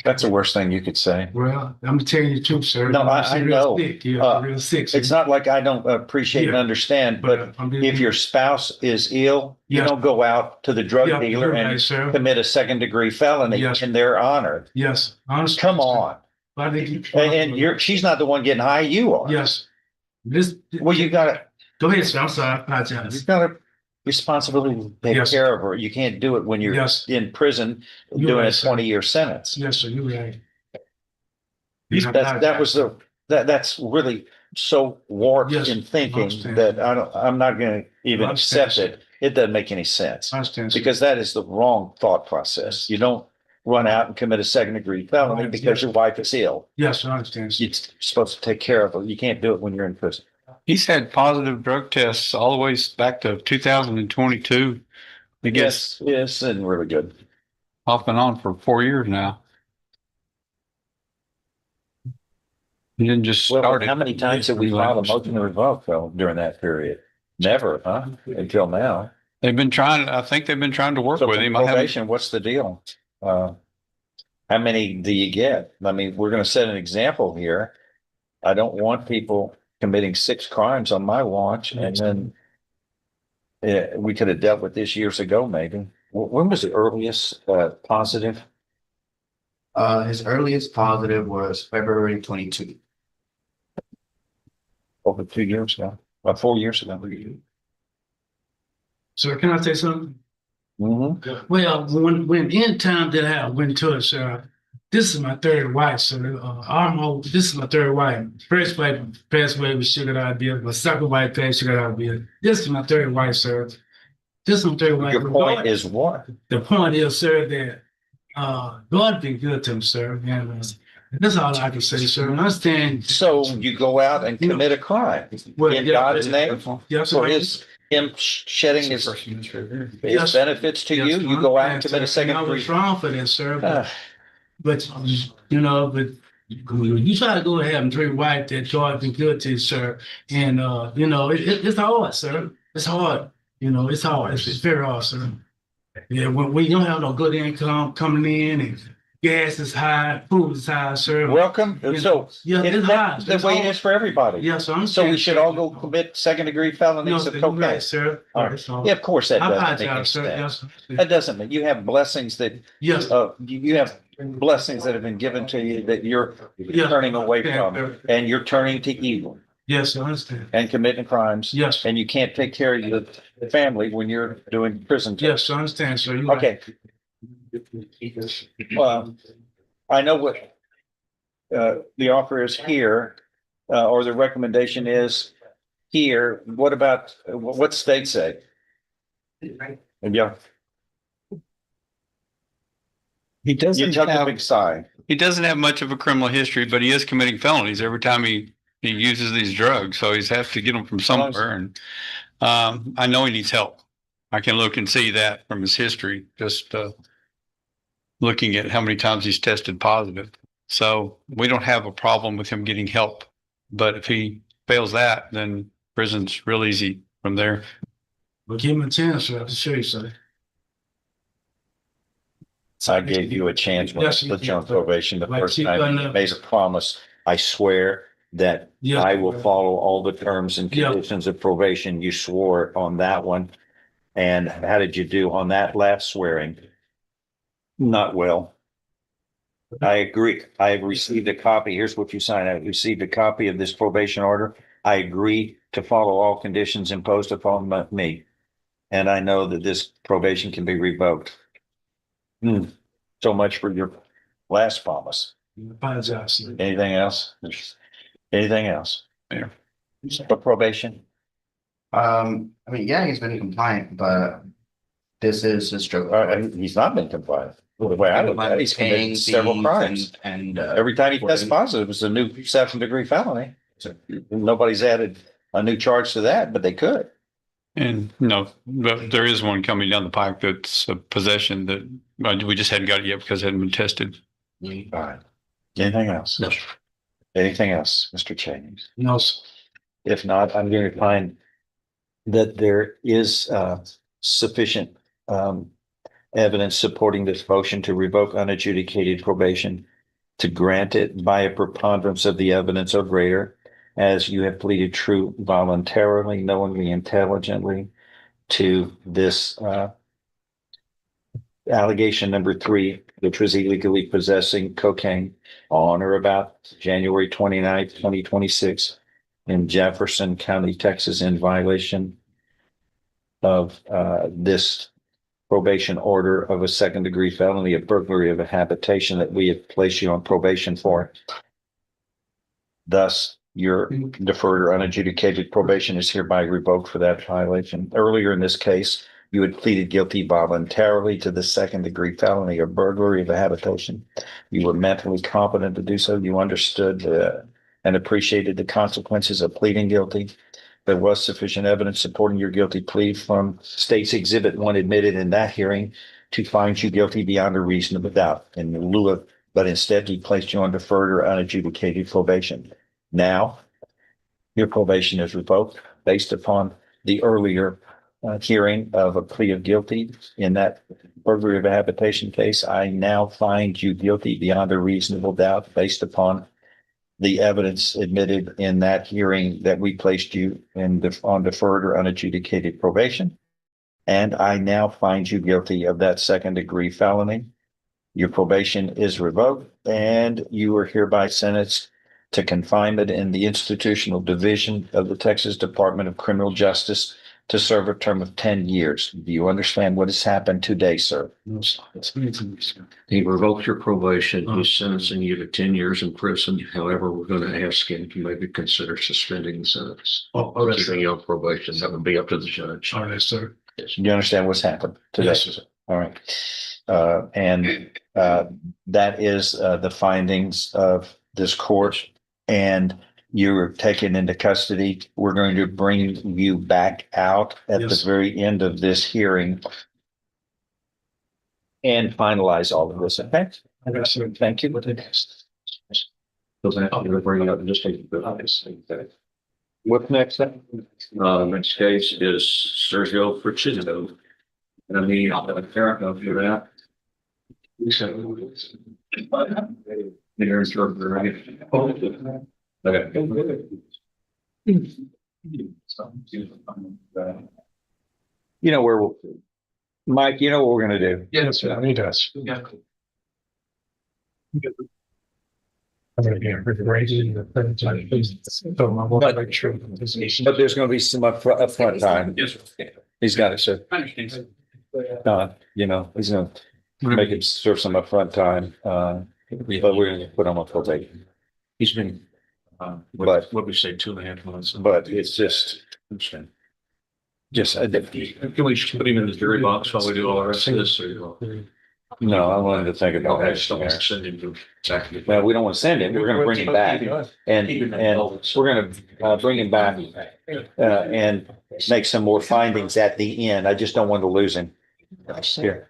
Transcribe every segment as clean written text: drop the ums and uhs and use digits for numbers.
That's the worst thing you could say. Well, I'm telling you the truth, sir. No, I know. Real sick. Yeah, real sick. Sir. It's not like I don't appreciate and Yeah. understand, but if your spouse is ill, you Yes. don't go out to the drug Yeah, dealer you're right, and sir. commit a second-degree felony Yes. in their honor. Yes, honestly. Come on. Why did you? And she's not the one getting high, you are. Yes. Well, you got Go ahead, sir. I'm sorry. I apologize. you've got a responsibility to take Yes. care of her. You can't do it when you're Yes. in prison You're doing right, a sir. 20-year sentence. Yes, sir. You're right. That's really so warped Yes, in I thinking understand. that I'm not going to even I understand, accept it. It doesn't make any sense I understand. Sir. because that is the wrong thought process. You don't run out and commit a second-degree felony Right, because yes. your wife is ill. Yes, I understand. Sir. You're supposed to take care of her. You can't do it when you're in prison. He's had positive drug tests all the way back to 2022. I guess Yes, and really good. off and on for 4 years now. He didn't just Well, start how it. many times have we filed a motion to revoke though during that period? Never, huh? Until now. They've been trying. I think they've been trying to work So with for him. I haven't. probation, what's the deal? How many do you get? I mean, we're going to set an example here. I don't want people committing 6 crimes on my watch, and then we could have dealt with this years ago, maybe. When was the earliest positive? His earliest positive was February 22. Over 2 years ago, 4 years ago. Sir, can I say something? Mm-hmm. Well, when in time that I went to it, sir, this is my third wife, sir. This is my third wife. First wife passed away with sugar diabetes. My second wife passed sugar diabetes. This is my third wife, sir. This is my third wife. Your point is what? The point is, sir, that God been good to him, sir. And that's all I can say, sir. I understand. So you go out and commit a crime Well, in yeah, God's name Yes, for sir. him shedding his benefits to Yes, you. You go out and commit a I second degree. was wrong for that, sir. Ah, But you try to go ahead and drink white that God been good to you, sir. And it's hard, sir. It's hard. It's hard. It's very hard, sir. Yeah, when you don't have no good income coming in and gas is high, food is high, sir. Welcome. So Yeah, it's high. that's the way it is for everybody. Yes, I'm So we should all go commit second degree felonies of you're cocaine. right, sir. All right. Yeah, of course that I doesn't make any apologize, sir. sense. Yes. That doesn't mean you have blessings that Yes. you have blessings that have been given to you that you're Yes. turning away Yeah, from, sir. and you're turning to evil Yes, I understand. and committing crimes. Yes. And you can't take care of your family when you're doing prison time. Yes, I understand, sir. You're right. Okay. Well, I know what the offer is here, or the recommendation is here. What about what state say? Yeah, He you doesn't took a have. big sigh. He doesn't have much of a criminal history, but he is committing felonies every time he uses these drugs. So he's have to get them from somewhere. And I know he needs help. I can look and see that from his history, just looking at how many times he's tested positive. So we don't have a problem with him getting help. But if he fails that, then prison's real easy from there. But give him a chance, sir. I can show you, sir. I gave you a chance when I Yes, you put you on did. probation the Like first you time. done You that. made a promise. I swear that Yes. I will follow all the terms and Yeah. conditions of probation. You swore on that one. And how did you do on that last swearing? Not well. I agree. I have received a copy. Here's what you signed. I received a copy of this probation order. I agree to follow all conditions imposed upon me. And I know that this probation can be revoked. So much for your last promise. I apologize, sir. Anything else? Anything else? Yeah. For probation? Yeah, he's been compliant, but this is his drug. He's not been compliant. The way I look at it, he's committed several crimes. And Every time he tests positive, it's a new second degree felony. So nobody's added a new charge to that, but they could. And no, but there is one coming down the pipe that's a possession that we just hadn't got it yet because it hadn't been tested. All right. Anything else? No. Anything else, Mr. Cheney? No, sir. If not, I'm going to find that there is sufficient evidence supporting this motion to revoke unadjudicated probation, to grant it by a preponderance of the evidence or greater, as you have pleaded true voluntarily, knowingly, intelligently to this allegation number 3, which was illegally possessing cocaine on or about January 29th, 2026 in Jefferson County, Texas, in violation of this probation order of a second-degree felony of burglary of a habitation that we have placed you on probation for. Thus, your deferred or unadjudicated probation is hereby revoked for that violation. Earlier in this case, you had pleaded guilty voluntarily to the second-degree felony of burglary of a habitation. You were mentally competent to do so. You understood and appreciated the consequences of pleading guilty. There was sufficient evidence supporting your guilty plea from State's Exhibit 1 admitted in that hearing to find you guilty beyond a reasonable doubt. In lieu of, but instead he placed you on deferred or unadjudicated probation. Now, your probation is revoked based upon the earlier hearing of a plea of guilty in that burglary of a habitation case. I now find you guilty beyond a reasonable doubt based upon the evidence admitted in that hearing that we placed you on deferred or unadjudicated probation. And I now find you guilty of that second-degree felony. Your probation is revoked and you are hereby sentenced to confinement in the institutional division of the Texas Department of Criminal Justice to serve a term of 10 years. Do you understand what has happened today, sir? He revoked your probation. He's sentencing you to 10 years in prison. However, we're going to ask him to maybe consider suspending the sentence. Keeping you on probation. That would be up to the judge. All right, sir. Do you understand what's happened today? Yes, sir. All right. That is the findings of this court, and you were taken into custody. We're going to bring you back out at the very end of this hearing and finalize all of this. Okay? Yes, sir. Thank you. So that you're bringing up just a bit. What's next then? Next case is Sergio Fricino. And I need a paragraph for that. There's your right. Okay. You know where, Mike, you know what we're going to do? Yes, sir. He does. Yeah. I'm going to get raising the third time. So I want to make sure. But there's going to be some upfront time. Yes, sir. He's got it, sir. I understand. You know, he's going to make it serve some upfront time. But we're going to put him on probation. He's been, But- what we say, 2.5 months. But it's just, Understand. just, Can we just put him in the jury box while we do all the rest of this? Or no, I wanted to think about I just don't want to that. send him to exactly. Well, we don't want to send him. We're going to bring him back and we're going to bring him back and make some more findings at the end. I just don't want to lose him. Here.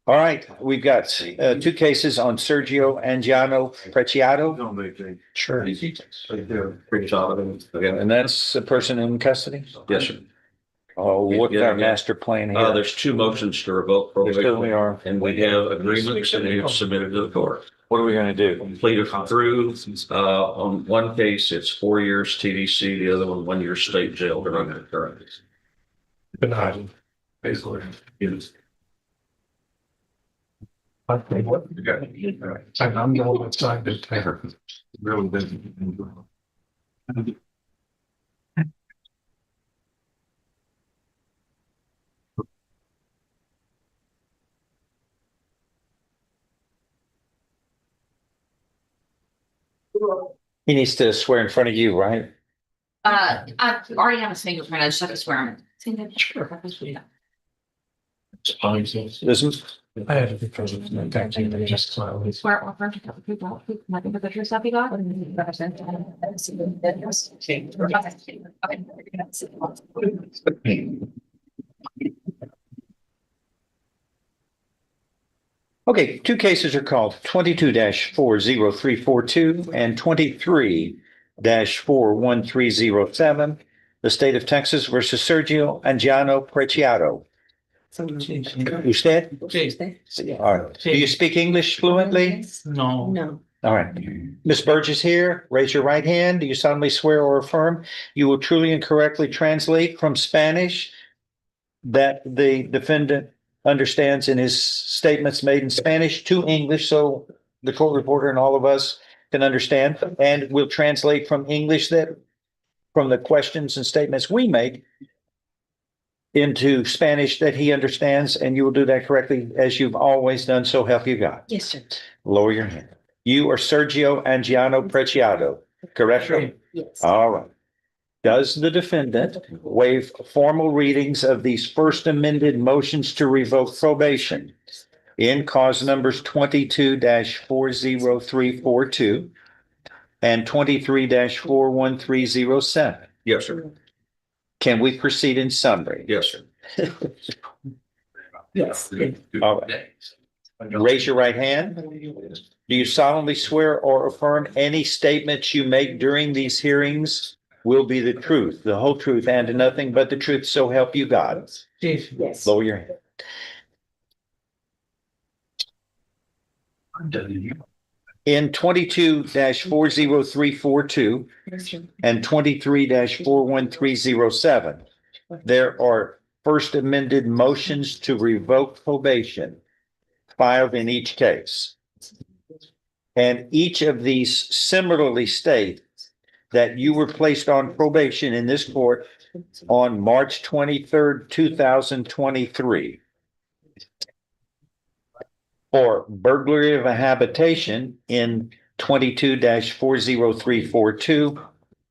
All right, we've got 2 cases on Sergio Angiano Preciado. Sure. Pretty solid. Okay. And that's a person in custody? Yes, sir. Oh, what's Yeah, our yeah. master plan here? There's 2 motions to revoke There certainly probation. are. And we have agreements and we have submitted to the court. What are we going to do? Completed through, on one case, it's 4 years TDC, the other one, 1 year state jail. They're not going to current. Denied. Basically. Yes. I'm the one that signed it. Really been. He needs to swear in front of you, right? I already have his fingerprint. I just have to swear him in. Sure. Doesn't, I had to be present. Thank you. They just smiled. Swear or first people, I think the picture stuff you got. okay, 2 cases are called 22-40342 and 23-41307. The state of Texas versus Sergio Angiano Preciado. Usted? Okay. All right. Do you speak English fluently? No. No. All right. Ms. Burgess here, raise your right hand. Do you solemnly swear or affirm you will truly and correctly translate from Spanish that the defendant understands in his statements made in Spanish to English so the court reporter and all of us can understand, and will translate from English that from the questions and statements we make into Spanish that he understands, and you will do that correctly as you've always done, so help you God. Yes, sir. Lower your hand. You are Sergio Angiano Preciado, correct? Yes. All right. Does the defendant waive formal readings of these first amended motions to revoke probation in cause numbers 22-40342 and 23-41307? Yes, sir. Can we proceed in summary? Yes, sir. Yes. All right. Raise your right hand. Do you solemnly swear or affirm any statements you make during these hearings will be the truth, the whole truth, and nothing but the truth, so help you God? Yes. Lower your hand. In 22-40342 and 23-41307, there are first amended motions to revoke probation filed in each case. And each of these similarly state that you were placed on probation in this court on March 23rd, 2023 for burglary of a habitation in 22-40342,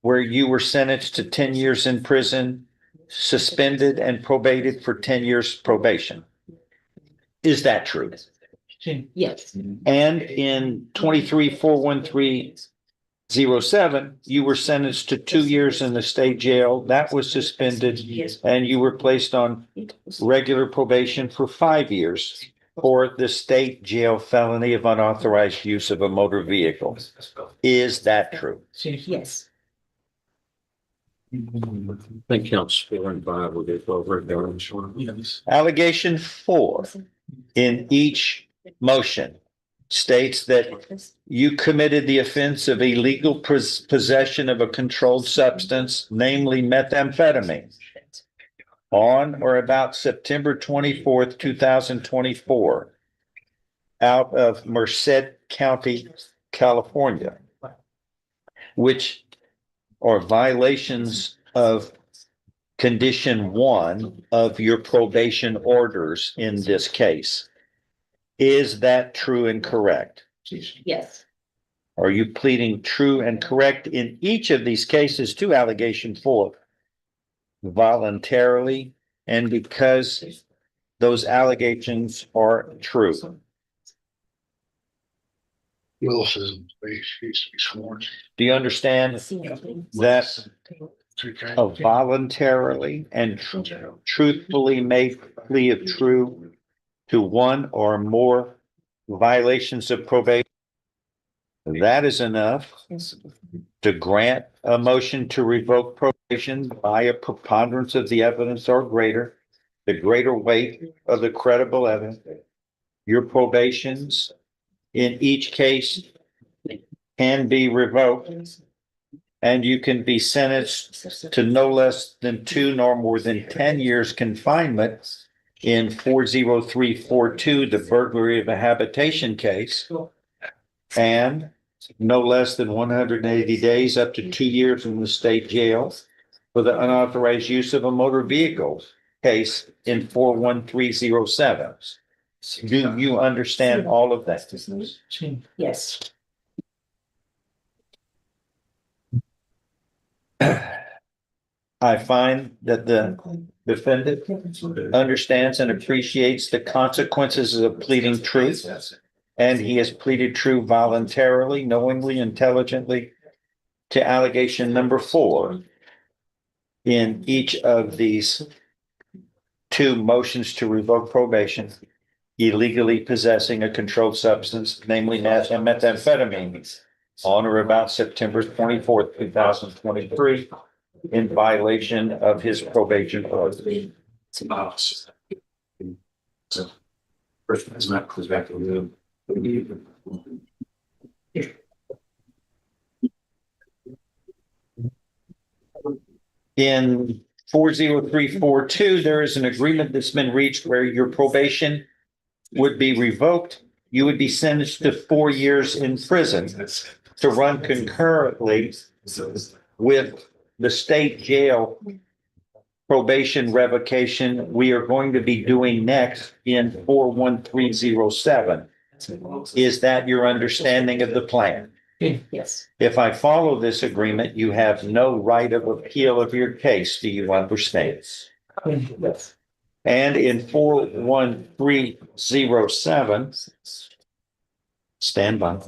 where you were sentenced to 10 years in prison, suspended and probated for 10 years probation. Is that true? Yes. And in 23-41307, you were sentenced to 2 years in the state jail. That was suspended, and you were placed on regular probation for 5 years for the state jail felony of unauthorized use of a motor vehicle. Is that true? Yes. I think counts 4 and 5 will get over it. Allegation 4 in each motion states that you committed the offense of illegal possession of a controlled substance, namely methamphetamine, on or about September 24th, 2024, out of Merced County, California, which are violations of condition 1 of your probation orders in this case. Is that true and correct? Yes. Are you pleading true and correct in each of these cases to allegation 4? Voluntarily, and because those allegations are true. Wilson, he's sworn. Do you understand that a voluntarily and truthfully made plea of true to one or more violations of probation? That is enough to grant a motion to revoke probation by a preponderance of the evidence or greater, the greater weight of the credible evidence. Your probations in each case can be revoked, and you can be sentenced to no less than 2 nor more than 10 years confinement in 40342, the burglary of a habitation case, and no less than 180 days up to 2 years in the state jail for the unauthorized use of a motor vehicle case in 41307. Do you understand all of that? Yes. I find that the defendant understands and appreciates the consequences of pleading truth, and he has pleaded true voluntarily, knowingly, intelligently to allegation number 4 in each of these 2 motions to revoke probation, illegally possessing a controlled substance, namely methamphetamine, on or about September 24th, 2023, in violation of his probation order. First, it's not goes back to the. In 40342, there is an agreement that's been reached where your probation would be revoked. You would be sentenced to 4 years in prison to run concurrently with the state jail probation revocation we are going to be doing next in 41307. Is that your understanding of the plan? Yes. If I follow this agreement, you have no right of appeal of your case. Do you understand? Yes. And in 41307, stand by.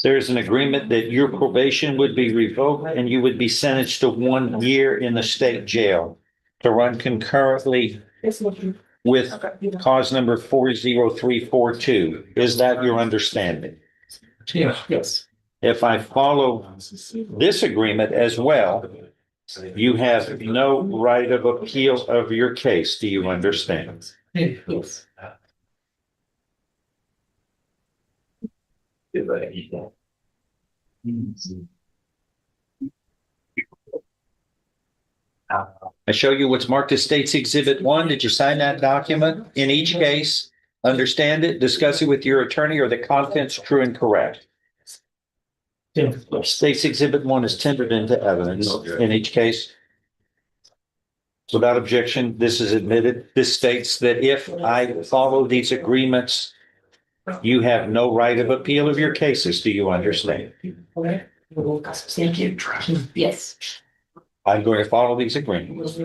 There's an agreement that your probation would be revoked and you would be sentenced to 1 year in the state jail to run concurrently with cause number 40342. Is that your understanding? Yes. If I follow this agreement as well, you have no right of appeal of your case. Do you understand? Yes. I show you what's marked as State's Exhibit 1. Did you sign that document? In each case, understand it, discuss it with your attorney, or the contents true and correct? State's Exhibit 1 is tendered into evidence in each case. Without objection, this is admitted. This states that if I follow these agreements, you have no right of appeal of your cases. Do you understand? Thank you. Yes. I'm going to follow these agreements.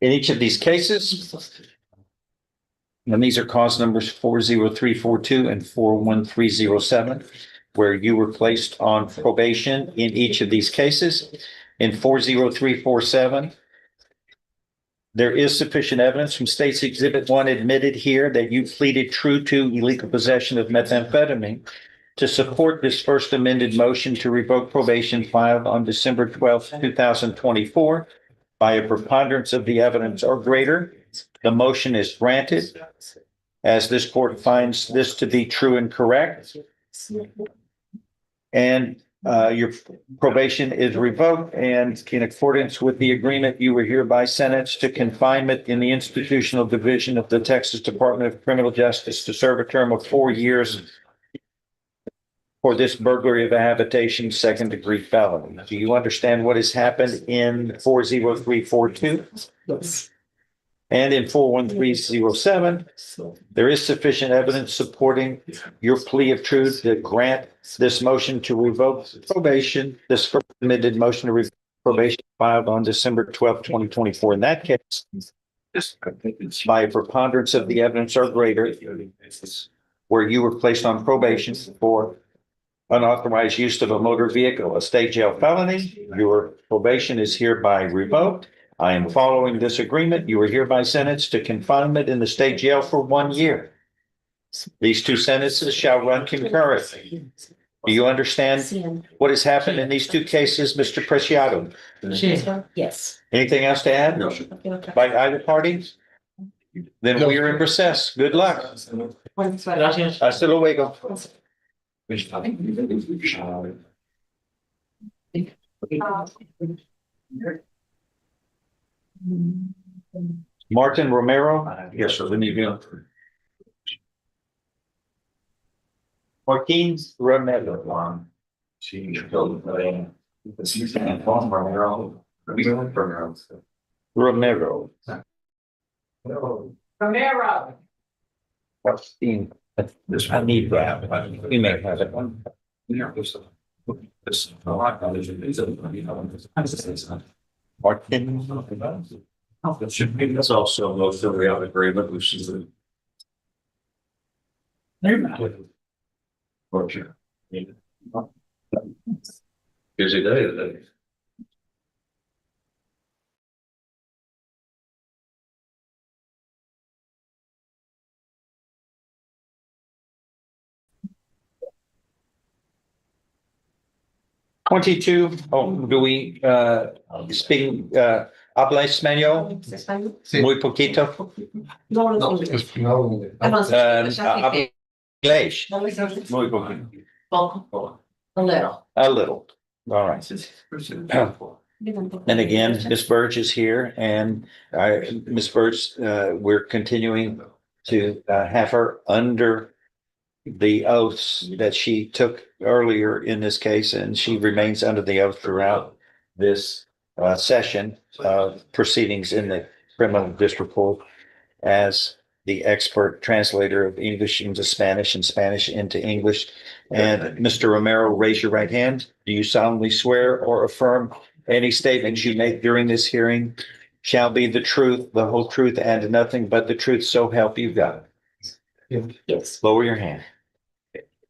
In each of these cases, and these are cause numbers 40342 and 41307, where you were placed on probation in each of these cases. In 40347, there is sufficient evidence from State's Exhibit 1 admitted here that you pleaded true to illegal possession of methamphetamine to support this first amended motion to revoke probation filed on December 12th, 2024. By a preponderance of the evidence or greater, the motion is granted as this court finds this to be true and correct. And your probation is revoked, and in accordance with the agreement, you were hereby sentenced to confinement in the institutional division of the Texas Department of Criminal Justice to serve a term of 4 years for this burglary of a habitation, second-degree felony. Do you understand what has happened in 40342? Yes. And in 41307, there is sufficient evidence supporting your plea of truth to grant this motion to revoke probation, this first amended motion to revoke probation filed on December 12th, 2024. In that case, by a preponderance of the evidence or greater, where you were placed on probation for unauthorized use of a motor vehicle, a state jail felony, your probation is hereby revoked. I am following this agreement. You are hereby sentenced to confinement in the state jail for 1 year. These two sentences shall run concurrently. Do you understand what has happened in these two cases, Mr. Preciado? Yes. Anything else to add? No. By either party? Then we are in recess. Good luck. Hasta luego. Martin Romero? Yes, sir. Then you go. Joaquin Romero. Romero. Romero. I need that. You may have it. Martin. It's also most of the agreement, which is the. Busy day today. $22. Oh, do we, speak, habla español? Muy poquito. No, no, Habla inglés. Muy poquito. A little. A little. All right. And again, Ms. Birch is here and Ms. Birch, we're continuing to have her under the oaths that she took earlier in this case, and she remains under the oath throughout this session of proceedings in the criminal district court as the expert translator of English into Spanish and Spanish into English. And Mr. Romero, raise your right hand. Do you solemnly swear or affirm any statements you make during this hearing shall be the truth, the whole truth, and nothing but the truth, so help you God? Yes. Lower your hand.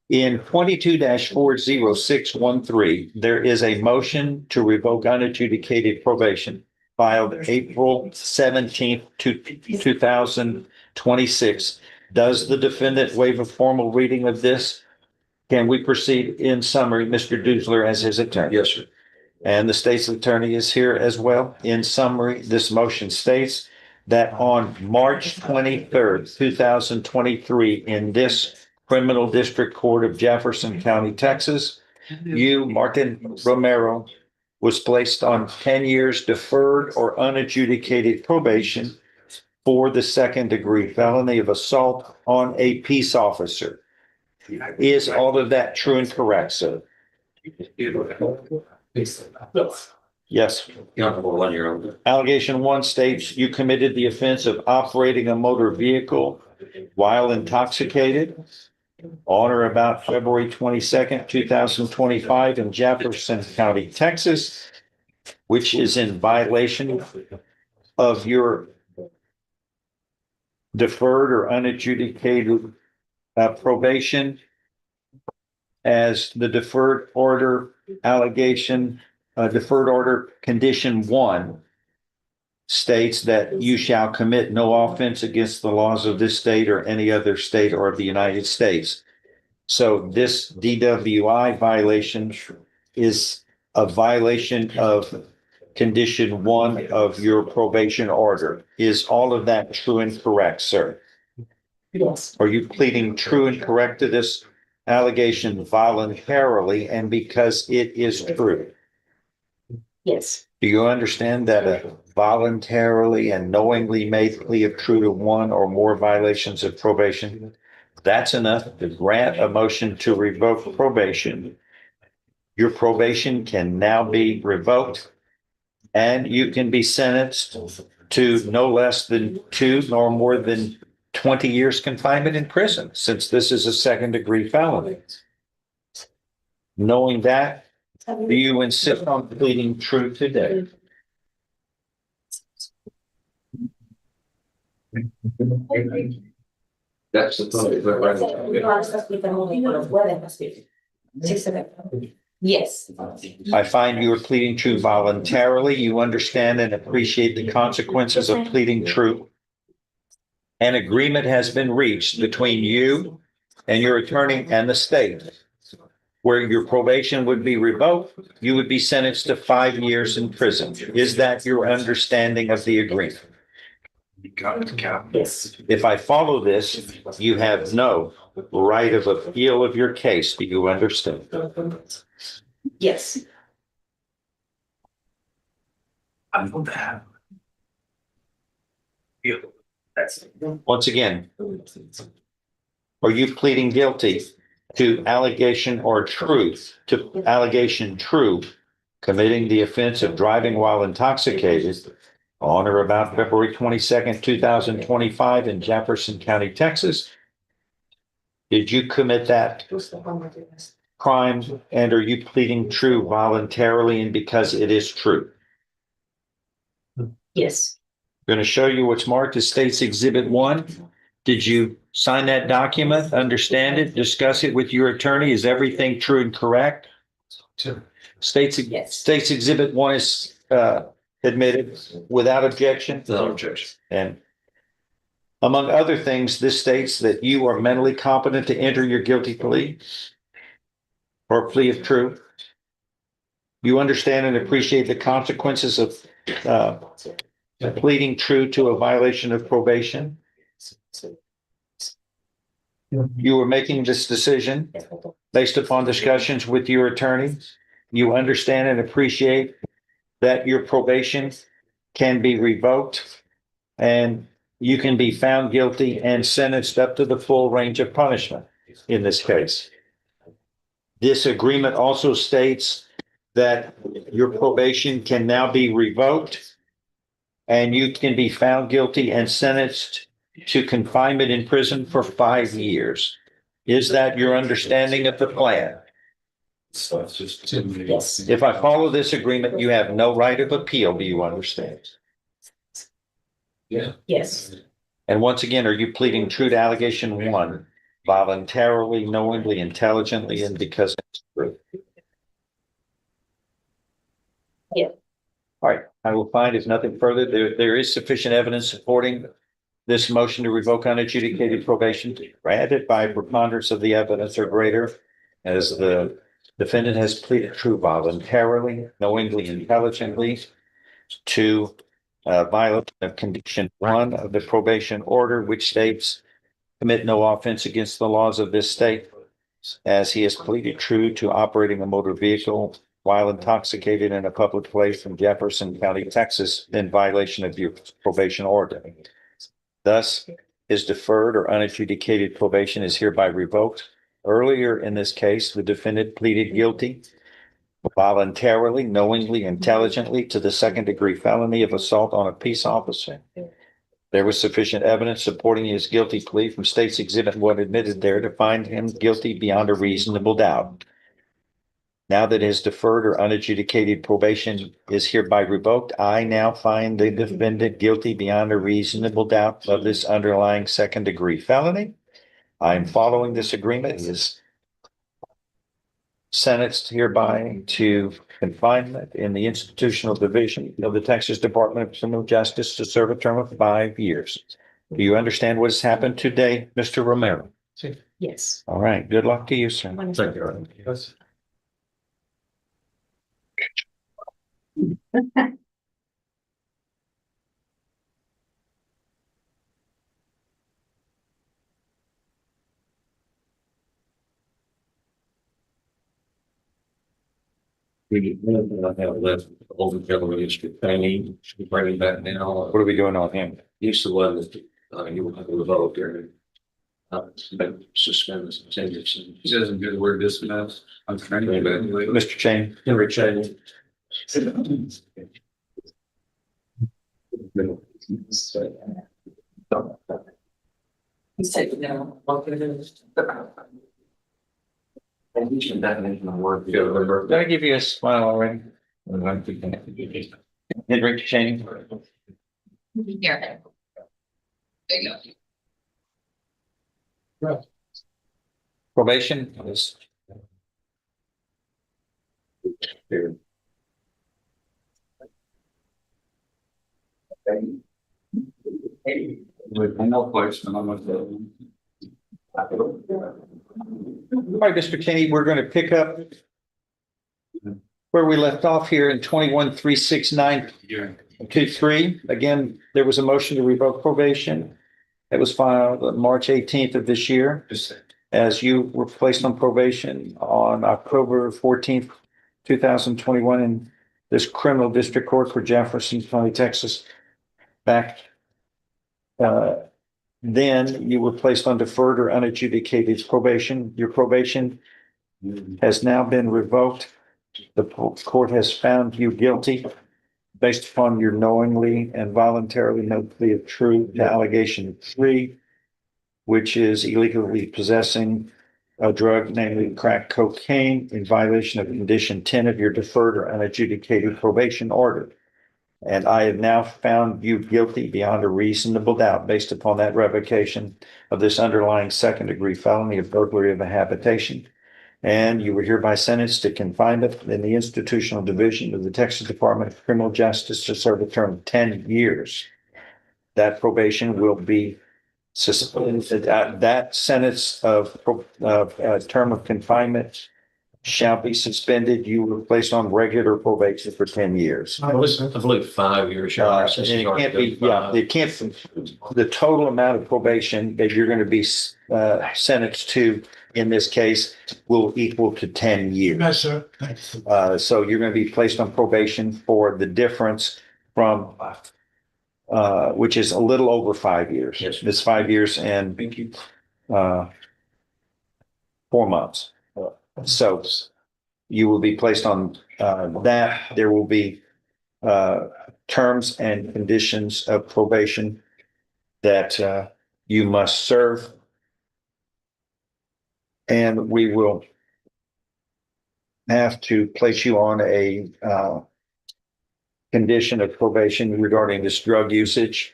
In 22-40613, there is a motion to revoke unadjudicated probation filed April 17th, 2026. Does the defendant waive a formal reading of this? Can we proceed in summary, Mr. Dusler as his attorney? Yes, sir. And the state's attorney is here as well. In summary, this motion states that on March 23rd, 2023, in this criminal district court of Jefferson County, Texas, you, Martin Romero, was placed on 10 years deferred or unadjudicated probation for the second-degree felony of assault on a peace officer. Is all of that true and correct, sir? Yes. Honorable on your own. Allegation one states you committed the offense of operating a motor vehicle while intoxicated on or about February 22nd, 2025 in Jefferson County, Texas, which is in violation of your deferred or unadjudicated probation, as the deferred order allegation, deferred order condition 1 states that you shall commit no offense against the laws of this state or any other state or of the United States. So this DWI violation is a violation of condition 1 of your probation order. Is all of that true and correct, sir? Yes. Are you pleading true and correct to this allegation voluntarily and because it is true? Yes. Do you understand that a voluntarily and knowingly made plea of true to one or more violations of probation, that's enough to grant a motion to revoke probation? Your probation can now be revoked and you can be sentenced to no less than 2 nor more than 20 years confinement in prison, since this is a second-degree felony. Knowing that, do you insist on pleading true today? That's the thing. Yes. I find you are pleading true voluntarily. You understand and appreciate the consequences of pleading true. An agreement has been reached between you and your attorney and the state, where your probation would be revoked. You would be sentenced to 5 years in prison. Is that your understanding of the agreement? Yes. If I follow this, you have no right of appeal of your case. Do you understand? Yes. Once again, are you pleading guilty to allegation or truth, to allegation true committing the offense of driving while intoxicated on or about February 22nd, 2025 in Jefferson County, Texas. Did you commit that crime and are you pleading true voluntarily and because it is true? Yes. I'm going to show you what's marked as State's Exhibit 1. Did you sign that document, understand it, discuss it with your attorney? Is everything true and correct? State's Exhibit 1 is admitted without objection? Without objection. And among other things, this states that you are mentally competent to enter your guilty plea or plea of truth. You understand and appreciate the consequences of pleading true to a violation of probation. You are making this decision based upon discussions with your attorney. You understand and appreciate that your probation can be revoked and you can be found guilty and sentenced up to the full range of punishment in this case. This agreement also states that your probation can now be revoked and you can be found guilty and sentenced to confinement in prison for 5 years. Is that your understanding of the plan? Yes. If I follow this agreement, you have no right of appeal. Do you understand? Yes. And once again, are you pleading true to allegation 1, voluntarily, knowingly, intelligently, and because it's true? Yeah. All right, I will find if nothing further, there is sufficient evidence supporting this motion to revoke unadjudicated probation granted by preponderance of the evidence or greater, as the defendant has pleaded true voluntarily, knowingly, intelligently to violate of condition 1 of the probation order, which states commit no offense against the laws of this state, as he has pleaded true to operating a motor vehicle while intoxicated in a public place in Jefferson County, Texas, in violation of your probation order. Thus, his deferred or unadjudicated probation is hereby revoked. Earlier in this case, the defendant pleaded guilty voluntarily, knowingly, intelligently to the second-degree felony of assault on a peace officer. There was sufficient evidence supporting his guilty plea from State's Exhibit 1 admitted there to find him guilty beyond a reasonable doubt. Now that his deferred or unadjudicated probation is hereby revoked, I now find the defendant guilty beyond a reasonable doubt of this underlying second-degree felony. I am following this agreement. He is sentenced hereby to confinement in the institutional division of the Texas Department of Criminal Justice to serve a term of 5 years. Do you understand what has happened today, Mr. Romero? Yes. All right. Good luck to you, sir. Thank you. We have left older gentleman, Mr. Penny, should bring him back now. What are we doing on him? He's the one that, you will have to revoke there. Suspend this attendance. He doesn't do the word dismiss. I'm trying to evaluate. Mr. Cheney? Henry Cheney. He said, no. Did I give you a smile already? Henry Cheney? Here. There you go. Probation is. With no question, I'm gonna. All right, Mr. Cheney, we're going to pick up where we left off here in 21-369-23. Again, there was a motion to revoke probation. It was filed on March 18th of this year, as you were placed on probation on October 14th, 2021 in this criminal district court for Jefferson County, Texas. Back then you were placed on deferred or unadjudicated probation. Your probation has now been revoked The court has found you guilty based upon your knowingly and voluntarily no plea of true to allegation 3, which is illegally possessing a drug, namely crack cocaine, in violation of condition 10 of your deferred or unadjudicated probation order. And I have now found you guilty beyond a reasonable doubt based upon that revocation of this underlying second-degree felony of burglary of a habitation. And you were hereby sentenced to confinement in the institutional division of the Texas Department of Criminal Justice to serve a term of 10 years. That probation will be suspended. That sentence of term of confinement shall be suspended. You were placed on regular probation for 10 years. I believe 5 years. Your Honor, since And it's it already can't be, been yeah, filed. it can't, the total amount of probation that you're going to be sentenced to in this case will equal to 10 years. Yes, sir. Thank you. So you're going to be placed on probation for the difference from, which is a little over 5 years. Yes. It's 5 years and 4 months. So you will be placed on that. There will be terms and conditions of probation that you must serve. And we will have to place you on a condition of probation regarding this drug usage.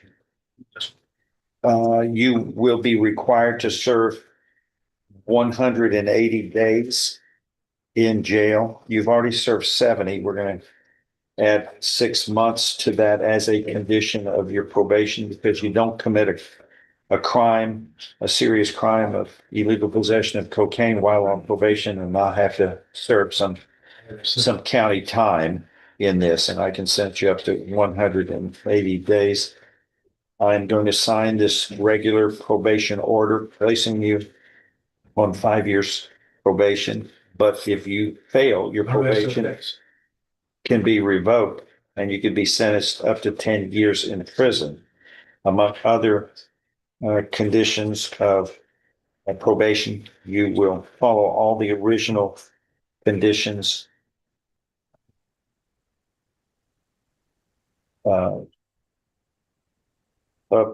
You will be required to serve 180 days in jail. You've already served 70. We're going to add 6 months to that as a condition of your probation because you don't commit a crime, a serious crime of illegal possession of cocaine while on probation and not have to serve some county time in this. And I can sentence you up to 180 days. I'm going to sign this regular probation order, placing you on 5 years probation. But if you fail, your probation can be revoked and you could be sentenced up to 10 years in prison, among other conditions of probation. You will follow all the original conditions of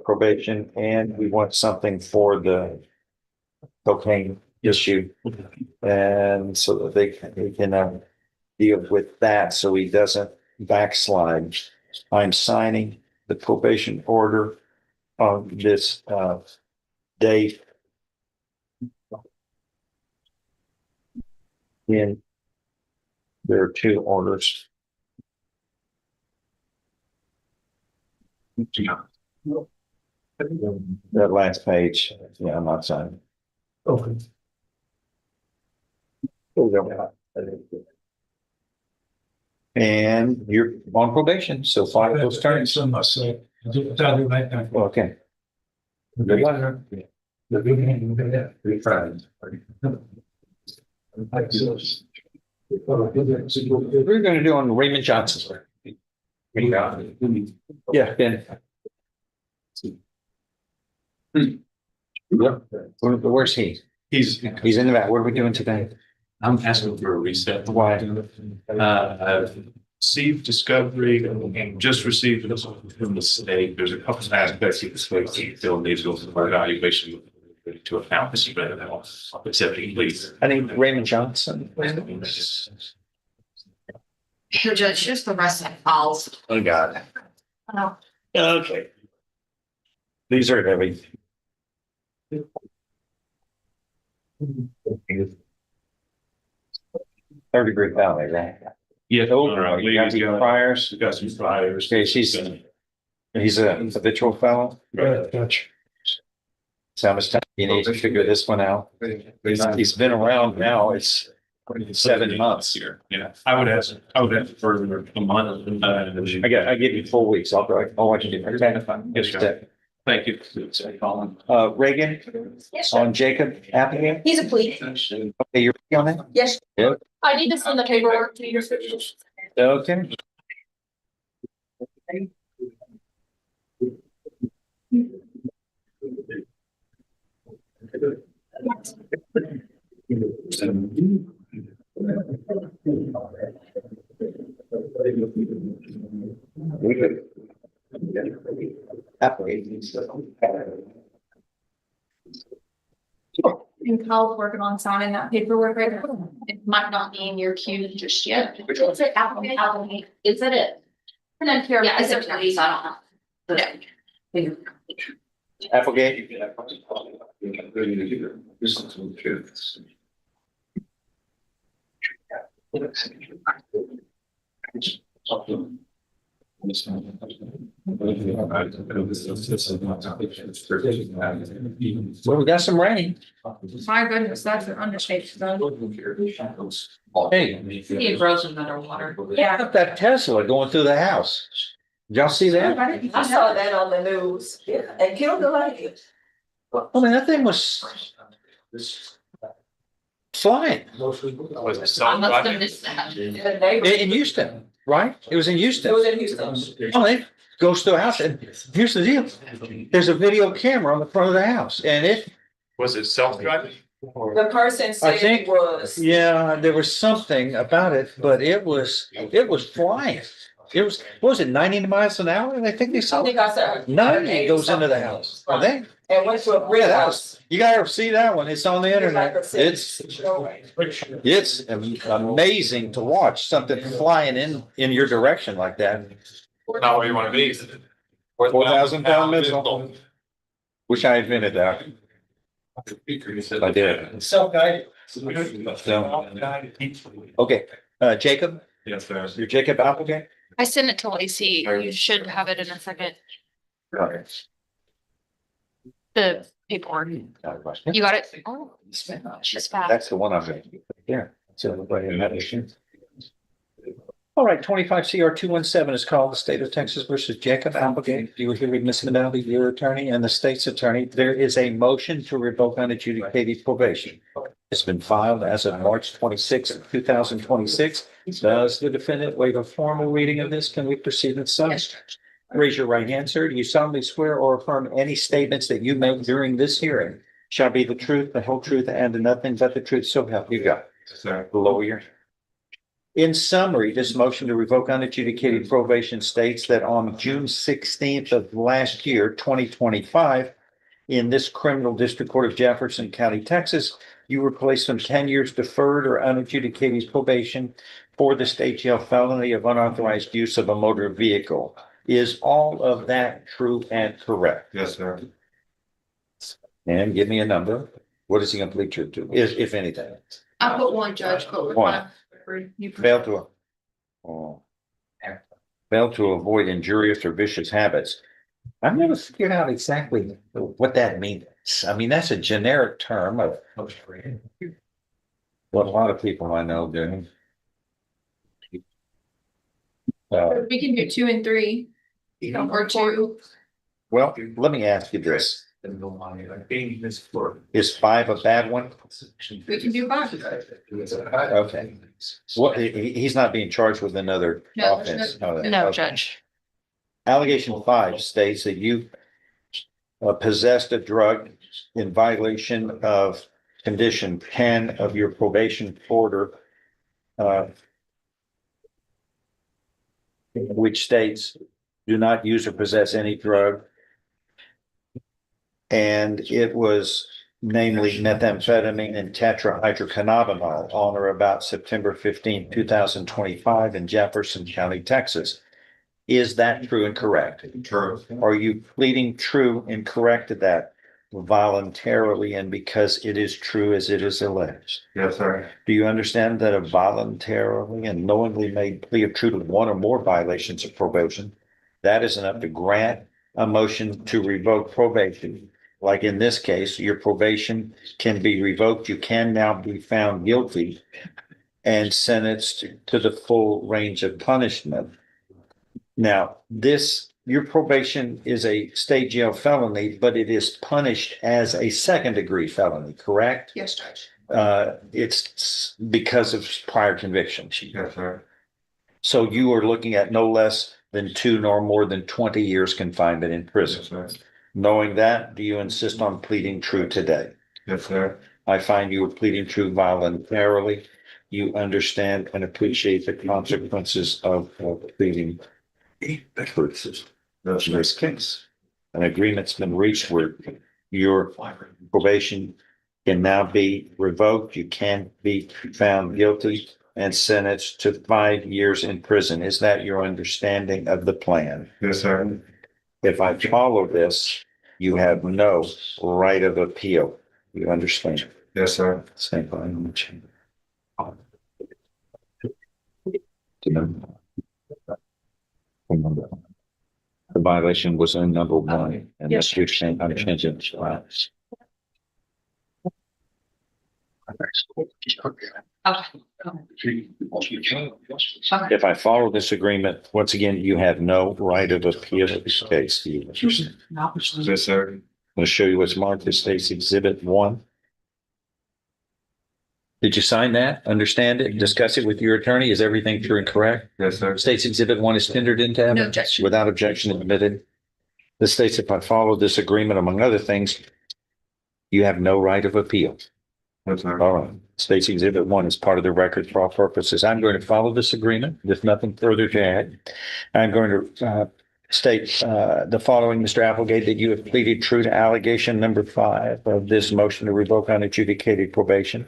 probation, and we want something for the cocaine issue, and so that they can deal with that so he doesn't backslide. I'm signing the probation order on this date in there are 2 orders. That last page, yeah, I'm not signing. Okay. And you're on probation, so 5 those terms. So much, sir. Do the right thing. Okay. We're going to do on Raymond Johnson. Yeah, Ben. Where's he? He's He's in the back. What are we doing today? I'm asking for a reset. Why? I've received discovery and just received it from the state. There's a couple of aspects of the state that still needs to go through my evaluation to account for some accepting please. I need Raymond Johnson. Here, Judge, here's the rest of the files. Oh, God. Oh. Okay. These are heavy. Third-degree felony, right? Yeah. Oh, you got your priors? We got some priors. Okay, he's a habitual fellow. Right. Gotcha. So how much time you need to figure this one out? He's been around now. It's 7 months. Here, yeah. I would have further a month. I give you 4 weeks. I'll watch you do. Okay. Yes, sir. Thank you. Reagan, Yes, sir. on Jacob Appleton. He's a plea. Okay, you're on it? Yes. Yeah. I need to send the paperwork to your. Okay. And Kyle's working on signing that paperwork right now. It might not be in your queue just yet. Is it applicant? Is it it? And then here, Yeah, is it's it? a piece, I don't know. Applegate? Well, we got some rain. My goodness, that's an understatement. Hey, It grows in underwater. Yeah. look at that Tesla going through the house. Did y'all see that? I saw that on the news. Yeah, and killed the lady. I mean, that thing was flying Was it I must self-driving? have missed that. in Houston, right? It was in Houston. in Houston. Oh, it goes to a house, and here's the deal. There's a video camera on the front of the house, and it, Was it self-driving? The person I think- it was. yeah, there was something about it, but it was flying. It was, what was it, 90 miles an hour? I think they saw it. I said. 90 goes into the house. I think. And went to a brick Yeah, that house. was, you gotta see that one. It's on the internet. It's amazing to watch something flying in your direction like that. Not where you want to be. 4,000-pound missile. Wish I invented that. I did. So-guided. Okay, Jacob, Yes, sir. you're Jacob Applegate? I sent it to Lacey. You should have it in a second. The paperwork. You got it? Oh, she's fast. That's the one I'm gonna, yeah. So everybody in that issue. All right, 25 CR 217 is called the State of Texas versus Jacob Applegate. You were here with Ms. Minelli, your attorney, and the state's attorney. There is a motion to revoke unadjudicated probation. It's been filed as of March 26, 2026. Does the defendant waive a formal reading of this? Can we proceed with such? Raise your right hand, sir. Do you solemnly swear or affirm any statements that you make during this hearing shall be the truth, the whole truth, and nothing but the truth? So help you God. Sir. Lawyer. In summary, this motion to revoke unadjudicated probation states that on June 16th of last year, 2025, in this criminal district court of Jefferson County, Texas, you were placed on 10 years deferred or unadjudicated probation for the state jail felony of unauthorized use of a motor vehicle. Is all of that true and correct? Yes, sir. And give me a number. What is he going to plead true to, if anything? I put one judge, but with One. You Fail to, oh, fail to avoid injurious or vicious habits. I've never figured out exactly what that means. I mean, that's a generic term of what a lot of people I know do. We can do 2 and 3. Or 2. Well, let me ask you this. Is 5 a bad one? We can do 5. Okay. What, he's not being charged with another No, there's offense? no, Okay. Judge. Allegation 5 states that you possessed a drug in violation of condition 10 of your probation order, which states, do not use or possess any drug. And it was namely methamphetamine and tetrahydrocannabinol on or about September 15, 2025 in Jefferson County, Texas. Is that true and correct? True. Are you pleading true and correct to that voluntarily and because it is true as it is alleged? Yes, sir. Do you understand that a voluntarily and knowingly made plea of true to one or more violations of probation, that is enough to grant a motion to revoke probation? Like in this case, your probation can be revoked. You can now be found guilty and sentenced to the full range of punishment. Now, your probation is a state jail felony, but it is punished as a second-degree felony, correct? Yes, Judge. It's because of prior convictions. Yes, sir. So you are looking at no less than 2 nor more than 20 years confinement in prison. Yes, sir. Knowing that, do you insist on pleading true today? Yes, sir. I find you are pleading true voluntarily. You understand and appreciate the consequences of pleading truth in this case. an agreement's been reached where your probation can now be revoked. You can be found guilty and sentenced to 5 years in prison. Is that your understanding of the plan? Yes, sir. If I follow this, you have no right of appeal. You understand? Yes, sir. Same language. The violation was in number one, and that's your saying, I'm changing the class. Okay. If I follow this agreement, once again, you have no right of appeal in this case. Do you understand? Yes, sir. I'm going to show you what's marked as State's Exhibit 1. Did you sign that? Understand it? Discuss it with your attorney? Is everything true and correct? Yes, sir. State's Exhibit 1 is tendered into evidence. No objection. Without objection admitted. This states if I follow this agreement, among other things, you have no right of appeal. Yes, sir. All right. State's Exhibit 1 is part of the record for all purposes. I'm going to follow this agreement. There's nothing further to add. I'm going to state the following, Mr. Applegate, that you have pleaded true to allegation number 5 of this motion to revoke unadjudicated probation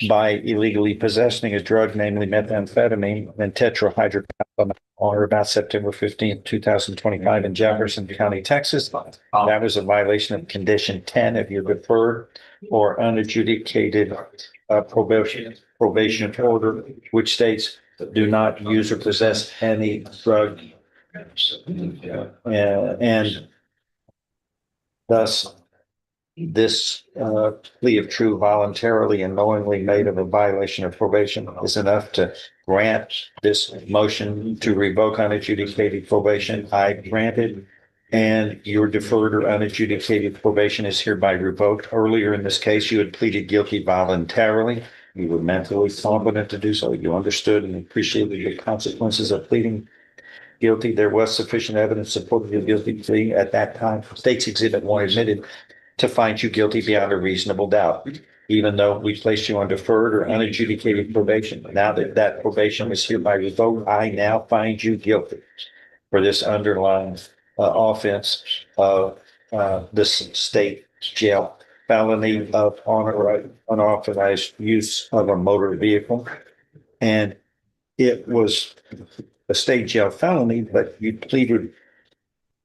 by illegally possessing a drug, namely methamphetamine and tetrahydrocannabinol on or about September 15th, 2025 in Jefferson County, Texas. That was a violation of condition 10 of your deferred or unadjudicated probation order, which states do not use or possess any drug. And thus this plea of true voluntarily and knowingly made of a violation of probation is enough to grant this motion to revoke unadjudicated probation. I granted, and your deferred or unadjudicated probation is hereby revoked. Earlier in this case, you had pleaded guilty voluntarily. You were mentally competent to do so. You understood and appreciated the consequences of pleading guilty. There was sufficient evidence supporting your guilty plea at that time. State's Exhibit 1 admitted to find you guilty beyond a reasonable doubt, even though we placed you on deferred or unadjudicated probation. Now that that probation is hereby revoked, I now find you guilty for this underlying offense of this state jail felony of unauthorized use of a motor vehicle. And it was a state jail felony, but you pleaded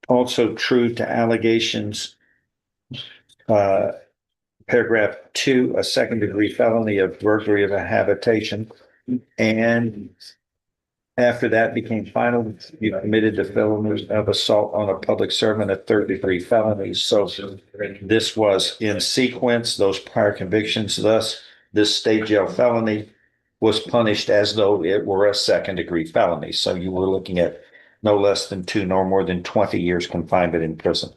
also true to allegations paragraph 2, a second degree felony of burglary of a habitation. And after that became final, you committed the felony of assault on a public servant, a third degree felony. So this was in sequence, those prior convictions. Thus, this state jail felony was punished as though it were a second degree felony. So you were looking at no less than 2 nor more than 20 years confinement in prison.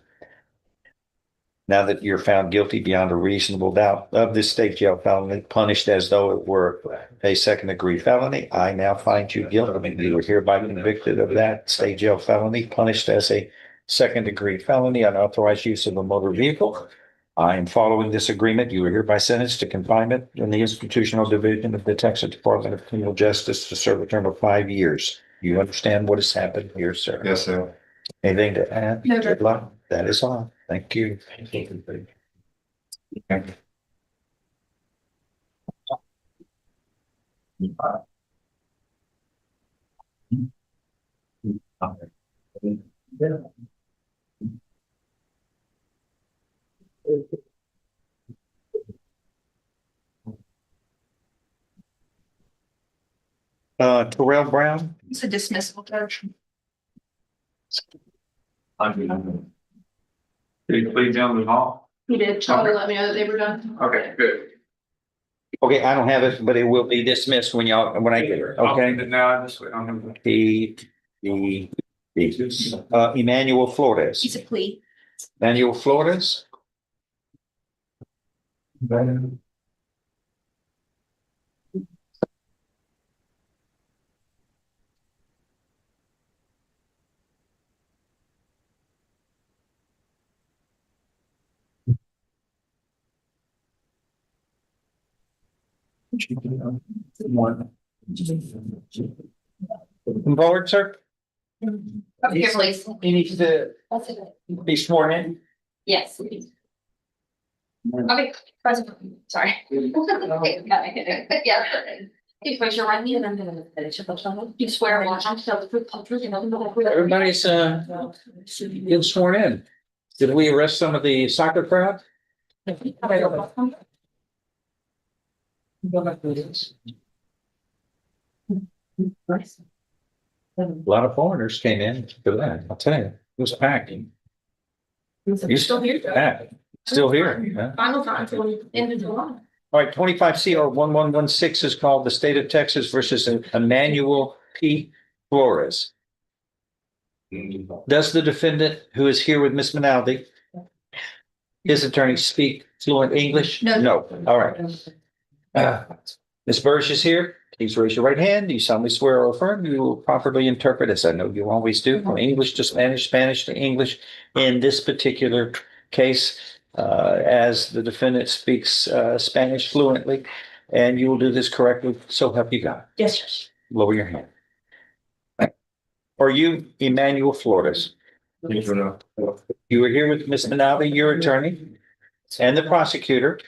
Now that you're found guilty beyond a reasonable doubt of this state jail felony, punished as though it were a second degree felony, I now find you guilty. I mean, you were hereby convicted of that state jail felony, punished as a second degree felony, unauthorized use of a motor vehicle. I am following this agreement. You are hereby sentenced to confinement in the institutional division of the Texas Department of Criminal Justice to serve a term of 5 years. You understand what has happened here, sir? Yes, sir. Anything to add? No, sir. Good luck. That is all. Thank you. Terrell Brown. It's a dismissal, Judge. Did you plead down the hall? He did. Charlie let me know that they were done. Okay, good. Okay, I don't have it, but it will be dismissed when I get it. Okay. Now, this way, I don't have. Emmanuel Flores. He's a plea. Emmanuel Flores. Come forward, sir. Up here, please. You need to be sworn in. Yes. Okay, President, sorry. Yeah. Please raise your right hand and I'm gonna finish it. You swear or watch to tell the truth, whole truth, and nothing but the truth. Everybody's getting sworn in. Did we arrest some of the soccer crowd? A lot of foreigners came in for that. I'll tell you, it was packed. You're still here. Packed. Still here. Yeah. Final time till the end of July. All right, 25 CR 1116 is called the State of Texas versus Emmanuel P. Flores. Does the defendant, who is here with Ms. Minaldi, his attorney, speak fluent English? No. No. All right. Ms. Burge is here. Please raise your right hand. Do you solemnly swear or affirm you will properly interpret, as I know you always do, from English to Spanish, Spanish to English in this particular case, as the defendant speaks Spanish fluently, and you will do this correctly, so help you God. Yes, yes. Lower your hand. Are you Emmanuel Flores? You were here with Ms. Minaldi, your attorney, and the prosecutor.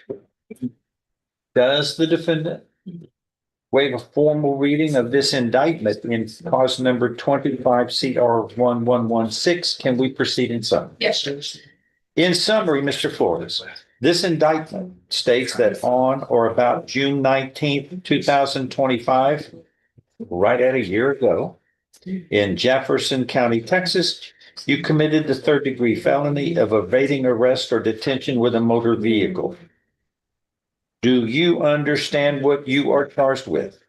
Does the defendant waive a formal reading of this indictment in cause number 25 CR 1116? Can we proceed in summary? Yes, yes. In summary, Mr. Flores, this indictment states that on or about June 19th, 2025, right at a year ago, in Jefferson County, Texas, you committed the third-degree felony of evading arrest or detention with a motor vehicle. Do you understand what you are charged with?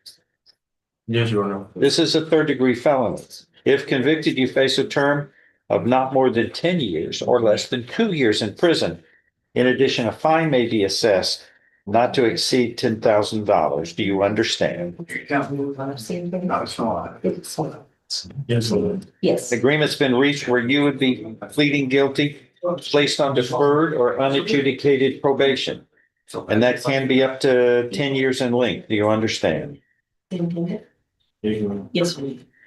Yes, Your Honor. This is a third-degree felony. If convicted, you face a term of not more than 10 years or less than 2 years in prison. In addition, a fine may be assessed not to exceed $10,000. Do you understand? Yes, Lord. Yes. Agreement's been reached where you would be pleading guilty, placed on deferred or unadjudicated probation. And that can be up to 10 years in length. Do you understand? Yes.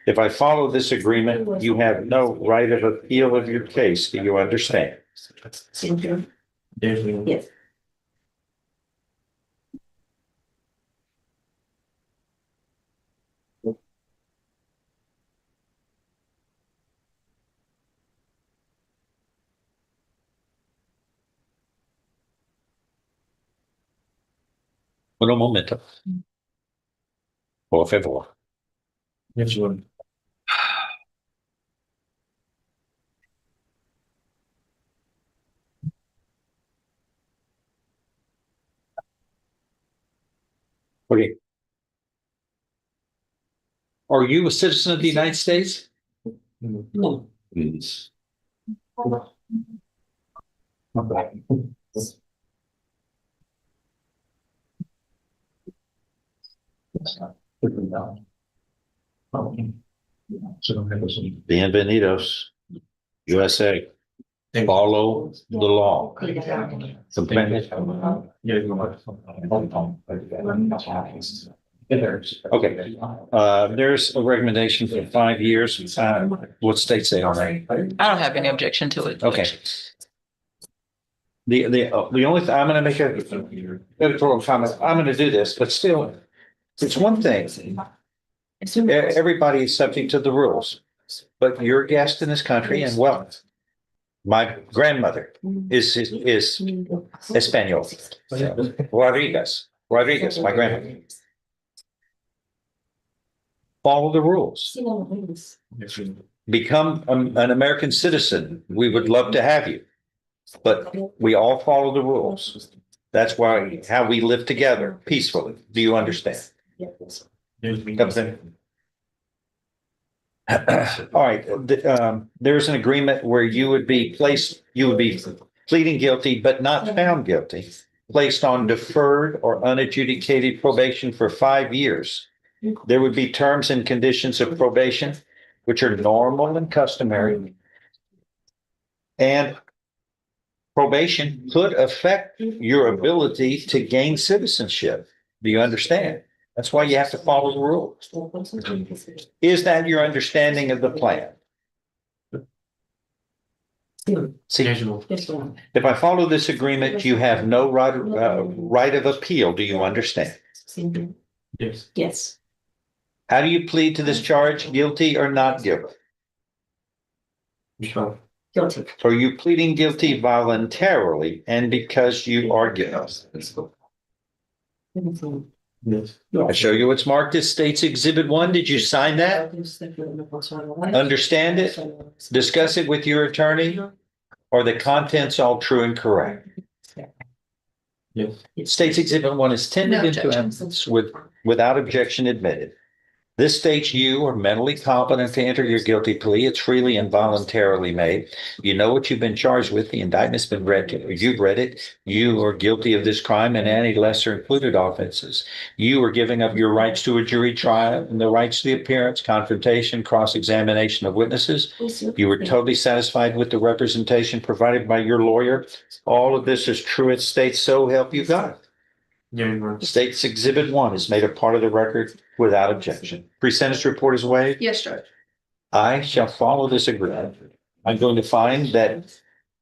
If I follow this agreement, you have no right of appeal of your case. Do you understand? Yes. Un momento. Por favor. Yes, Your Honor. Okay. Are you a citizen of the United States? No. Yes. Bienvenidos, USA. Follow the law. Comprende? Okay, there's a recommendation for 5 years. What state say on that? I don't have any objection to it. Okay. The only thing, I'm gonna make a editorial comment. I'm gonna do this, but still, it's one thing. Everybody is subject to the rules, but you're a guest in this country and well, my grandmother is Espanol. Rodriguez, my grandmother. Follow the rules. Become an American citizen. We would love to have you. But we all follow the rules. That's why, how we live together peacefully. Do you understand? Something? All right, there's an agreement where you would be pleading guilty, but not found guilty, placed on deferred or unadjudicated probation for 5 years. There would be terms and conditions of probation, which are normal and customary. And probation could affect your ability to gain citizenship. Do you understand? That's why you have to follow the rules. Is that your understanding of the plan? See, if I follow this agreement, you have no right of appeal. Do you understand? Yes. Yes. How do you plead to this charge? Guilty or not guilty? Guilty. Are you pleading guilty voluntarily and because you are guilty? Yes. I show you what's marked as State's Exhibit 1. Did you sign that? Understand it? Discuss it with your attorney? Are the contents all true and correct? Yes. State's Exhibit 1 is tendered No into objections. evidence without objection admitted. This states you are mentally competent to enter your guilty plea. It's freely and voluntarily made. You know what you've been charged with. The indictment's been read to you. You've read it. You are guilty of this crime and any lesser included offenses. You are giving up your rights to a jury trial and the rights to the appearance, confrontation, cross-examination of witnesses. You were totally satisfied with the representation provided by your lawyer. All of this is true. It states so help you God. State's Exhibit 1 is made a part of the record without objection. Pre-sentence report is waived. Yes, Judge. I shall follow this agreement. I'm going to find that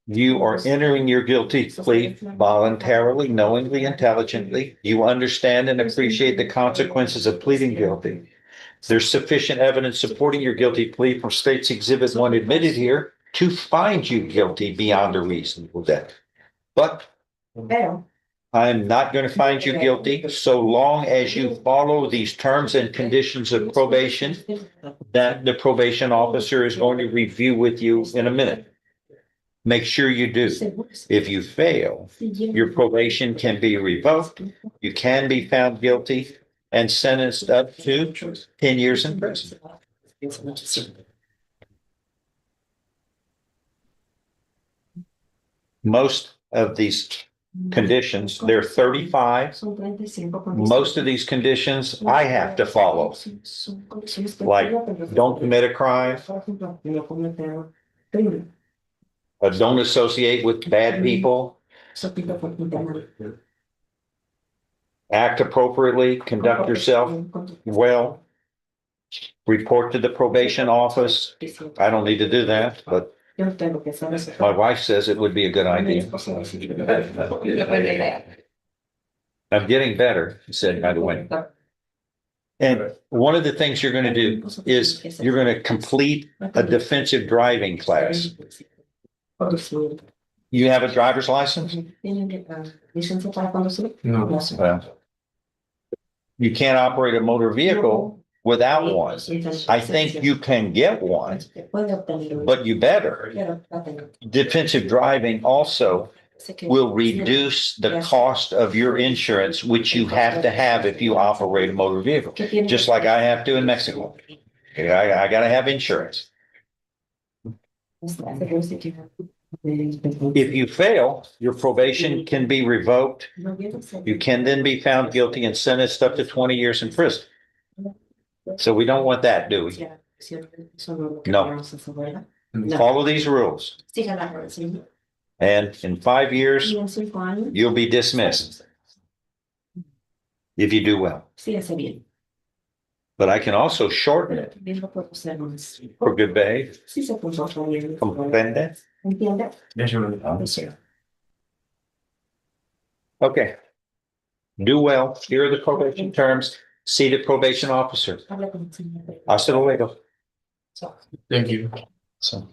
you are entering your guilty plea voluntarily, knowingly, intelligently. You understand and appreciate the consequences of pleading guilty. There's sufficient evidence supporting your guilty plea from State's Exhibit 1 admitted here to find you guilty beyond a reasonable doubt. But I'm not going to find you guilty so long as you follow these terms and conditions of probation that the probation officer is going to review with you in a minute. Make sure you do. If you fail, your probation can be revoked. You can be found guilty and sentenced up to 10 years in prison. Most of these conditions, there are 35. Most of these conditions I have to follow. Like, don't commit a crime, don't associate with bad people, act appropriately, conduct yourself well, report to the probation office. I don't need to do that, but my wife says it would be a good idea. I'm getting better, he said, by the way. And one of the things you're going to do is you're going to complete a defensive driving class. You have a driver's license? Well, you can't operate a motor vehicle without one. I think you can get one, but you better. Defensive driving also will reduce the cost of your insurance, which you have to have if you operate a motor vehicle, just like I have to in Mexico. Okay, I gotta have insurance. If you fail, your probation can be revoked. You can then be found guilty and sentenced up to 20 years in prison. So we don't want that, do we? No. Follow these rules. And in 5 years, you'll be dismissed if you do well. But I can also shorten it for good behavior. Comprende? Okay. Do well. Here are the probation terms. See the probation officer. Hasta luego. Thank you. So.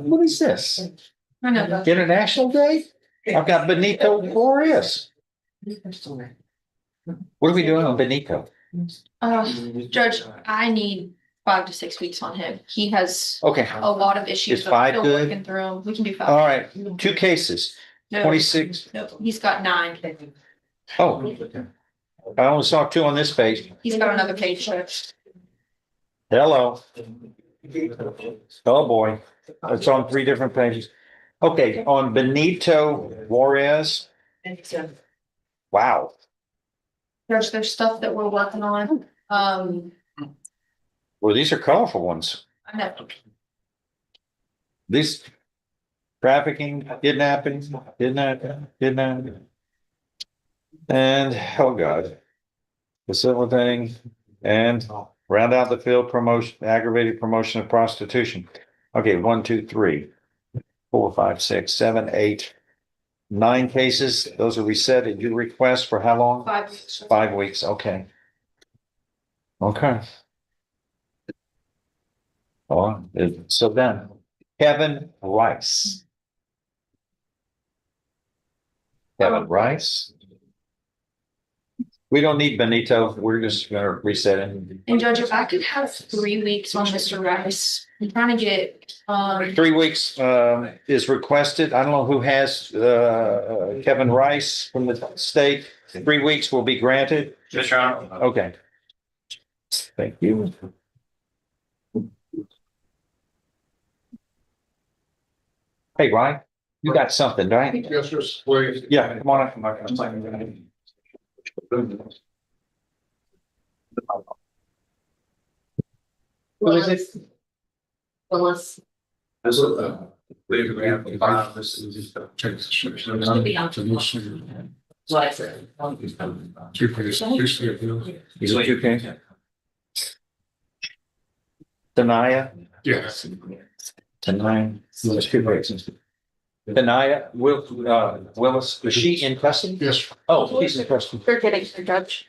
What is this? International Day? I've got Benito Flores. What are we doing on Benito? Judge, I need 5 to 6 weeks on him. He has Okay, a lot of issues. Is that 5 we're good? Working through 'em. We can do 5. all right, 2 cases, No, 26. no, he's got 9. Oh, I only saw two on this page. He's got another page, sir. Hello. Oh, boy. It's on three different pages. Okay, on Benito Juarez. Wow. There's stuff that we're working on. Well, these are colorful ones. I know. These trafficking, kidnapping. And, oh God. Facilitating and round out the field promotion, aggravated promotion of prostitution. Okay, 1, 2, 3, 4, 5, 6, 7, 8, 9 cases. Those are reset at your request for how long? 5 weeks. 5 weeks, okay. Okay. Oh, so then, Kevin Rice. Kevin Rice. We don't need Benito. We're just gonna reset it. And Judge, if I could have 3 weeks on Mr. Rice, I'm trying to get, 3 weeks is requested. I don't know who has Kevin Rice from the state. 3 weeks will be granted. Yes, Your Honor. Okay. Thank you. Hey, Ryan, you got something, right? Yes, sir, please. Yeah, come on up. Who is it? Willis. This is, leave it at the bottom. This is just check the description. Should be on. What? Is it okay? Tanaya? Yes. Tanaya. Tanaya, Willis, is she in custody? Yes. Oh, she's in custody. They're getting the judge.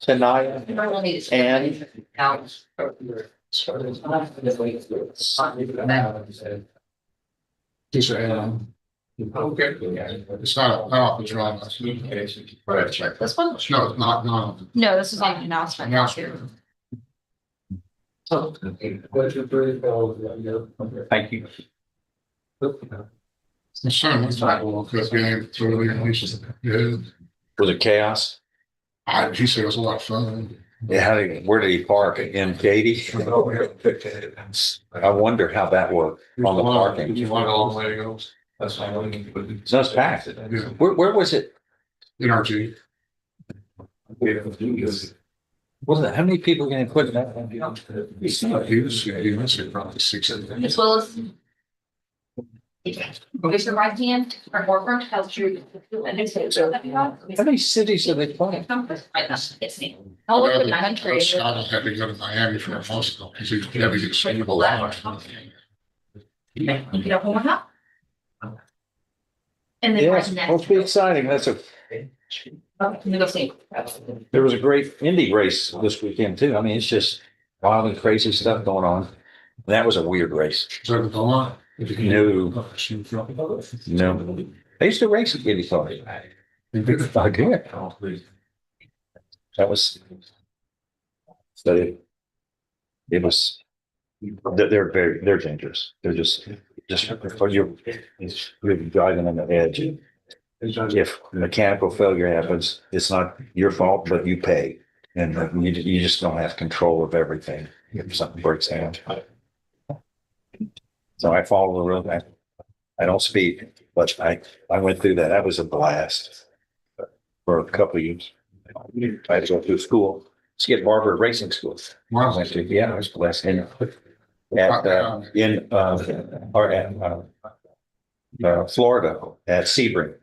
Tanaya You might want to need and He's okay. It's not off the drama. this one? No, it's not. No, this is on the announcement. Announcement. thank you. My son was not well because game. Yeah. Was it chaos? He said it was a lot of fun. Yeah, where did he park? In Katy? I wonder how that worked on the parking. You want a long way to go. That's fine. So it's packed. Yeah. Where was it? NRG. Wasn't it, how many people are gonna put in that? He was probably 60. Miss Willis. Raise your right hand or forward, help you. How many cities are they playing? It's me. All over the country. Scott had to go to Miami for a hospital because he had to get stable. You don't want to? And then Yeah, right it's next. supposed to be exciting. Let me go see. There was a great Indy race this weekend too. I mean, it's just wild and crazy stuff going on. That was a weird race. Is that the Belmont? No. No. They used to race at Indy car. I did. That was. So it was. They're dangerous. They're just for you're driving on the edge. If mechanical failure happens, it's not your fault, but you pay. And you just don't have control of everything if something breaks down. So I follow the road. I don't speed, but I went through that. That was a blast for a couple of years. I had to go through school, Skid Barber Racing School. I went to, yeah, I was blessed. And Florida at Sebring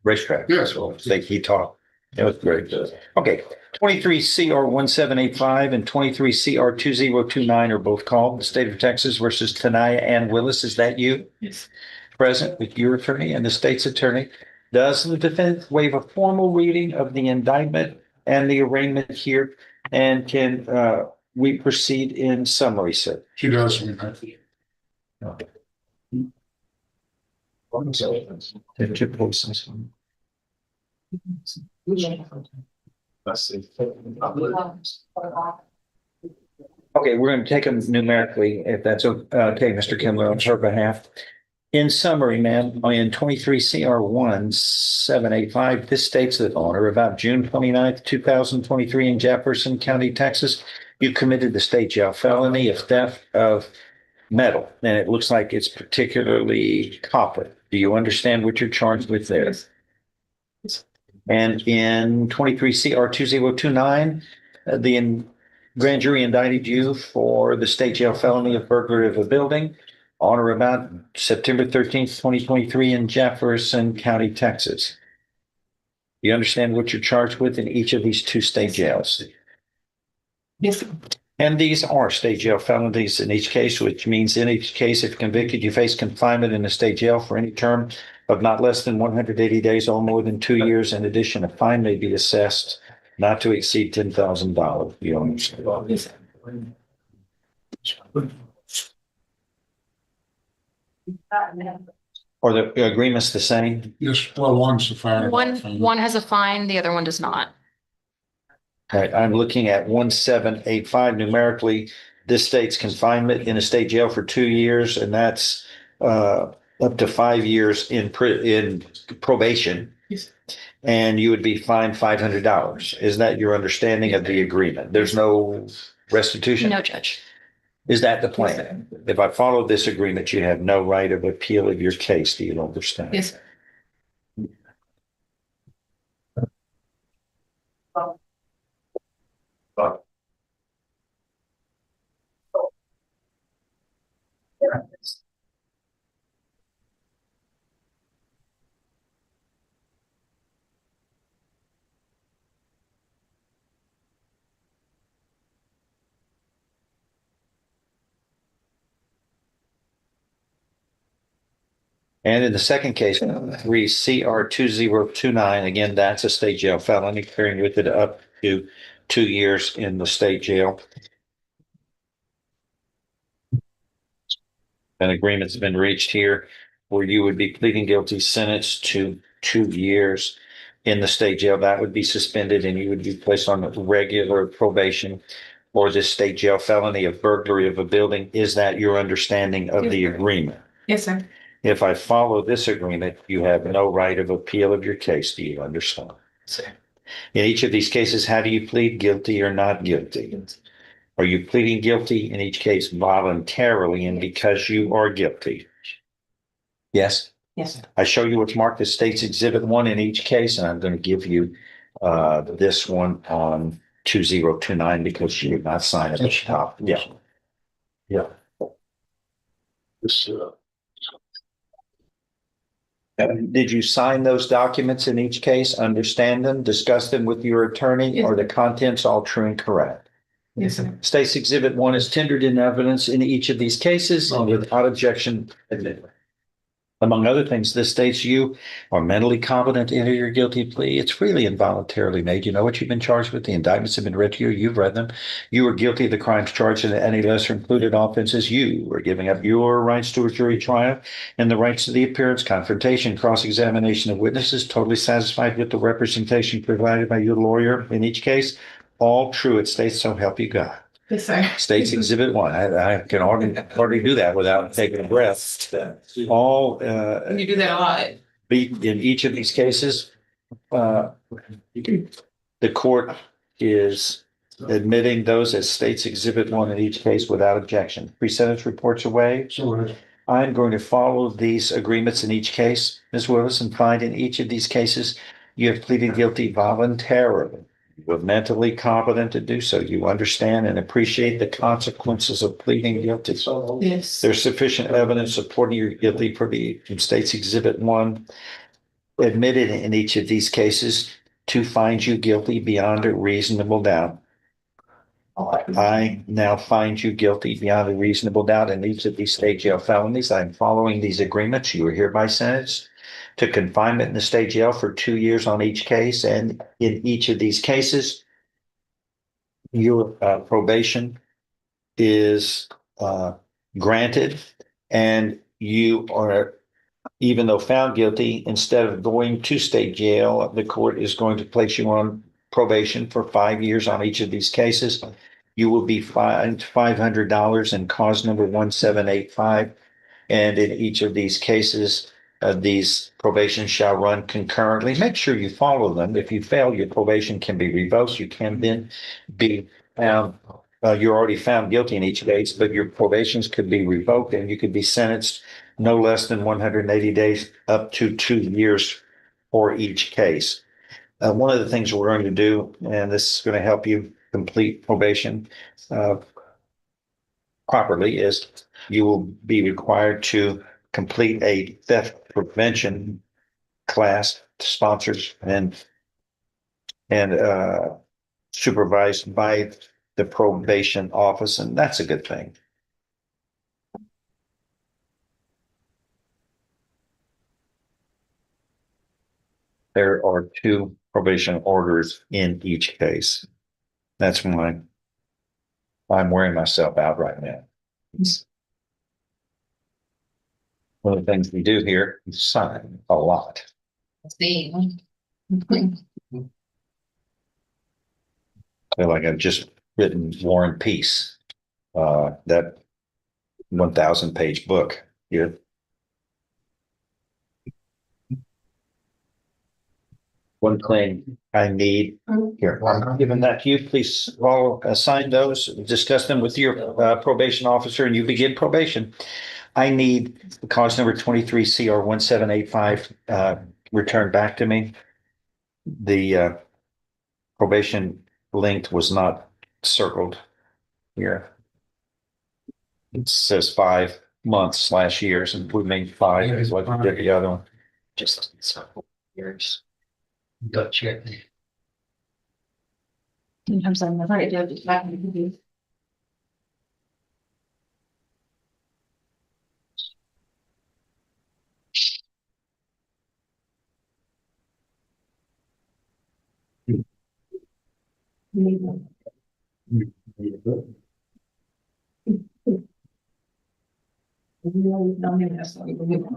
Racetrack. Yes. So he taught. It was great. Okay, 23 CR 1785 and 23 CR 2029 are both called. The state of Texas versus Tanaya Ann Willis. Is that you? Yes. Present with your attorney and the state's attorney. Does the defendant waive a formal reading of the indictment and the arraignment here? And can we proceed in summary, sir? He does. Take your places. Okay, we're going to take them numerically, if that's okay, Mr. Kimler, on her behalf. In summary, ma'am, in 23 CR 1785, this states that on or about June 29th, 2023 in Jefferson County, Texas, you committed the state jail felony of theft of metal, and it looks like it's particularly copper. Do you understand what you're charged with there? And in 23 CR 2029, the grand jury indicted you for the state jail felony of burglary of a building on or about September 13th, 2023 in Jefferson County, Texas. You understand what you're charged with in each of these two state jails? Yes. And these are state jail felonies in each case, which means in each case, if convicted, you face confinement in a state jail for any term of not less than 180 days or more than 2 years. In addition, a fine may be assessed not to exceed $10,000. You understand? Are the agreements the same? Yes, well, one's the fire. One has a fine, the other one does not. Right, I'm looking at 1785 numerically. This states confinement in a state jail for 2 years, and that's up to 5 years in probation. Yes. And you would be fined $500. Is that your understanding of the agreement? There's no restitution? No, Judge. Is that the plan? If I follow this agreement, you have no right of appeal of your case. Do you understand? Yes. And in the second case, 3 CR 2029, again, that's a state jail felony, carrying with it up to 2 years in the state jail. An agreement's been reached here where you would be pleading guilty, sentenced to 2 years in the state jail. That would be suspended and you would be placed on regular probation for this state jail felony of burglary of a building. Is that your understanding of the agreement? Yes, sir. If I follow this agreement, you have no right of appeal of your case. Do you understand? Sir. In each of these cases, how do you plead guilty or not guilty? Are you pleading guilty in each case voluntarily and because you are guilty? Yes. Yes, sir. I show you what's marked as State's Exhibit 1 in each case, and I'm going to give you this one on 2029 because you did not sign it at the top. Yeah. Yeah. This, Did you sign those documents in each case, understand them, discuss them with your attorney? Yes. Are the contents all true and correct? Yes, sir. State's Exhibit 1 is tendered in evidence in each of these cases and without objection admitted. Among other things, this states you are mentally competent to enter your guilty plea. It's freely and voluntarily made. You know what you've been charged with. The indictments have been read to you. You've read them. You are guilty of the crimes charged in any lesser included offenses. You are giving up your rights to a jury trial and the rights to the appearance, confrontation, cross-examination of witnesses, totally satisfied with the representation provided by your lawyer in each case. All true. It states so help you God. Yes, sir. State's Exhibit 1. I can hardly do that without taking a breath. All You do that a lot. in each of these cases, the court is admitting those as State's Exhibit 1 in each case without objection. Pre-sentence reports away. I'm going to follow these agreements in each case, Ms. Willis, and find in each of these cases you have pleaded guilty voluntarily. You are mentally competent to do so. You understand and appreciate the consequences of pleading guilty. Yes. There's sufficient evidence supporting your guilty plea from State's Exhibit 1 admitted in each of these cases to find you guilty beyond a reasonable doubt. I now find you guilty beyond a reasonable doubt in each of these state jail felonies. I'm following these agreements. You are hereby sentenced to confinement in the state jail for 2 years on each case. And in each of these cases, your probation is granted, and you are, even though found guilty, instead of going to state jail, the court is going to place you on probation for 5 years on each of these cases. You will be fined $500 in cause number 1785. And in each of these cases, these probation shall run concurrently. Make sure you follow them. If you fail, your probation can be revoked. You can then be found, you're already found guilty in each case, but your probations could be revoked and you could be sentenced no less than 180 days up to 2 years for each case. One of the things we're going to do, and this is going to help you complete probation properly, is you will be required to complete a theft prevention class sponsored and supervised by the probation office, and that's a good thing. There are 2 probation orders in each case. That's why I'm wearing myself out right now. One of the things we do here is sign a lot. See. I feel like I've just written War and Peace, that 1,000-page book here. One claim I need here. I'm giving that to you. Please all assign those, discuss them with your probation officer, and you begin probation. I need cause number 23 CR 1785 returned back to me. The probation linked was not circled here. It says 5 months / years, and we made 5 is what you did the other one. Just several years. Gotcha. Sometimes I'm afraid to do it.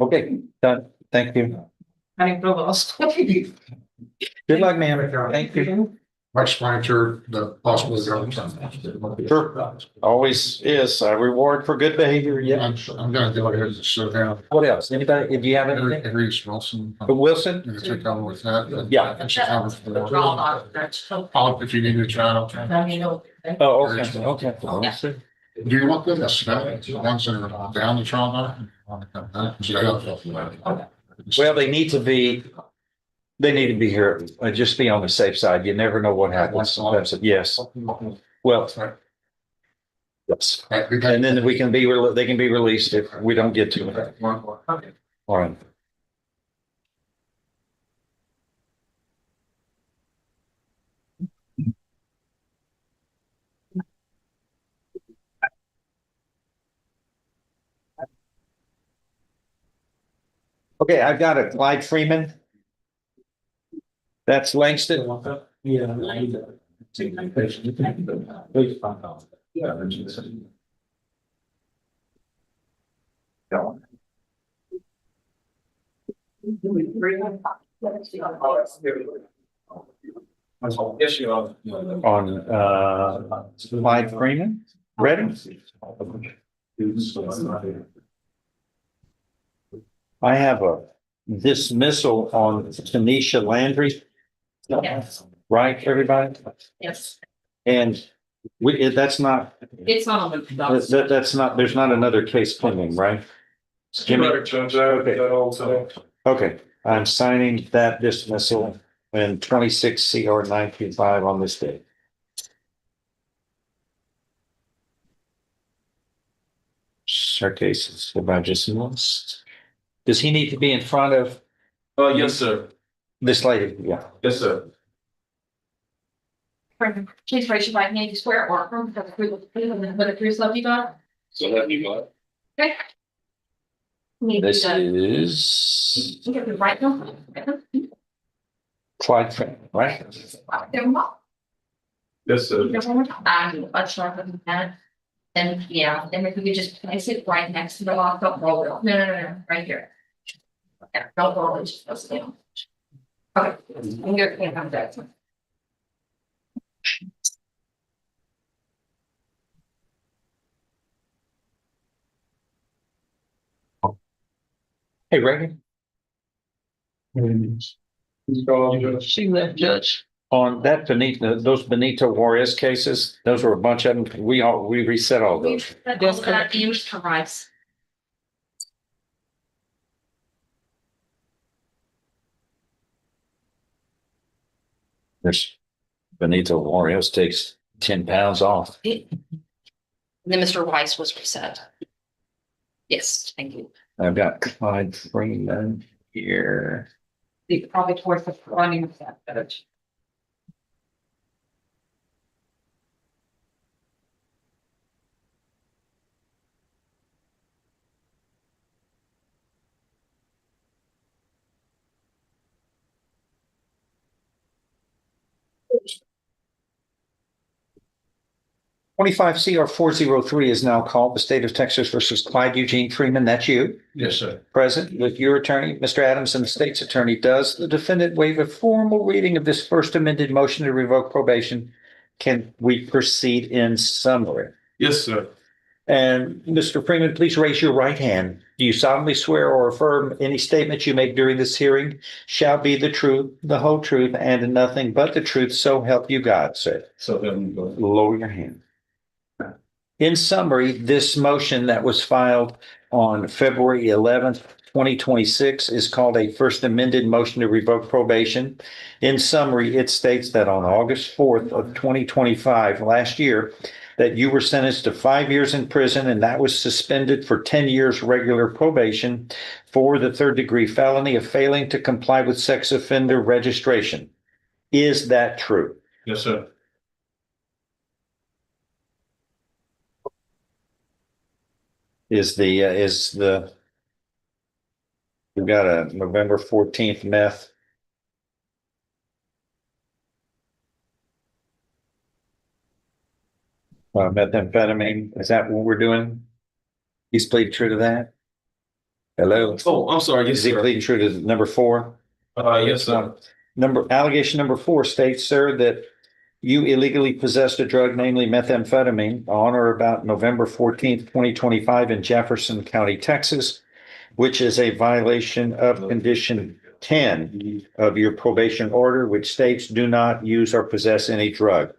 Okay, done. Thank you. I provost. Good luck, ma'am. Thank you. Much monitor the possible. Sure. Always is a reward for good behavior. Yeah. I'm gonna go ahead and slow down. What else? Anybody, if you have anything? Reese Wilson. Wilson? Gonna take over with that. Yeah. And she covers for the- I'll, if you need a child. Oh, okay, okay. Do you want them to spell it? The ones that are down the trial? Well, they need to be here, just be on the safe side. You never know what happens. Sometimes, yes. Well, yes. And then they can be released if we don't get to it. All right. Okay, I've got a Clyde Freeman. That's Langston. On Clyde Freeman. Ready? I have a dismissal on Tanisha Landry. Yes. Right, everybody? Yes. And that's not, It's not on the docs. that's not, there's not another case pending, right? Jimmy? Okay, I'm signing that dismissal in 26 CR 925 on this day. Our case is about just lost. Does he need to be in front of Yes, sir. this lady? Yeah. Yes, sir. Please raise your right hand. You swear or affirm that the truth love you, God. So let me go. Okay. This is You get the right one. Clyde Freeman, right? Yes, sir. Much sharper than that. And yeah, then if you could just place it right next to the lock, don't roll it. No, right here. Yeah, don't roll it, just press it down. Okay, and you're gonna have that. Hey, Reagan. See that, Judge? On that Benito, those Benito Juarez cases, those were a bunch of them. We reset all those. That's correct. And Mr. Rice. This Benito Juarez takes 10 pounds off. And then Mr. Rice was reset. Yes, thank you. I've got Clyde Freeman here. Probably towards the running of that, Judge. Twenty-five CR 403 is now called the State of Texas versus Clyde Eugene Freeman. That's you. Yes, sir. Present with your attorney, Mr. Adams, and the state's attorney. Does the defendant waive a formal reading of this first amended motion to revoke probation? Can we proceed in summary? Yes, sir. And Mr. Freeman, please raise your right hand. Do you solemnly swear or affirm any statements you make during this hearing shall be the truth, the whole truth, and nothing but the truth, so help you God, sir? So then, Lower your hand. In summary, this motion that was filed on February 11th, 2026 is called a first amended motion to revoke probation. In summary, it states that on August 4th of 2025, last year, that you were sentenced to 5 years in prison and that was suspended for 10 years regular probation for the third degree felony of failing to comply with sex offender registration. Is that true? yes, sir. Is the we've got a November 14th meth. Methamphetamine, is that what we're doing? He's pleading true to that? Hello? Oh, I'm sorry. Yes, Is he sir. pleading true to number 4? Yes, sir. Allegation number 4 states, sir, that you illegally possessed a drug, namely methamphetamine, on or about November 14th, 2025 in Jefferson County, Texas, which is a violation of condition 10 of your probation order, which states do not use or possess any drug.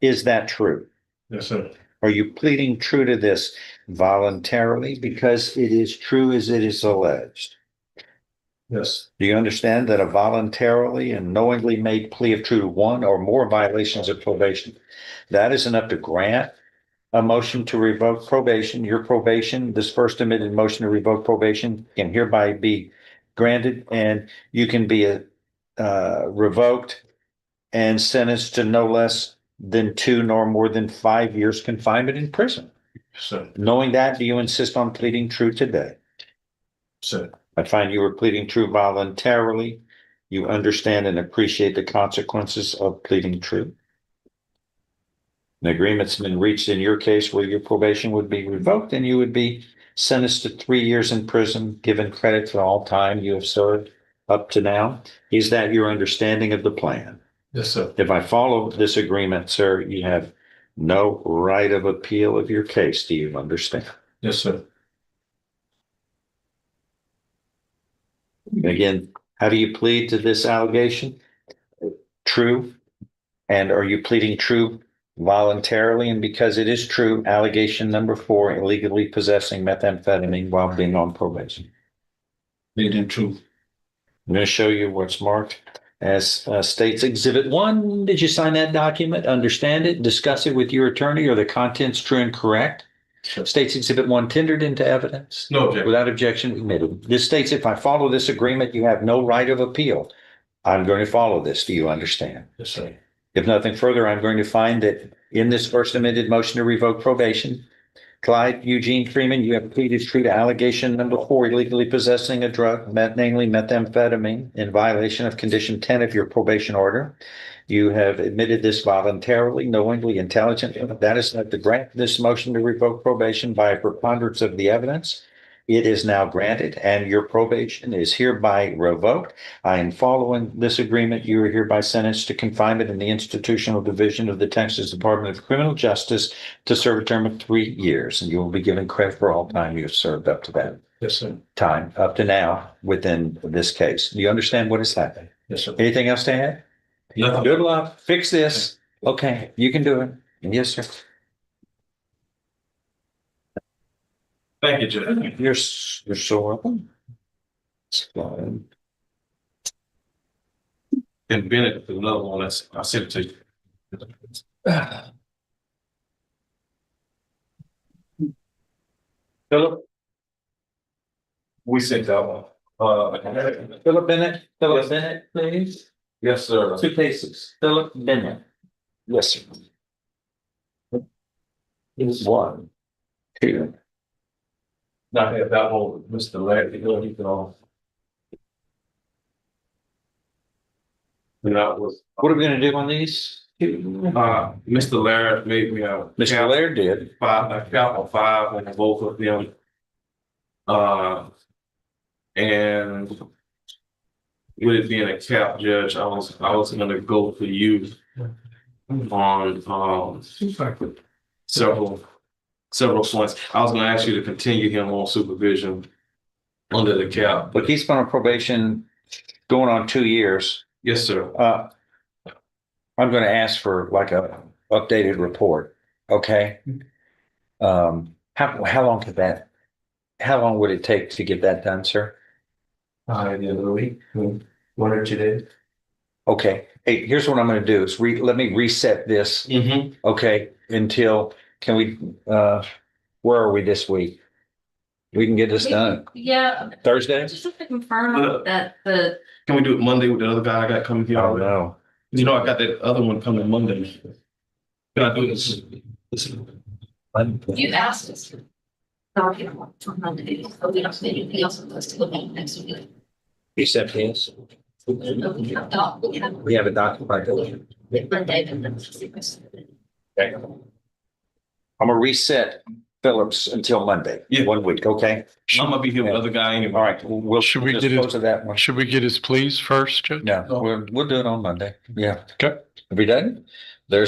Is that true? Yes, sir. Are you pleading true to this voluntarily because it is true as it is alleged? Yes. Do you understand that a voluntarily and knowingly made plea of true to one or more violations of probation, that is enough to grant a motion to revoke probation? Your probation, this first amended motion to revoke probation, can hereby be granted, and you can be revoked and sentenced to no less than 2 nor more than 5 years confinement in prison. Yes, sir. Knowing that, do you insist on pleading true today? Sir. I find you were pleading true voluntarily. You understand and appreciate the consequences of pleading true. An agreement's been reached in your case where your probation would be revoked and you would be sentenced to 3 years in prison, given credit for all time you have served up to now. Is that your understanding of the plan? Yes, sir. If I follow this agreement, sir, you have no right of appeal of your case. Do you understand? Yes, sir. Again, how do you plead to this allegation? True. And are you pleading true voluntarily? And because it is true, allegation number 4, illegally possessing methamphetamine while being on probation. Pleading true. I'm going to show you what's marked as State's Exhibit 1. Did you sign that document? Understand it? Discuss it with your attorney? Are the contents true and correct? Sure. State's Exhibit 1 tendered into evidence. No objection. Without objection, admitted. This states if I follow this agreement, you have no right of appeal. I'm going to follow this. Do you understand? Yes, sir. If nothing further, I'm going to find that in this first amended motion to revoke probation, Clyde Eugene Freeman, you have pleaded true to allegation number 4, illegally possessing a drug, namely methamphetamine, in violation of condition 10 of your probation order. You have admitted this voluntarily, knowingly, intelligently. That is not to grant this motion to revoke probation by a preponderance of the evidence. It is now granted and your probation is hereby revoked. I am following this agreement. You are hereby sentenced to confinement in the institutional division of the Texas Department of Criminal Justice to serve a term of 3 years, and you will be given credit for all time you have served up to that. Yes, sir. time up to now within this case. Do you understand what has happened? Yes, sir. Anything else to add? Nothing. Good luck. Fix this. Okay, you can do it. Yes, sir. Thank you, Judge. You're so welcome. It's fine. And Bennett, another one that's, I sent it to you. Philip? We sent that one. Philip Bennett, please. Yes, sir. Two cases. Philip Bennett. Yes, sir. Here's one, two. Not have that one, Mr. Larry, you can all. And that was, What are we gonna do on these? Mr. Laird made me a. Mr. Laird did. A count of five on both of them. And with it being a cap, Judge, I was gonna go for you on, several points. I was gonna ask you to continue him on supervision under the cap. But he's been on probation going on 2 years. Yes, sir. I'm gonna ask for like a updated report, okay? How long would it take to get that done, sir? The end of the week, 1 or 2 days. Okay, hey, here's what I'm gonna do is let me reset this, Mm-hmm. okay, until, can we, where are we this week? We can get this done Yeah, Thursday? just have to confirm that the, Can we do it Monday with the other guy I got coming here? I don't know. You know, I got that other one coming Monday. Can I do this? you asked us. No, you don't want to, on Monday, so we don't need anything else on the list to look at next week. Except his. We have We have a document. Monday, and then. Okay. I'm gonna reset Phillips until Monday. Yeah. 1 week, okay? I'm gonna be here with the other guy anyway. All right, we'll Should we get it- dispose of that one. Should we get his pleas first, Judge? No, we'll do it on Monday. Yeah. Okay. If he doesn't, then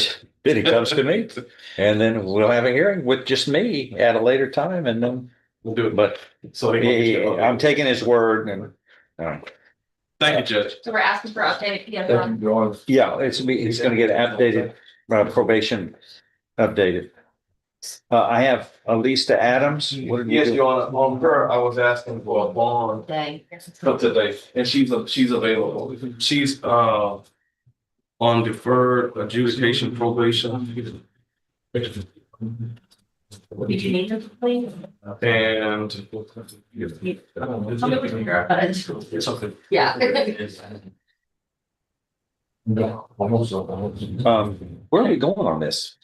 he comes to me and then we'll have a hearing with just me at a later time and then, We'll do it. but So they gonna- I'm taking his word and, all right. Thank you, Judge. So we're asking for updated, yeah, Yeah, he's gonna get updated, probation updated. I have Alista Adams. What did you Yes, do? Your Honor, on her, I was asking for a bond day. for today, and she's available. She's on deferred adjudication probation. Did you need to please? And It's okay. Yeah. Where are we going on this?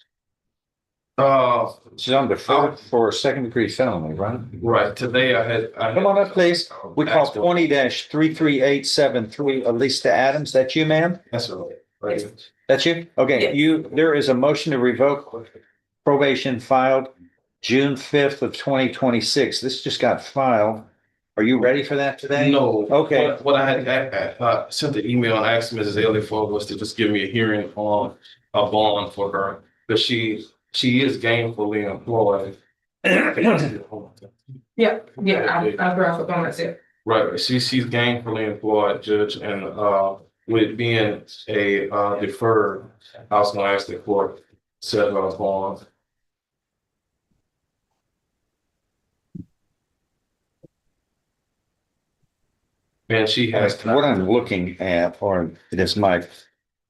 She's on deferred for a second degree felony, right? right, today Come on up, please. We call 20-33873 Alista Adams. That you, ma'am? That's right. That's you? Okay, there is a motion to revoke probation filed June 5th of 2026. This just got filed. Are you ready for that today? No. Okay. What I had sent the email and asked Mrs. Ellie for was to just give me a hearing on a bond for her, because she is gainfully employed. Yeah, I brought up on myself. Right, she's gainfully employed, Judge, and with it being a deferred, I was gonna ask the court to set her a bond. And she has. What I'm looking at, or it is my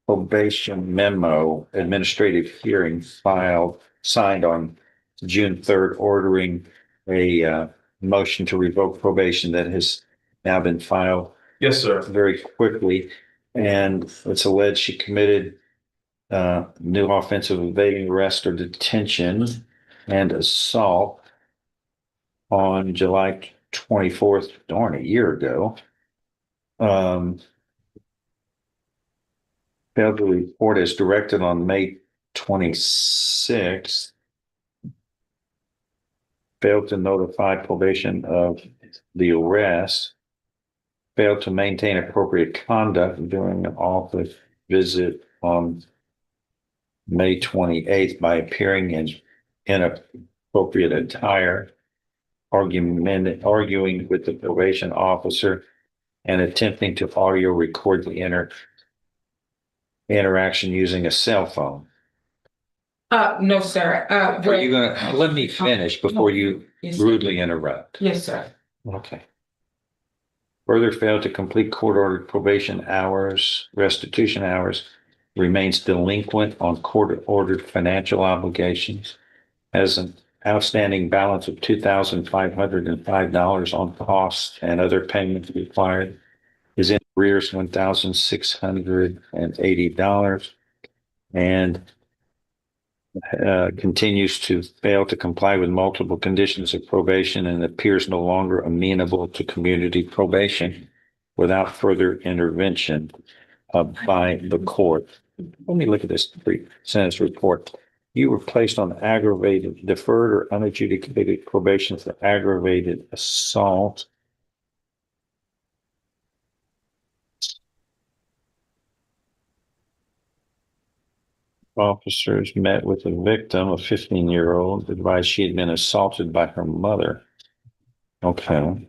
probation memo, administrative hearing filed, signed on June 3rd, ordering a motion to revoke probation that has now been filed Yes, sir. very quickly. And it's alleged she committed new offense of evading arrest or detention and assault on July 24th, darn, a year ago. Failed to report as directed on May 26th. Failed to notify probation of the arrest. Failed to maintain appropriate conduct during an office visit on May 28th by appearing in inappropriate attire. arguing with the probation officer and attempting to audio record the interaction using a cell phone. No, sir. Are you gonna, let me finish before you Yes, sir. rudely interrupt. Yes, sir. Okay. Further failed to complete court-ordered probation hours, restitution hours, remains delinquent on court-ordered financial obligations, has an outstanding balance of $2,505 on costs and other payments required, is in arrears $1,680, and continues to fail to comply with multiple conditions of probation and appears no longer amenable to community probation without further intervention by the court. Let me look at this pre-sentence report. You were placed on aggravated, deferred or unadjudicated probation for aggravated assault. Officers met with a victim, a 15-year-old, advised she had been assaulted by her mother. Okay.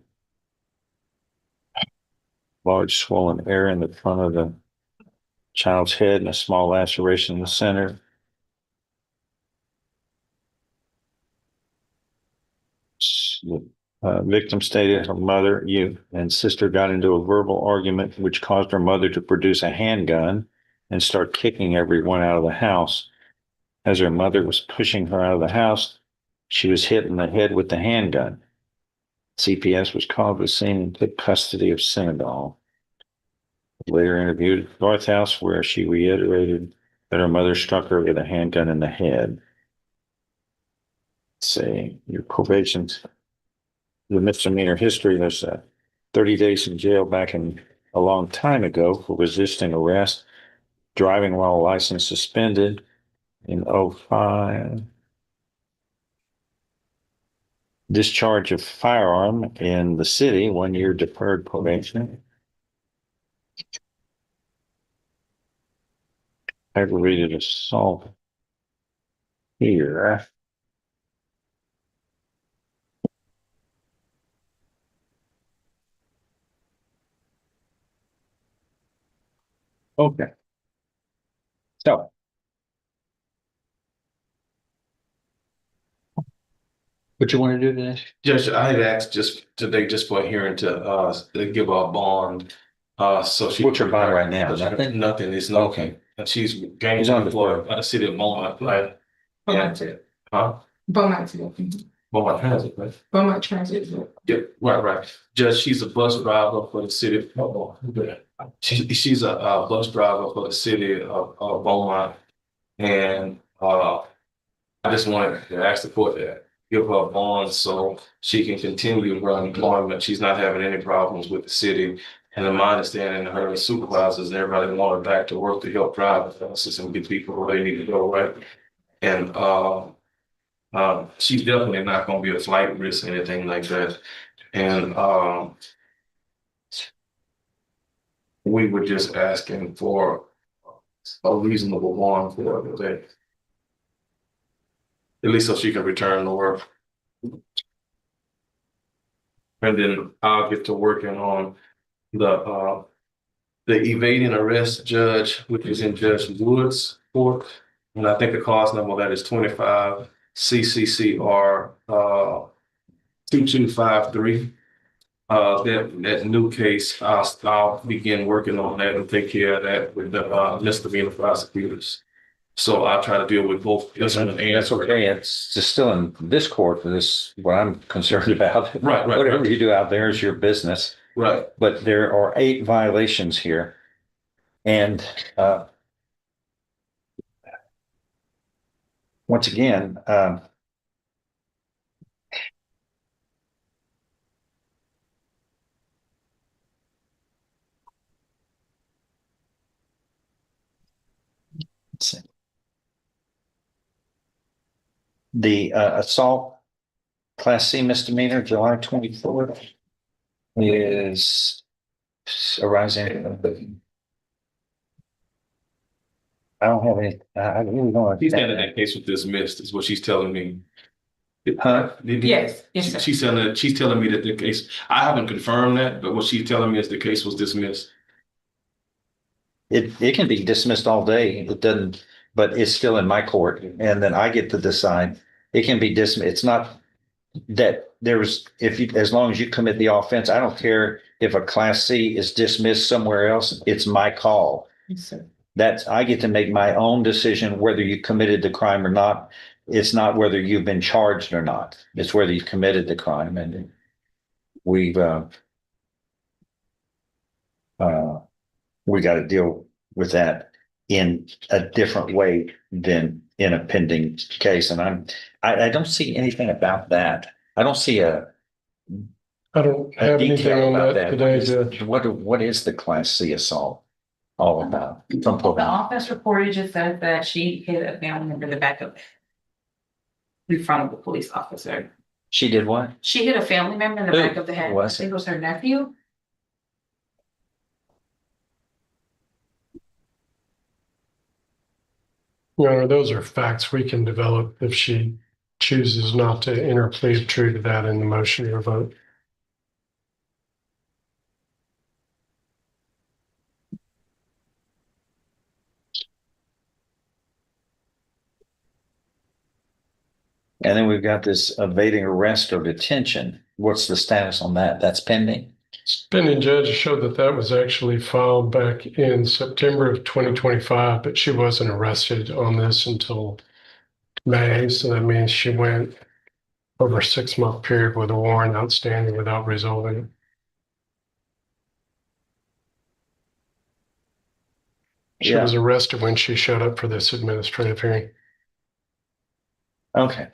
Large swollen area in the front of the child's head and a small laceration in the center. Victim stated her mother, you and sister got into a verbal argument which caused her mother to produce a handgun and start kicking everyone out of the house. As her mother was pushing her out of the house, she was hit in the head with the handgun. CPS was called to the scene and took custody of Senegal. Later interviewed at North House, where she reiterated that her mother struck her with a handgun in the head. Let's see, your probation's the misdemeanor history. There's 30 days in jail back in a long time ago for resisting arrest, driving while license suspended in 05. Discharge of firearm in the city, 1 year deferred probation. Aggravated assault here. Okay. So. What you want to do today? Judge, I had asked just today, just for a hearing to give her a bond. So she. What's your bond right now? Nothing? Nothing, it's Okay. nothing. And she's gained He's on the employed by the city of Beaumont, right? Beaumont too. Huh? Beaumont too. Beaumont Transit, right? Beaumont Transit. Yeah, right. Judge, she's a bus driver for the city. She's a bus driver for the city of Beaumont. And I just wanted to ask the court to give her a bond so she can continue to run employment. She's not having any problems with the city. And in my understanding, her supervisors and everybody want her back to work to help drive the buses and get people where they need to go, right? And she's definitely not going to be a flight risk or anything like that. And we were just asking for a reasonable bond for her today. At least so she can return to work. And then I'll get to working on the evading arrest judge, which is in Judge Wood's court. And I think the clause number of that is 25 CCCR 2253. That new case, I'll begin working on that and take care of that with the misdemeanor prosecutors. So I'll try to deal with both. That's okay. It's just still in this court for this, what I'm concerned about. Right. Whatever you do out there is your business. Right. But there are 8 violations here. And once again, let's see. The assault Class C misdemeanor, July 24th, is arising. I don't have any. I really don't. He's getting that case with dismissed, is what she's telling me. Huh? Yes, yes, sir. She's telling me that the case, I haven't confirmed that, but what she's telling me is the case was dismissed. It can be dismissed all day. It doesn't, but it's still in my court and then I get to decide. It can be dismissed. It's not that there's, if you, as long as you commit the offense, I don't care if a class C is dismissed somewhere else. It's my call. Yes, sir. That's, I get to make my own decision whether you committed the crime or not. It's not whether you've been charged or not. It's whether you committed the crime. And we've, we got to deal with that in a different way than in a pending case. And I don't see anything about that. I don't see a I don't a have anything detail on about that that. today, Judge. What is the Class C assault all about? The office reported just said that she hit a family member in the back of the in front of the police officer. She did what? She hit a family member in the Who back of the head. I was it? think it was her nephew. Your Honor, those are facts we can develop if she chooses not to enter a plea of true to that in the motion or vote. And then we've got this evading arrest or detention. What's the status on that? That's pending? Pending, Judge, showed that that was actually filed back in September of 2025, but she wasn't arrested on this until May. So that means she went over a 6-month period with a warrant outstanding without resolving it. She Yeah. was arrested when she showed up for this administrative hearing. Okay.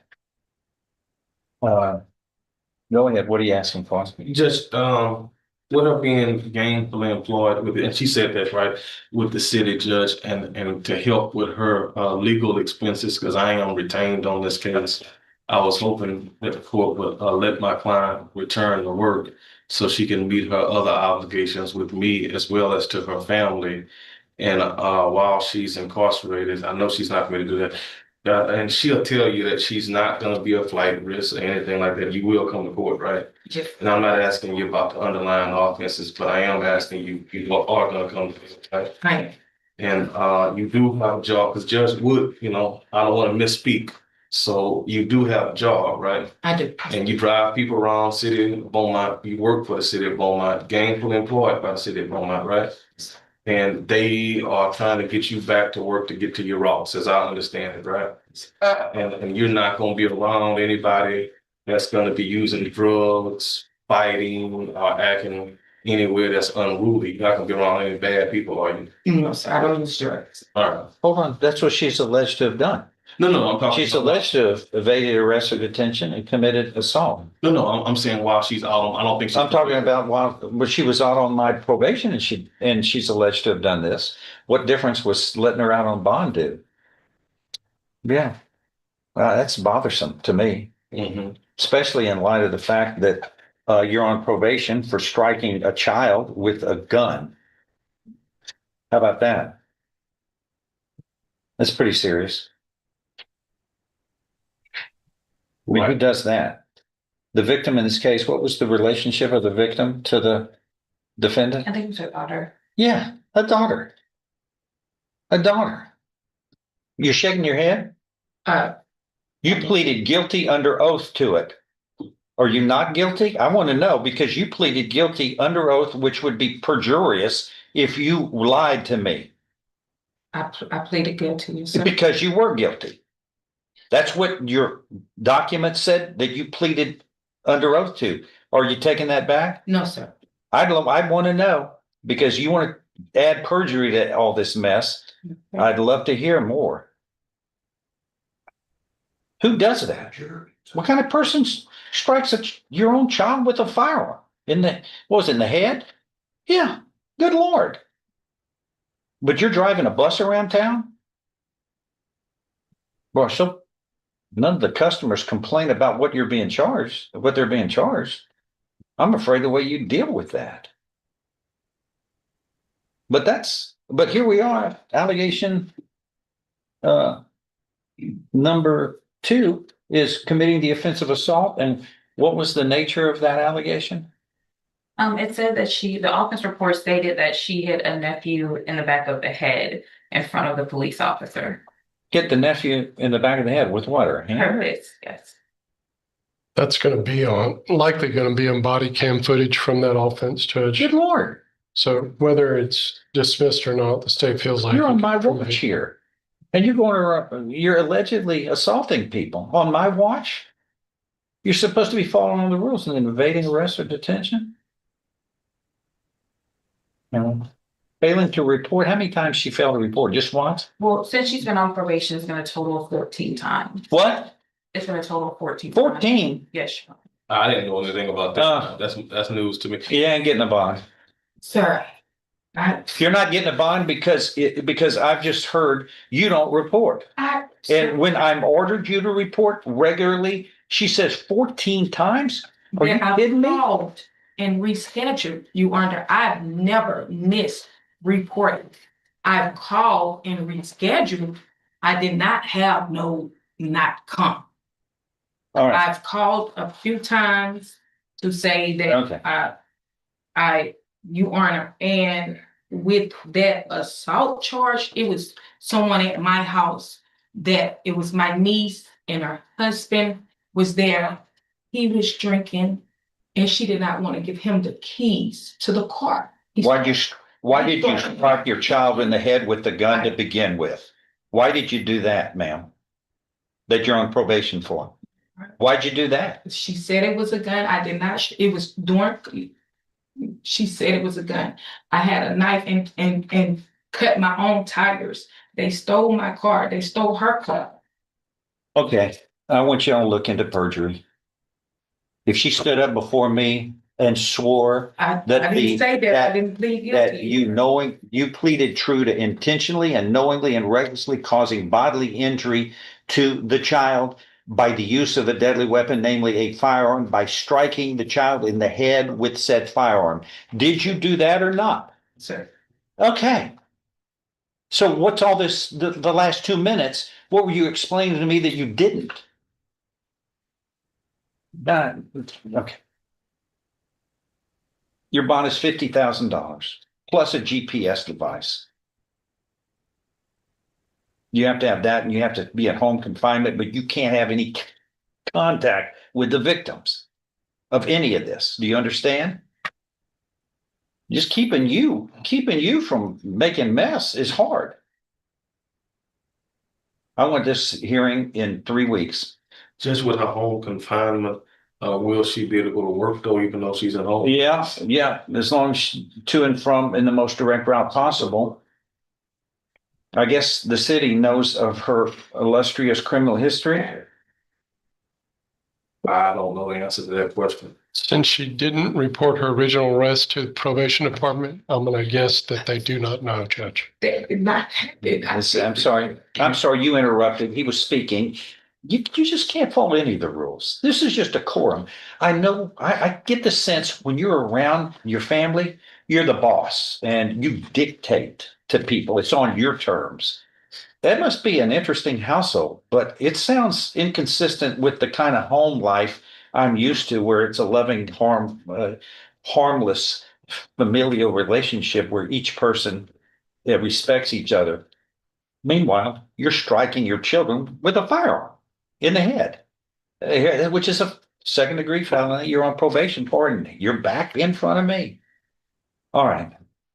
Go ahead. What are you asking for? Just, with her being gainfully employed with it, and she said that, right, with the city judge and to help with her, legal expenses, because I am retained on this case. I was hoping that the court would, let my client return to work so she can meet her other obligations with me as well as to her family. And, while she's incarcerated, I know she's not going to do that. And she'll tell you that she's not gonna be a flight risk or anything like that. You will come to court, right? Yes. And I'm not asking you about the underlying offenses, but I am asking you, you are gonna come to court, right? Right. And you do have a job, because Judge Wood, I don't want to misspeak. So you do have a job, right? I do. And you drive people around city of Beaumont, you work for the city of Beaumont, gainfully employed by the city of Beaumont, right? And they are trying to get you back to work to get to your routes, as I understand it, right? And you're not gonna be around anybody that's gonna be using drugs, fighting, or acting anywhere that's unruly. You're not gonna be around any bad people, are you? No, sir, I don't use drugs. All right. Hold on. That's what she's alleged to have done. No, I'm talking. She's alleged to have evaded arrest or detention and committed assault. No, I'm saying while she's out on, I don't think. I'm talking about while she was out on my probation and she's alleged to have done this. What difference was letting her out on bond do? Yeah, that's bothersome to me, especially in light of the fact that you're on probation for striking a child with a gun. How about that? That's pretty serious. I mean, who does that? The victim in this case, what was the relationship of the victim to the defendant? I think it was her daughter. Yeah, a daughter. A daughter. You're shaking your head? You pleaded guilty under oath to it. Are you not guilty? I want to know because you pleaded guilty under oath, which would be perjurious if you lied to me. I pleaded guilty, sir. Because you were guilty. That's what your document said that you pleaded under oath to. Are you taking that back? No, sir. I'd want to know because you want to add perjury to all this mess. Okay. I'd love to hear more. Who does that? What kind of person strikes your own child with a firearm? What was it, in the head? Yeah, good Lord. But you're driving a bus around town? Well, so none of the customers complain about what they're being charged. I'm afraid the way you deal with that. But here we are, allegation number 2, is committing the offensive assault? And what was the nature of that allegation? It said that the office report stated that she hit a nephew in the back of the head in front of the police officer. Hit the nephew in the back of the head with what? Her hand? Her fist, yes. That's going to be likely going to be on body cam footage from that offense, Judge. Good Lord. So whether it's dismissed or not, the state feels like. You're on my watch here. And you're allegedly assaulting people on my watch. You're supposed to be following all the rules and then evading arrest or detention. Failing to report. How many times she failed to report? Just once? Well, since she's been on probation, it's been a total of 14 times. What? It's been a total of 14 times. 14? Yes. I didn't know anything about that. That's news to me. You ain't getting a bond. Sir, You're not getting a bond because I've just heard you don't report. And when I'm ordered you to report regularly, she says 14 times? Are you kidding me? Called and rescheduled you under. I've never missed reporting. I've called and rescheduled. I did not have not come. All right. I've called a few times to say that you aren't, and with that assault charge, it was someone at my house that it was my niece and her husband was there. He was drinking and she did not want to give him the keys to the car. Why did you strike your child in the head with the gun to begin with? Why did you do that, ma'am? That you're on probation for? Why'd you do that? She said it was a gun. I did not. It was during. She said it was a gun. I had a knife and cut my own tires. They stole my car. They stole her car. Okay, I want you to look into perjury. If she stood up before me and swore I didn't say that. I didn't plead guilty. that you pleaded true to intentionally and knowingly and recklessly causing bodily injury to the child by the use of a deadly weapon, namely a firearm, by striking the child in the head with said firearm. Did you do that or not? Sir. Okay. So what's all this, the last 2 minutes, what were you explaining to me that you didn't? Okay. Your bond is $50,000 plus a GPS device. You have to have that and you have to be at home confinement, but you can't have any contact with the victims of any of this. Do you understand? Just keeping you from making mess is hard. I want this hearing in 3 weeks. Just with her home confinement, will she be able to go to work though, even though she's at home? Yeah, as long as to and from in the most direct route possible. I guess the city knows of her illustrious criminal history. I don't know the answer to that question. Since she didn't report her original arrest to the probation department, I'm going to guess that they do not know, Judge. They did not. I'm sorry. You interrupted. He was speaking. You just can't follow any of the rules. This is just a quorum. I know, I get the sense when you're around your family, you're the boss and you dictate to people. It's on your terms. That must be an interesting household, but it sounds inconsistent with the kind of home life I'm used to, where it's a loving, harmless familial relationship where each person respects each other. Meanwhile, you're striking your children with a firearm in the head, which is a second-degree felony. You're on probation for it. You're back in front of me. All right.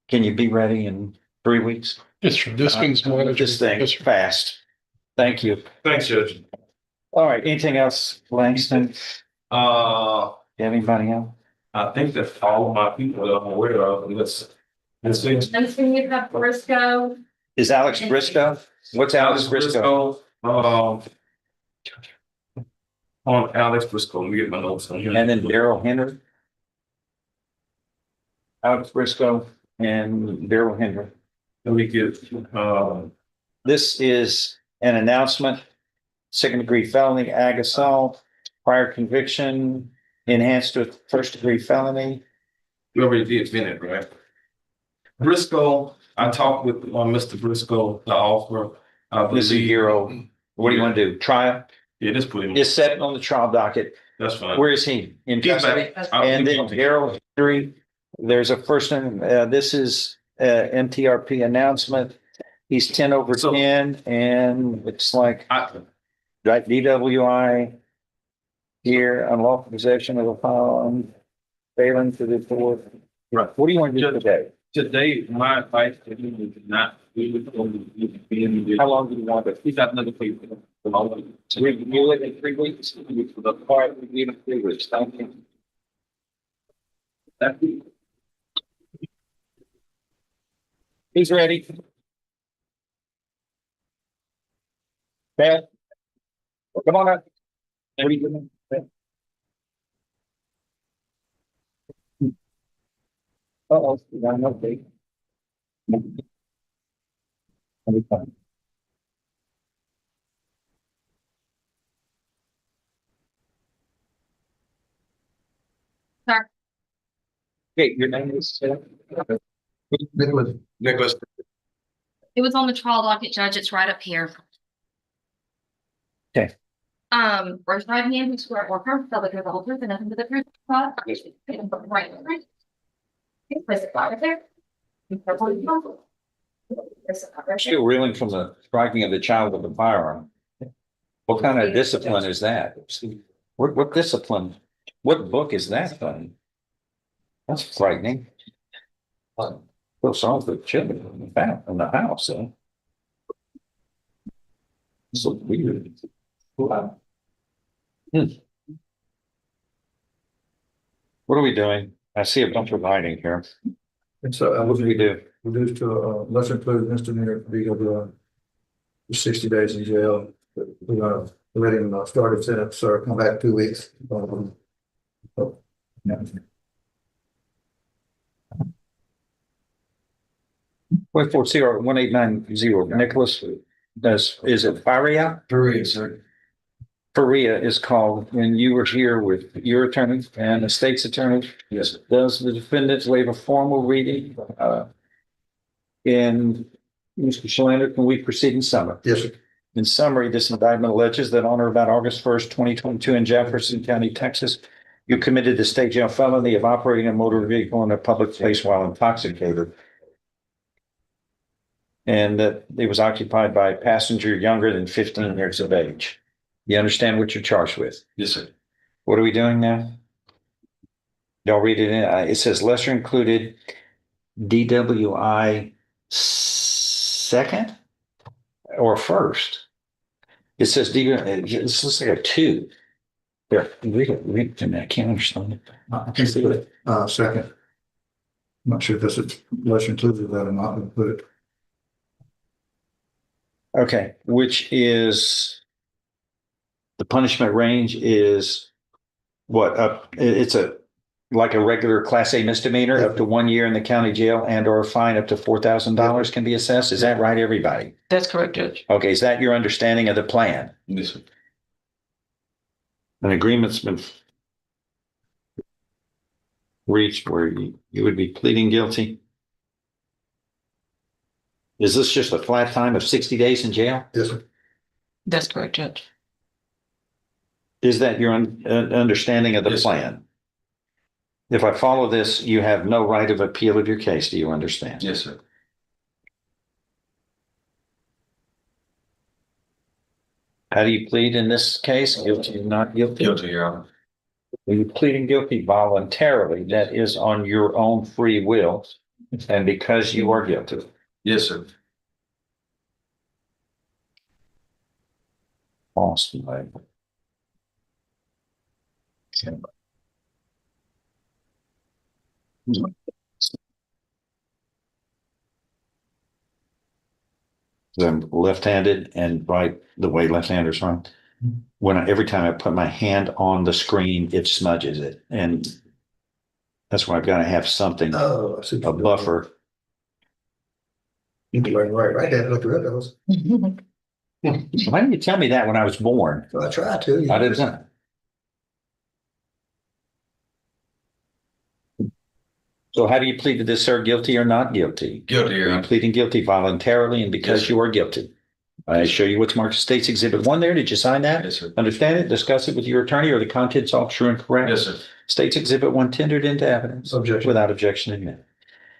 Can you be ready in 3 weeks? Yes, sir. This one's monitored. This thing Yes, sir. fast. Thank you. Thanks, Judge. All right. Anything else, Langston? Uh, Anybody else? I think that's all of my people that I'm aware of. Let's see. Nice to meet you, Briscoe. Is Alex Briscoe? What's Alex Briscoe? On Alex Briscoe, let me get my notes on here. And then Daryl Henry. Alex Briscoe and Daryl Henry. Let me get, This is an announcement, second-degree felony, ag assault, prior conviction, enhanced with first-degree felony. we already did Bennett, right? Briscoe, I talked with Mr. Briscoe, the offer. I This is a believe, year old. What do you want to do? Trial? It is put in. is set on the trial docket. That's fine. Where is he? In He's custody? back. And then Daryl Henry, there's a person, this is MTRP announcement. He's 10 over So- 10 and it's like, I, right, DWI here, unlawful possession of a firearm, failing to the board. Right. What do you want to do today? today, my advice to him is not, we would only be in. How long do you want it? He's got another paper. Review it in 3 weeks? The part review in 3 weeks. Thank you. He's ready. Beth? Come on up. What are you doing? Uh-oh, you got an update. I'll be fine. Sorry. Okay, your name is? Nicholas. It was on the trial docket, Judge. It's right up here. Okay. Raise right hand, who's swear or affirm, tell the truth, the whole truth, and nothing but the truth. Right. Right. Okay, place it right there. Still reeling from the striking of the child with a firearm. What kind of discipline is that? What discipline? What book is that from? That's frightening. Feel sorry for the children in the house, huh? So weird. Wow. What are we doing? I see a bunch of lighting here. And so I What do we do? reduced to a lesser included misdemeanor for DWI. 60 days in jail. We're gonna let him start his sentence, or come back 2 weeks. Yeah. 1401890, Nicholas, is it Faria? Faria, sir. Faria is called when you were here with your attorney and the state's attorney. Yes. Does the defendant waive a formal reading? In Mr. Shalander, can we proceed in summary? Yes, sir. In summary, this indictment alleges that on or about August 1st, 2022 in Jefferson County, Texas, you committed the state jail felony of operating a motor vehicle in a public place while intoxicated. And that it was occupied by a passenger younger than 15 years of age. You understand what you're charged with? Yes, sir. What are we doing now? Y'all read it in. It says lesser included DWI second or first. It says this looks like a 2. There, read it to me. I can't understand it. I can't see it. Second. I'm not sure if this is lesser included that or not, but Okay, which is the punishment range is what up? It's like a regular class A misdemeanor up to 1 year in the county jail and or a fine up to $4,000 can be assessed. Is that right, everybody? That's correct, Judge. Okay, is that your understanding of the plan? Yes, sir. An agreement's been reached where you would be pleading guilty. Is this just a flat time of 60 days in jail? Yes, sir. That's correct, Judge. Is that your understanding of the Yes, sir. plan? If I follow this, you have no right of appeal of your case. Do you understand? Yes, sir. How do you plead in this case? Guilty or not guilty? Guilty, Your Honor. Are you pleading guilty voluntarily? That is on your own free will and because you are guilty. Yes, sir. Awesome. I'm left-handed and right the way left-handers run. Every time I put my hand on the screen, it smudges it. And that's why I've got to have something, Oh, I see. a buffer. You can learn right hand, look at those. Why didn't you tell me that when I was born? Well, I tried to. I didn't. So how do you plead to this, sir? Guilty or not guilty? Guilty, Your Are you Honor. pleading guilty voluntarily and because Yes. you are guilty? I show you what's marked State's Exhibit 1 there. Did you sign that? Yes, sir. Understand it, discuss it with your attorney, or the contents all true and correct? Yes, sir. State's Exhibit 1 tendered into evidence. Objection. Without objection admitted.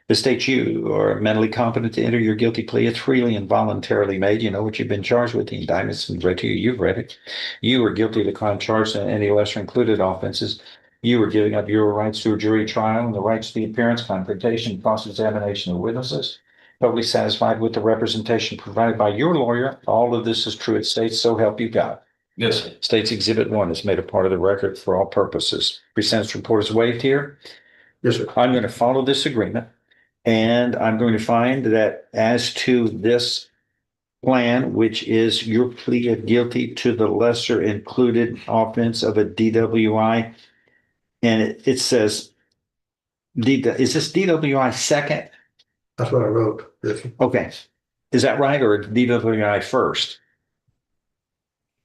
The state you are mentally competent to enter your guilty plea. It's freely and voluntarily made. You know what you've been charged with. The indictment's been read to you. You've read it. You are guilty of the crime charged and any lesser included offenses. You are giving up your rights to a jury trial and the rights to the appearance, confrontation, cross-examination of witnesses. Totally satisfied with the representation provided by your lawyer. All of this is true. It states, so help you God. Yes, sir. State's Exhibit 1 is made a part of the record for all purposes. Pre-sentence report is waived here. Yes, sir. I'm going to follow this agreement, and I'm going to find that as to this plan, which is your plea of guilty to the lesser included offense of a DWI, and it says, is this DWI second? That's what I wrote. Yes, sir. Okay. Is that right, or DWI first?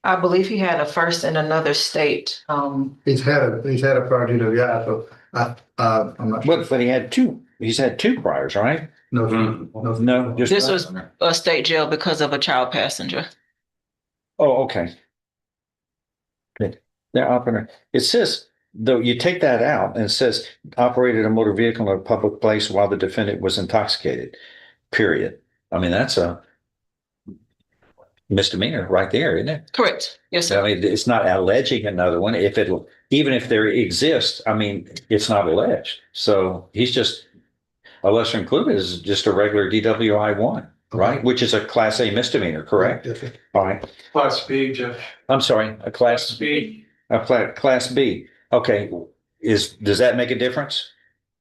I believe he had a first in another state. He's had a prior DWI, so I'm not sure. But he's had two priors, right? No, Mm. No, just. This was a state jail because of a child passenger. Oh, okay. Good. They're operating. It says, though, you take that out and it says operated a motor vehicle in a public place while the defendant was intoxicated, period. I mean, that's a misdemeanor right there, isn't it? Correct. Yes, I sir. mean, it's not alleging another one. Even if there exists, I mean, it's not alleged. So he's just, a lesser included is just a regular DWI 1, right? Which is a Class A misdemeanor, correct? Yes, sir. All right. Class B, Jeff. I'm sorry, a Class B. Class B. Okay. Does that make a difference?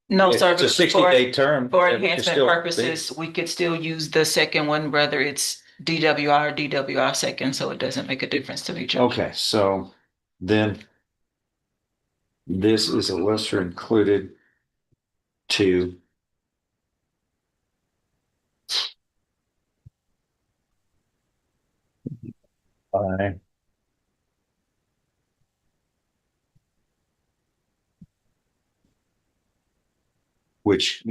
No, sir. It's a 60-day term. For it could enhancement still be. purposes, we could still use the second one, whether it's DWI or DWI second, so it doesn't make a difference to me, Judge. Okay, so then this is a lesser included to five. Which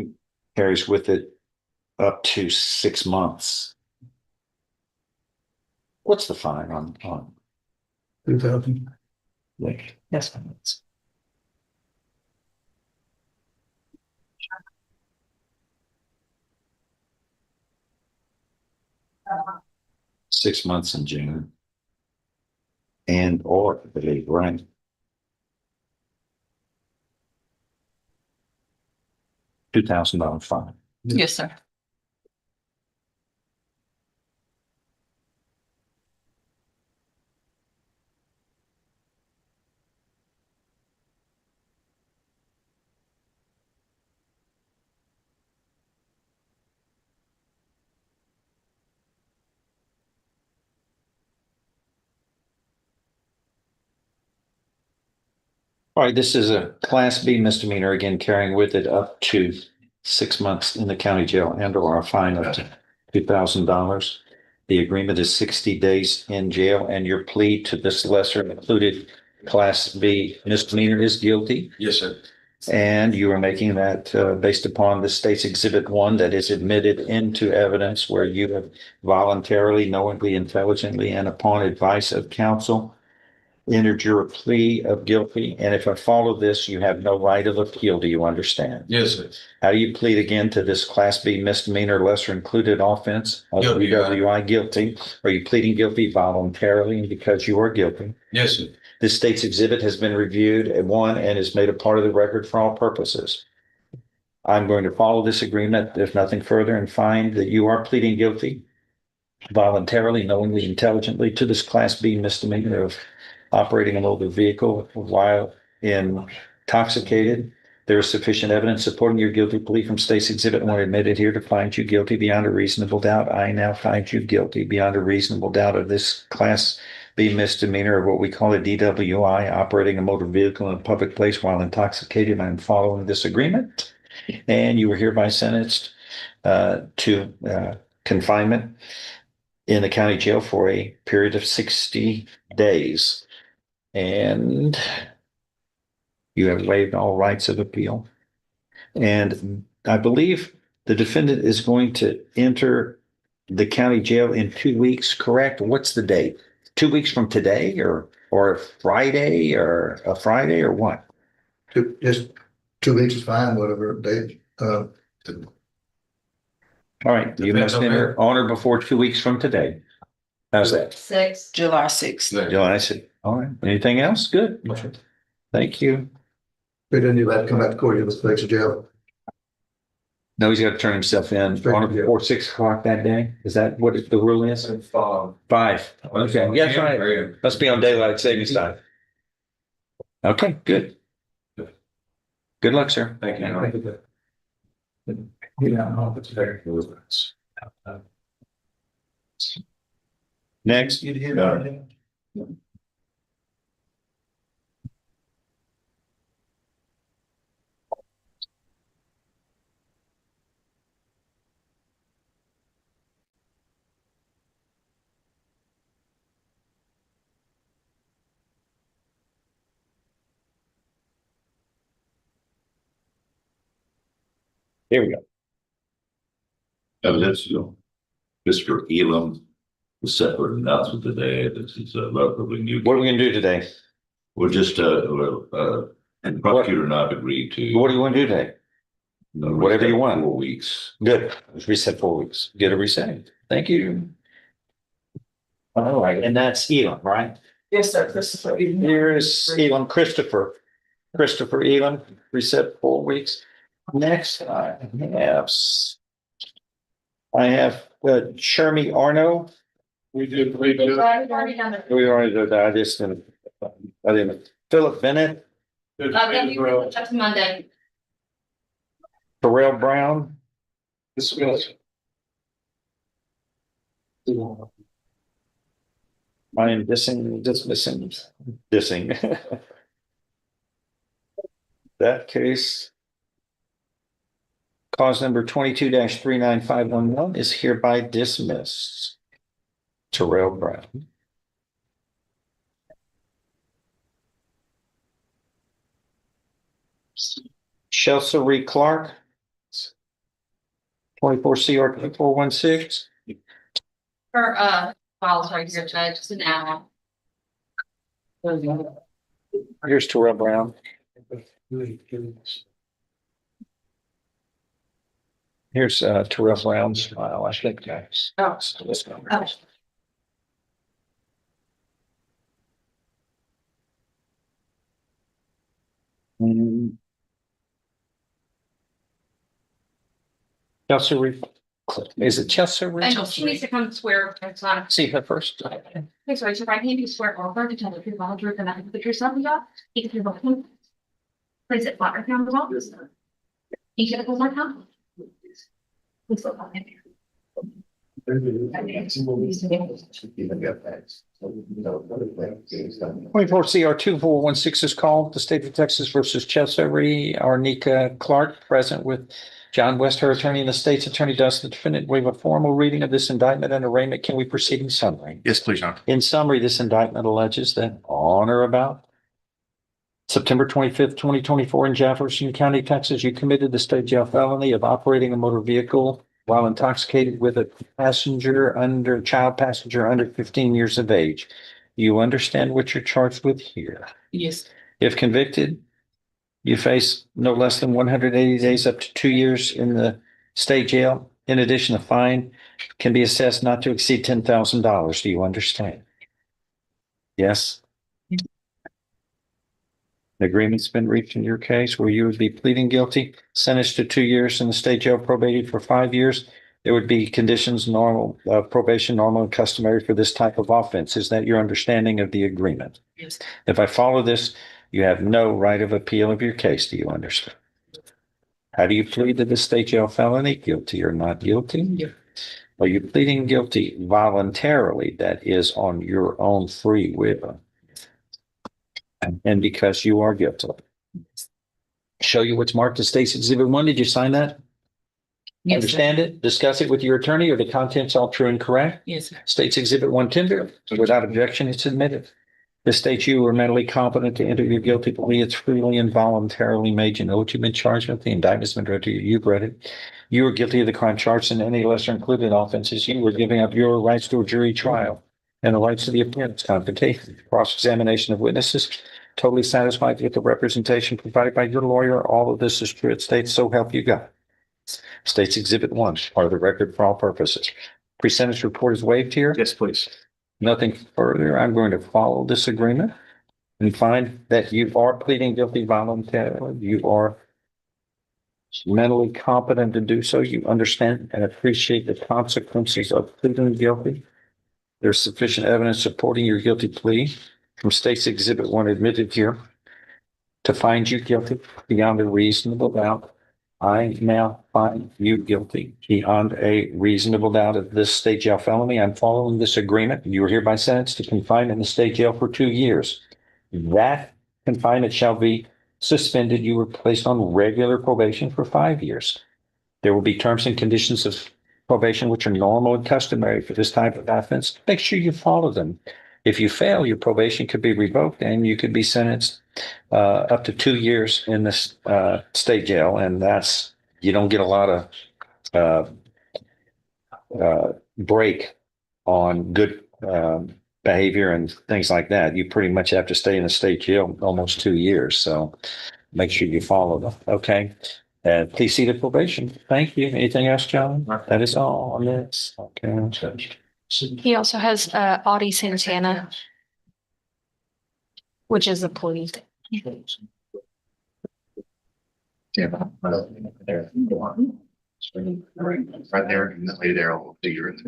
carries with it up to 6 months. What's the fine on 2,000. like? Yes. 6 months in June. And or I believe, right? $2,000 fine. Yes, sir. All right, this is a Class B misdemeanor, again, carrying with it up to 6 months in the county jail and or a fine up to $2,000. The agreement is 60 days in jail, and your plea to this lesser included Class B misdemeanor is guilty. Yes, sir. And you are making that based upon the state's Exhibit 1 that is admitted into evidence where you have voluntarily, knowingly, intelligently, and upon advice of counsel entered your plea of guilty. And if I follow this, you have no right of appeal. Do you understand? Yes, sir. How do you plead again to this Class B misdemeanor lesser included offense of Guilty, Your Honor. DWI guilty? Are you pleading guilty voluntarily and because you are guilty? Yes, sir. This state's exhibit has been reviewed and is made a part of the record for all purposes. I'm going to follow this agreement, if nothing further, and find that you are pleading guilty voluntarily, knowingly, intelligently to this Class B misdemeanor of operating a motor vehicle while intoxicated. There is sufficient evidence supporting your guilty plea from State's Exhibit 1 admitted here to find you guilty beyond a reasonable doubt. I now find you guilty beyond a reasonable doubt of this Class B misdemeanor of what we call a DWI, operating a motor vehicle in a public place while intoxicated. I'm following this agreement, and you are hereby sentenced to confinement in the county jail for a period of 60 days. And you have waived all rights of appeal. And I believe the defendant is going to enter the county jail in 2 weeks, correct? What's the date? 2 weeks from today or Friday or a Friday or what? Just 2 weeks is fine, whatever date, All right, you must enter on or before 2 weeks from today. How's that? 6. July 6th. July 6th. All right. Anything else? Good. Thank you. we didn't need that come back to court, you was fix the jail. No, he's got to turn himself in on or before 6 o'clock that day. Is that what the rule is? 5. Okay. Yeah, that's right. Must be on daylight savings time. Okay, good. Good luck, sir. Thank you. Next. Here we go. Evidence, Mr. Elam, a separate announcement today. This is relatively new. What are we gonna do today? We're just, and prosecutor and I've agreed to. What do you want to do today? Whatever you want. 4 weeks. Good. Let's reset 4 weeks. Get a reset. Thank you. All right, and that's Elam, right? Yes, sir, Christopher. Here's Elam, Christopher Elam, reset 4 weeks. Next, I have Shermy Arno. We did. We already did that. I didn't. Philip Bennett, Then you were just Monday. Terrell Brown. I am dismissing. That case. Cause number 22-39511 is hereby dismissed. Terrell Brown. Chelsea Clark. 24 CR 2416. Her files right here, Judge, just an hour. Here's Terrell Brown. Here's Terrell Brown's file. I think that's. Oh. Let's go. Chelsea, is it Chelsea? And she needs to come swear. It's not. See her first. Okay, so if I need to swear over to tell the people the truth and I can put yourself in job, you can do both. Place it flat right down the wall. You can hold my hand. Please look on it. 24 CR 2416 is called the state of Texas versus Chelsea. Arnica Clark present with John West, her attorney, and the state's attorney does the defendant waive a formal reading of this indictment and arraignment. Can we proceed in summary? Yes, please, John. In summary, this indictment alleges that on or about September 25th, 2024 in Jefferson County, Texas, you committed the state jail felony of operating a motor vehicle while intoxicated with a child passenger under 15 years of age. You understand what you're charged with here. Yes. If convicted, you face no less than 180 days up to 2 years in the state jail. In addition, a fine can be assessed not to exceed $10,000. Do you understand? Yes. The agreement's been reached in your case where you would be pleading guilty, sentenced to 2 years in the state jail, probated for 5 years. There would be conditions normal, probation, normal and customary for this type of offense. Is that your understanding of the agreement? Yes. If I follow this, you have no right of appeal of your case. Do you understand? How do you plead to the state jail felony? Guilty or not guilty? Yeah. Are you pleading guilty voluntarily? That is on your own free will. And because you are guilty. Show you what's marked as State's Exhibit 1. Did you sign that? Yes, Understand it? Discuss it with your attorney. Are the contents all true and correct? Yes, sir. State's Exhibit 1 tender. Without objection, it's admitted. The state you are mentally competent to enter your guilty plea. It's freely and voluntarily made. You know what you've been charged with. The indictment's been read to you. You've read it. You were guilty of the crime charged in any lesser included offenses. You were giving up your rights to a jury trial and the rights to the appearance, confrontation, cross-examination of witnesses. Totally satisfied with the representation provided by your lawyer. All of this is true. It states, so help you God. States Exhibit 1, part of the record for all purposes. Pre-sentence report is waived here. Yes, please. Nothing further. I'm going to follow this agreement and find that you are pleading guilty voluntarily. You are mentally competent to do so. You understand and appreciate the consequences of pleading guilty. There's sufficient evidence supporting your guilty plea from State's Exhibit 1 admitted here to find you guilty beyond a reasonable doubt. I now find you guilty beyond a reasonable doubt of this state jail felony. I'm following this agreement. You are hereby sentenced to confinement in the state jail for 2 years. That confinement shall be suspended. You were placed on regular probation for 5 years. There will be terms and conditions of probation which are normal and customary for this type of offense. Make sure you follow them. If you fail, your probation could be revoked and you could be sentenced up to 2 years in this state jail. And that's, you don't get a lot of break on good behavior and things like that. You pretty much have to stay in the state jail almost 2 years. So make sure you follow them. Okay. And please see the probation. Thank you. Anything else, John? That is all on this. Okay. He also has Audie Santana, which is a plea. Yeah. There. Right there, and that lady there will figure it.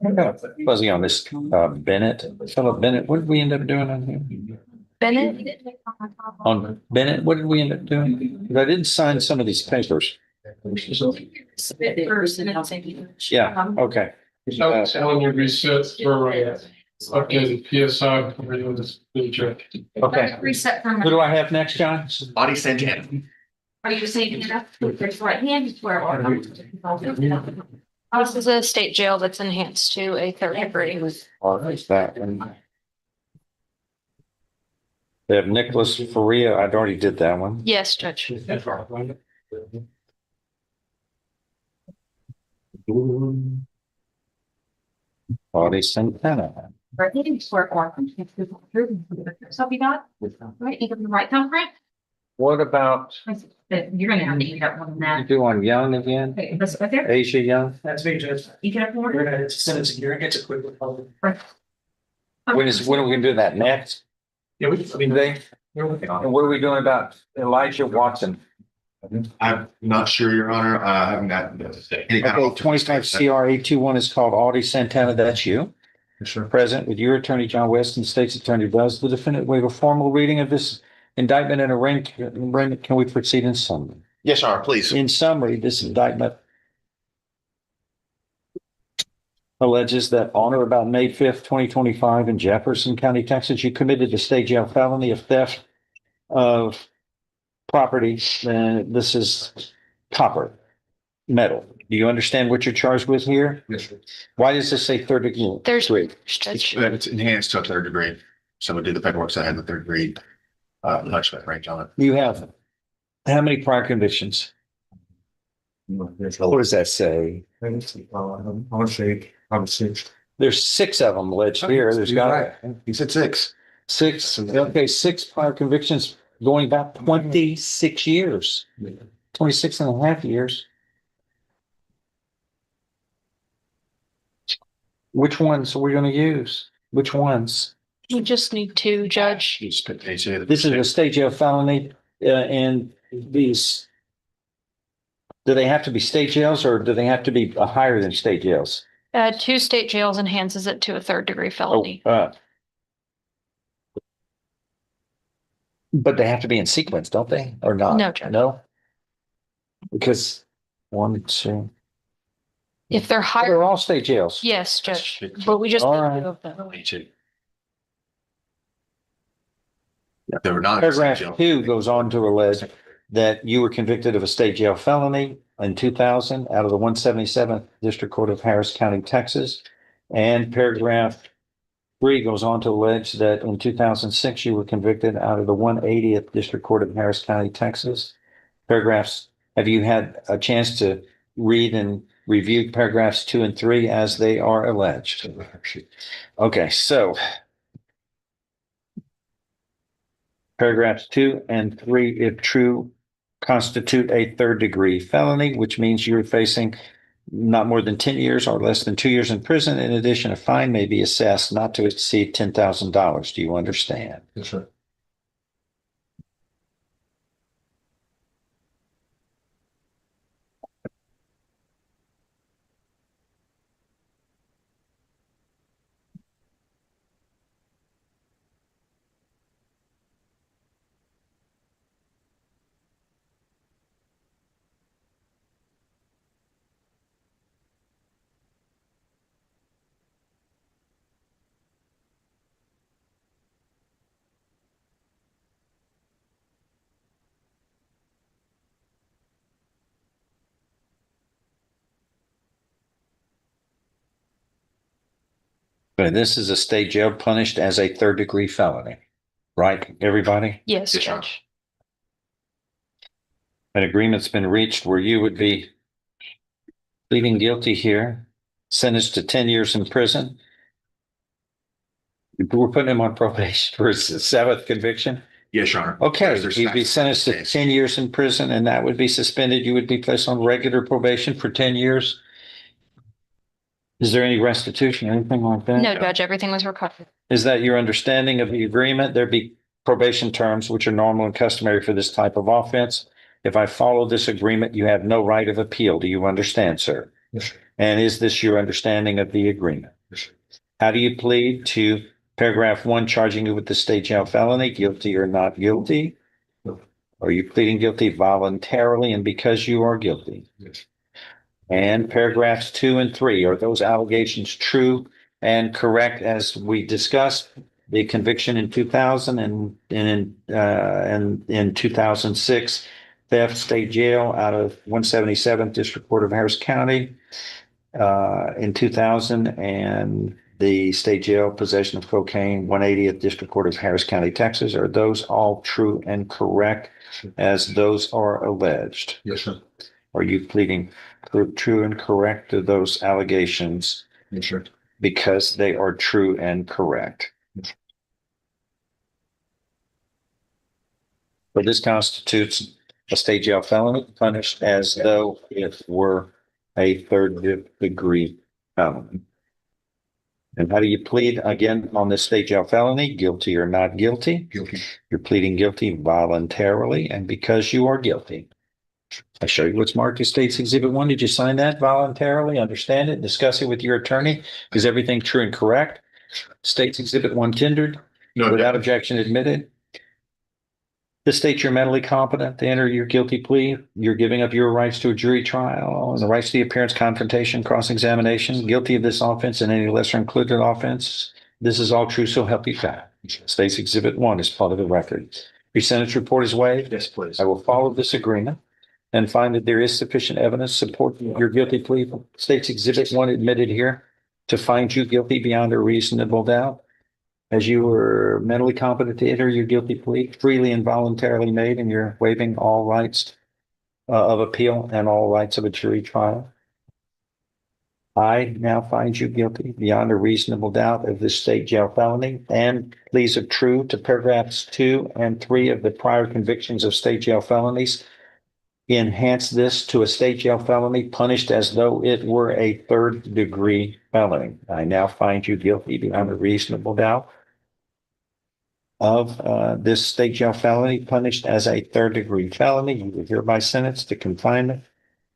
Send that. Fuzzy on this, Bennett, Philip Bennett, what did we end up doing on him? Bennett? On Bennett, what did we end up doing? I didn't sign some of these papers. Yeah, okay. So telling you reset for updated PSI for you this feature. Okay. Reset for Who do I have next, John? Audie Santana. Are you saying that with your right hand where are? This is a state jail that's enhanced to a 3rd degree. All right, that one. They have Nicholas Faria. I'd already did that one. Yes, Judge. Audie Santana. Right, so you got, right, you got the right thumb print? What about, You're gonna have to eat up one of you that. do on Young again? Okay, that's right there. Asia Young? That's me, Judge. You get up one. We're gonna send it to you. It's a quick one. When are we gonna do that next? Yeah, Today? we're working on And what are we doing about Elijah Watson? I'm not sure, Your Honor. I haven't gotten any kind Okay, of. 25 CR 821 is called Audie Santana. That's you. Sure. Present with your attorney, John West, and the state's attorney. Does the defendant waive a formal reading of this indictment and arraignment? Can we proceed in summary? Yes, Your Honor, please. In summary, this indictment alleges that on or about May 5th, 2025 in Jefferson County, Texas, you committed a state jail felony of theft of property. This is copper, metal. Do you understand what you're charged with here? Yes, sir. Why does this say 3rd degree? There's, It's, Judge. it's enhanced to a 3rd degree. Someone did the paperwork, so I had the 3rd degree. Punishment range on it. You have how many prior convictions? What does that say? I want to say, I'm 6. There's 6 of them alleged here. There's got He said 6. 6. Okay, 6 prior convictions going back 26 years, 26 and a half years. Which ones are we going to use? Which ones? We just need to, Judge. This is a state jail felony, and these, do they have to be state jails or do they have to be higher than state jails? 2 state jails enhances it to a 3rd degree felony. But they have to be in sequence, don't they? Or not? No, Judge. No? Because 1, 2. If they're They're higher, all state jails. yes, Judge, but we just All need right. 2 of them. They were not. Paragraph 2 goes on to allege that you were convicted of a state jail felony in 2000 out of the 177th District Court of Harris County, Texas. And paragraph 3 goes on to allege that in 2006, you were convicted out of the 180th District Court of Harris County, Texas. Paragraphs, have you had a chance to read and review paragraphs 2 and 3 as they are alleged? Okay, so paragraphs 2 and 3, if true, constitute a third-degree felony, which means you're facing not more than 10 years or less than 2 years in prison. In addition, a fine may be assessed not to exceed $10,000. Do you understand? Yes, sir. But this is a state jail punished as a third-degree felony, right, everybody? Yes, Yes, sir. Judge. An agreement's been reached where you would be pleading guilty here, sentenced to 10 years in prison. We're putting him on probation for his 7th conviction. Yes, Your Honor. Okay, he'd be sentenced to 10 years in prison and that would be suspended. You would be placed on regular probation for 10 years. Is there any restitution, anything like that? No, Judge, everything was recovered. Is that your understanding of the agreement? There'd be probation terms, which are normal and customary for this type of offense. If I follow this agreement, you have no right of appeal. Do you understand, sir? Yes, sir. And is this your understanding of the agreement? Yes, sir. How do you plead to paragraph 1 charging you with the state jail felony, guilty or not guilty? No. Are you pleading guilty voluntarily and because you are guilty? Yes. And paragraphs 2 and 3, are those allegations true and correct as we discussed? The conviction in 2000 and in 2006, theft, state jail out of 177th District Court of Harris County. In 2000 and the state jail possession of cocaine, 180th District Court of Harris County, Texas. Are those all true and correct as those are alleged? Yes, sir. Are you pleading true and correct to those allegations Yes, sir. because they are true and correct? So this constitutes a state jail felony punished as though it were a third-degree felony. And how do you plead again on this state jail felony? Guilty or not guilty? Guilty. You're pleading guilty voluntarily and because you are guilty. I show you what's marked as State's Exhibit 1. Did you sign that voluntarily? Understand it? Discuss it with your attorney? Is everything true and correct? State's Exhibit 1 tendered? No, Without objection admitted? To state you're mentally competent to enter your guilty plea, you're giving up your rights to a jury trial and the rights to the appearance, confrontation, cross-examination, guilty of this offense and any lesser included offense. This is all true, so help you God. State's Exhibit 1 is part of the record. Your sentence report is waived. Yes, please. I will follow this agreement and find that there is sufficient evidence supporting your guilty plea. State's Exhibit 1 admitted here to find you guilty beyond a reasonable doubt. As you were mentally competent to enter your guilty plea, freely and voluntarily made, and you're waiving all rights of appeal and all rights of a jury trial. I now find you guilty beyond a reasonable doubt of this state jail felony and pleas are true to paragraphs 2 and 3 of the prior convictions of state jail felonies. Enhance this to a state jail felony punished as though it were a third-degree felony. I now find you guilty beyond a reasonable doubt of this state jail felony punished as a third-degree felony. You are hereby sentenced to confinement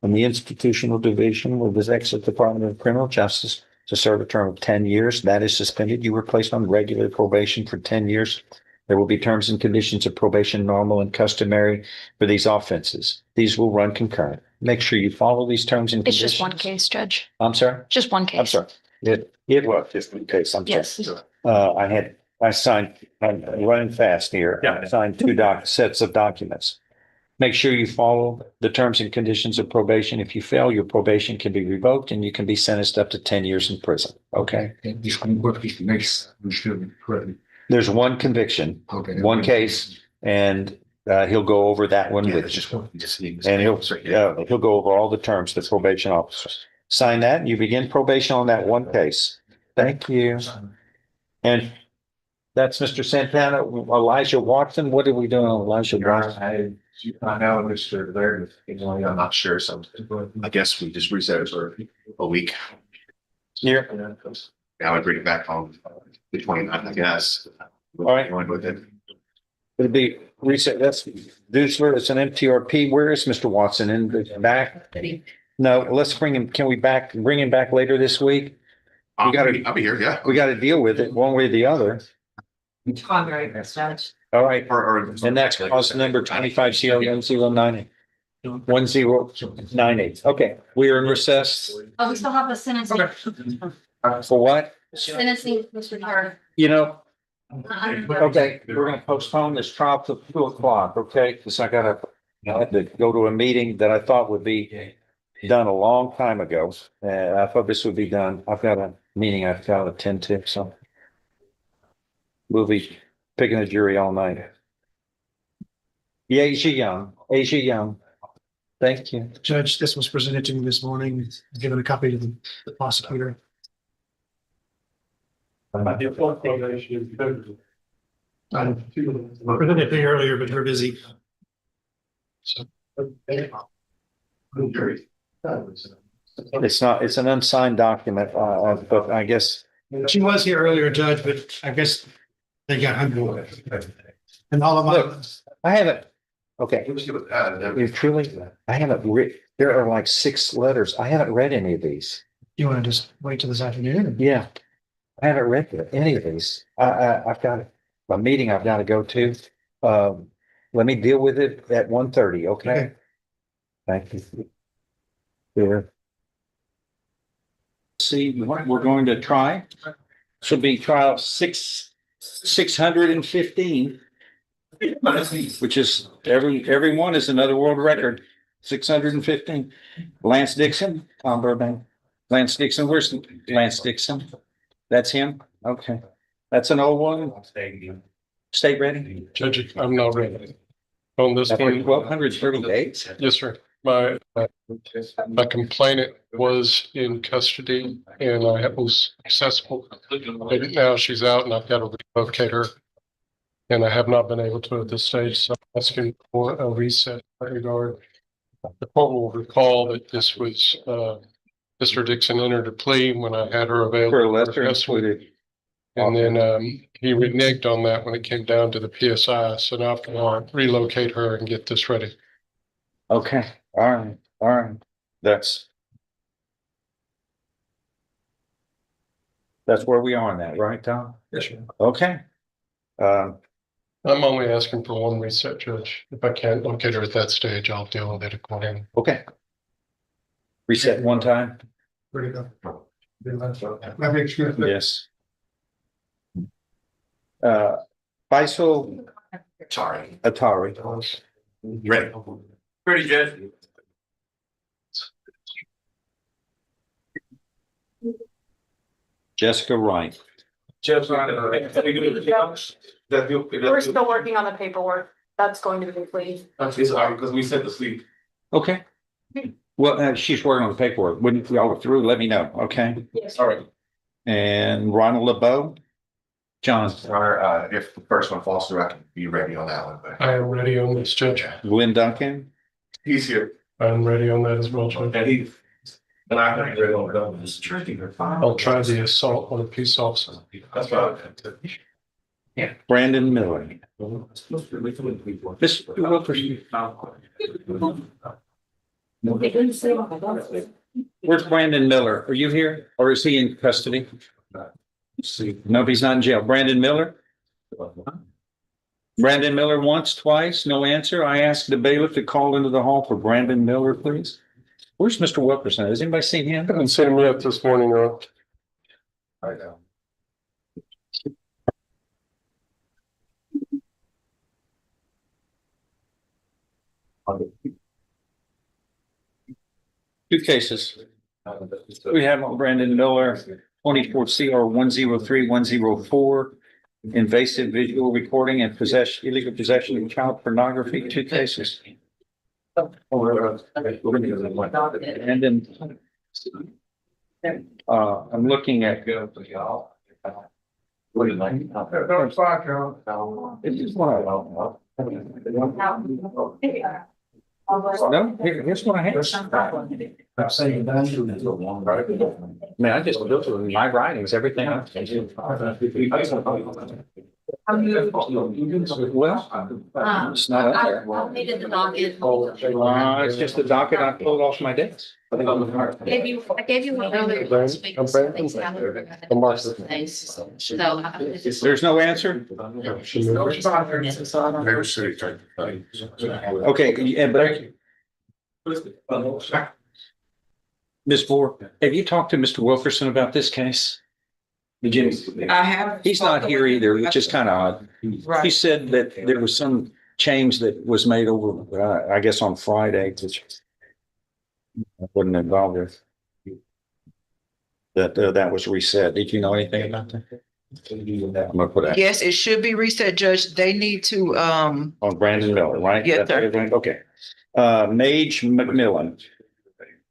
in the institutional division of the Texas Department of Criminal Justice to serve a term of 10 years. That is suspended. You were placed on regular probation for 10 years. There will be terms and conditions of probation normal and customary for these offenses. These will run concurrent. Make sure you follow these terms and It's conditions. just one case, Judge. I'm sorry? Just one case. I'm sorry. It was just in case. I'm sorry. Yes. I signed, I'm running fast here. Yeah. I signed 2 sets of documents. Make sure you follow the terms and conditions of probation. If you fail, your probation can be revoked and you can be sentenced up to 10 years in prison. Okay. There's one conviction, one case, and he'll go over that one with you. And he'll go over all the terms, the probation officer. Sign that and you begin probation on that one case. Thank you. And that's Mr. Santana. Elijah Watson. What are we doing on Elijah Watson? I know, Mr. Laird, I'm not sure, so I guess we just reset it for a week. Here. Now I bring it back on the 29th, I guess. All right. Going with it. It'll be reset. That's Dusler. It's an MTRP. Where is Mr. Watson? In the back? No, let's bring him. Can we bring him back later this week? I'll be here, yeah. We got to deal with it one way or the other. All right. And that's clause number 25 CL 1098. 1098. Okay, we are in recess. Oh, we still have the sentencing. For what? Sentencing, Mr. Carter. You know, okay, we're gonna postpone this trial to 2:00, okay? Because I had to go to a meeting that I thought would be done a long time ago. And I thought this would be done. I've got a meeting I've got to attend to, so. We'll be picking a jury all night. Yeah, Asia Young. Thank you. Judge, this was presented to me this morning, given a copy to the prosecutor. I presented it to you earlier, but you're busy. It's not, it's an unsigned document, but I guess. She was here earlier, Judge, but I guess they got under it. And all of my. I haven't, okay. You truly, I haven't read, there are like 6 letters. I haven't read any of these. You want to just wait till this afternoon? Yeah. I haven't read any of these. I've got a meeting I've got to go to. Let me deal with it at 1:30, okay? Thank you. Here. See what we're going to try. Should be trial 615. Which is every one is another world record. 615. Lance Dixon, Tom Burbank. Lance Dixon, where's Lance Dixon? That's him? Okay. That's an old one. State ready? Judge, I'm not ready. On this one. 1,230 days? Yes, sir. My complainant was in custody and I was successful. But now she's out and I've got to relocate her. And I have not been able to at this stage, so I'm asking for a reset in that regard. The court will recall that this was, Mr. Dixon entered a plea when I had her available. For a lesser included. And then he reneged on that when it came down to the PSI. So now I can relocate her and get this ready. Okay, all right. That's where we are on that, right, Tom? Yes, sir. Okay. I'm only asking for one reset, Judge. If I can't locate her at that stage, I'll deal with it accordingly. Okay. Reset one time? Where'd it go? Yes. Faisal Atari. Ready? Pretty good. Jessica Wright. We're still working on the paperwork. That's going to be complete. Because we sent the sleep. Okay. Well, she's working on the paperwork. When y'all are through, let me know, okay? Yes. All right. And Ronald LeBeau? John. If the first one falls through, I can be ready on that one, but I am ready on this, Judge. Glenn Duncan? he's here. I'm ready on that as well, Judge. And I can be ready on that. It's tricky. I'll try the assault on a peace officer. That's fine. Brandon Miller. Mr. Wilkerson. Where's Brandon Miller? Are you here or is he in custody? No, he's not in jail. Brandon Miller? Brandon Miller once, twice, no answer. I asked the bailiff to call into the hall for Brandon Miller, please. Where's Mr. Wilkerson? Has anybody seen him? I haven't seen him yet this morning, Earl. I know. Two cases. We have Brandon Miller, 24 CR 103104, invasive visual recording and illegal possession of child pornography, two cases. And then I'm looking at no, here's what I have. I'm saying that. Man, I just built it with my writings, everything. Well, it's not up there. I needed the docket. It's just the docket I pulled off my desk. I gave you one earlier this week. So things haven't- So, There's no answer? Okay, yeah, but Ms. Moore, have you talked to Mr. Wilkerson about this case? Did you? I have. He's not here either, which is kind of odd. He Right. said that there was some change that was made over, I guess on Friday, which I wasn't involved with. That was reset. Did you know anything about that? I'm gonna put that Yes, it should be reset, Judge. They need to, on Brandon Miller, right? Yes, sir. Okay. Mage McMillan.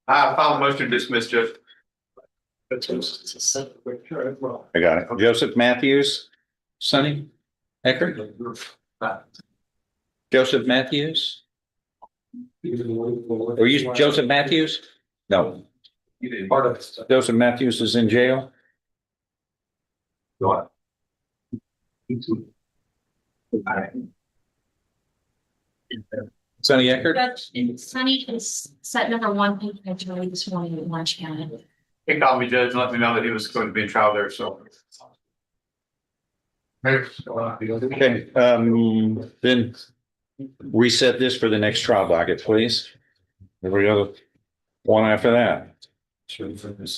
I file a motion to dismiss, Judge. I got it. Joseph Matthews, Sonny Eckert. Joseph Matthews. Are you Joseph Matthews? No. Joseph Matthews is in jail. Sonny Eckert. Sunny is set number one page actually this morning at lunch county. He called me, Judge, and let me know that he was going to be in trial there, so. Okay, then reset this for the next trial docket, please. There we go. One after that.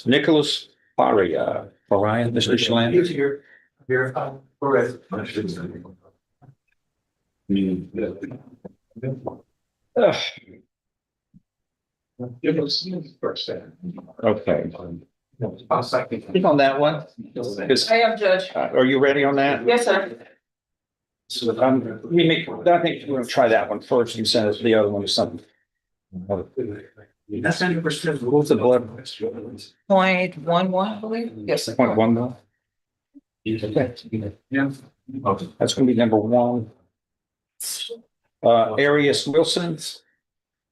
Nicholas Faria, Mr. Schland. Here. Okay. Click on that one. 'Cause, I am, Judge. are you ready on that? Yes, sir. I think we're gonna try that one first and send the other one to something. That's 100%. What's the blood? 0.11, I believe. Yes, sir. 0.1 mil. That's gonna be number one. Arius Wilson,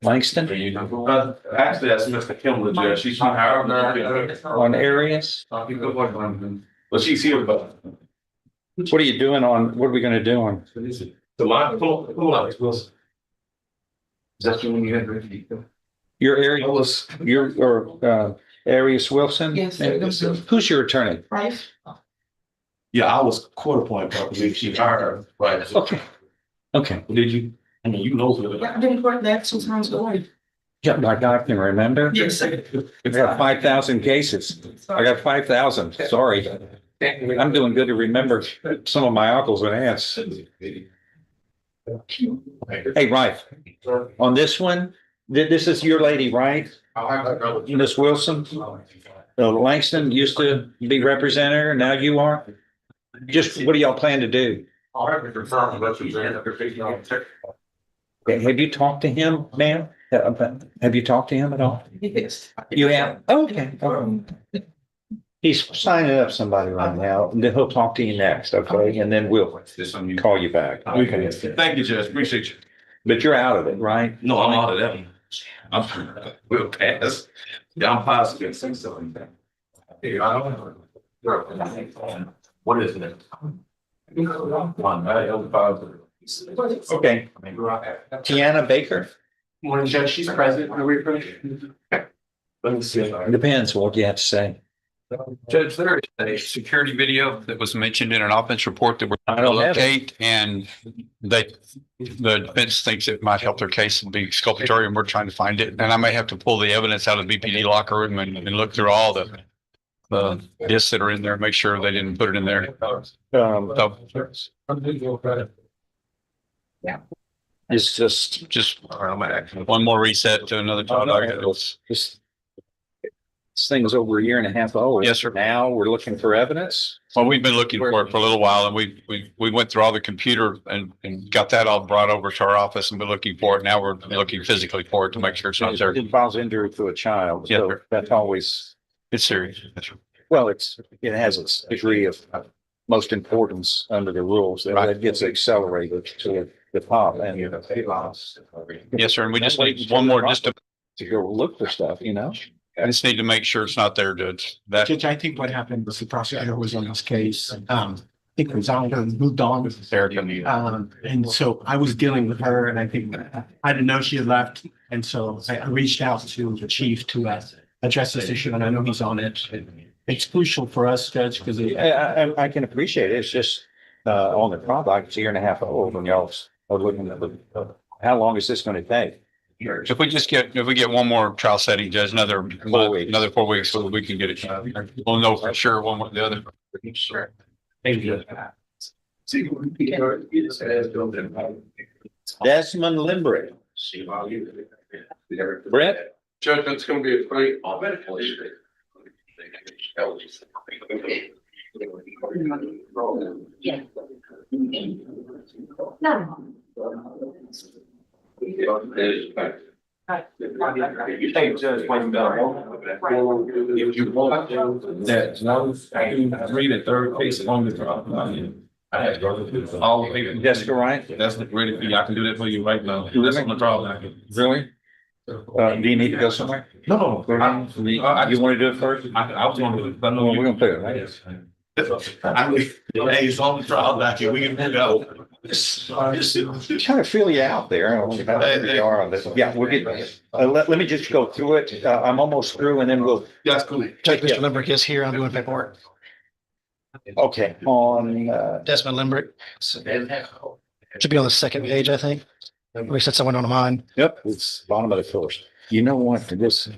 Langston, Actually, that's Mr. Kimberly, Judge. She's not hired. on Arius. Well, she's here, but. What are you doing on, what are we gonna do on? The line, pull out. Wilson. Is that the one you had ready? Your Arius, Arius Wilson? Yes. Who's your attorney? Right. Yeah, I was court appointed, but I believe she hired, right? Okay. Okay. Did you? I mean, you know. Yeah, I've been court that 2 times already. Yeah, like I can remember. Yes, sir. I got 5,000 cases. I got 5,000. Sorry. I'm doing good to remember some of my uncles and aunts. Hey, right. On this one, this is your lady, right? I'll have that brother. Miss Wilson? Langston used to be representative, now you are? Just, what do y'all plan to do? I'll have to confirm that she's in. Okay, have you talked to him, ma'am? Have you talked to him at all? Yes. You have? Okay. He's signing up somebody right now, and then he'll talk to you next, okay? And then we'll call you back. Okay. Thank you, Judge. Appreciate you. But you're out of it, right? No, I'm out of that. We'll pass. Yeah, I'm positive. Hey, I don't know. What is it? Okay. Tiana Baker? Morning, Judge. She's present. Are we present? Let me see. Depends what you have to say. Judge, there is a security video that was mentioned in an offense report that we're I trying to don't have it. locate, and the defense thinks it might help their case and be exculpatory, and we're trying to find it. And I may have to pull the evidence out of the BPD locker room and look through all the discs that are in there, make sure they didn't put it in there. So, It's Just one more reset to another child docket. this thing's over a year and a half old. Yes, sir. Now we're looking for evidence. Well, we've been looking for it for a little while and we went through all the computer and got that all brought over to our office and been looking for it. Now we're looking physically for it to make sure it's not there. It involves injury to a child. Yes, So sir. that's always, It's serious. Yes, sir. well, it has its degree of most importance under the rules. That gets accelerated to the top and. Yes, sir. And we just need one more just to go look for stuff, I just need to make sure it's not there, Judge. That, Judge, I think what happened was the prosecutor was on this case. I think resigned or moved on. And so I was dealing with her and I think I didn't know she had left. And so I reached out to the chief to address this issue and I know he's on it. It's crucial for us, Judge, because I can appreciate it. It's just, on the product, it's a year and a half old and y'all are looking at, how long is this going to take? if we get one more trial setting, Judge, another 4 weeks, so we can get it. We'll know for sure one way or the other. Sure. Desmond Limbrick. Brett? Judge, that's gonna be a great. Yeah. No. Hey, Judge, if you want that, read the third case on the trial. I had to go through all the papers. Jessica Ryan? That's the greatest thing. I can do that for you right now. That's on the trial docket. Really? Do you need to go somewhere? No, You want to do it first? I was gonna do it. I know Well, you. we're gonna put it right. Hey, it's on the trial docket. We can go. Trying to feel you out there. I don't know how good you are on this. Yeah, we'll get, let me just go through it. I'm almost through and then we'll. That's cool. Judge, Mr. Limbrick is here. I'm doing paperwork. Okay, on, Desmond Limbrick. Should be on the second page, I think. We said someone on mine. yep, it's bottom of the first. You know what?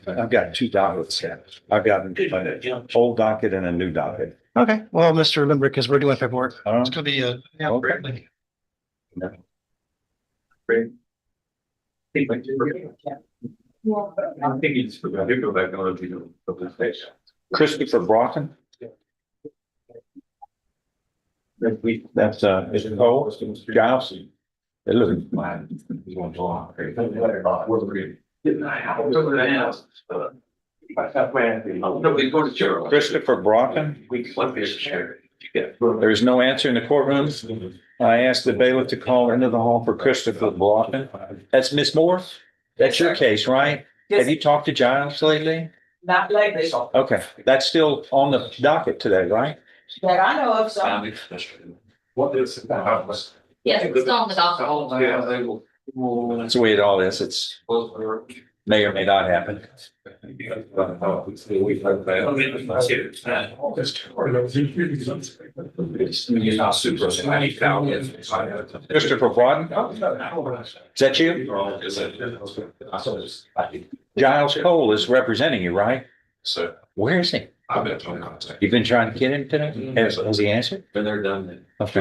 I've got two dockets. I've got an old docket and a new docket. Okay, well, Mr. Limbrick, as we're doing paperwork, Uh, it's gonna be Okay. Christopher Broughton. That's, is it Cole? Giles? It looks. Christopher Broughton. There is no answer in the courtroom. I asked the bailiff to call into the hall for Christopher Broughton. That's Miss Moore? That's your case, right? Have you talked to Giles lately? Not lately, Okay, that's still on the docket today, right? that I know of, so. What is it? Yes, it's still on the docket. That's the way it all is. It's may or may not happen. Christopher Broughton, is that you? Giles Cole is representing you, right? So Where is he? I've been trying to contact. You've been trying to get him today? Has he answered? Been there, done that. Okay.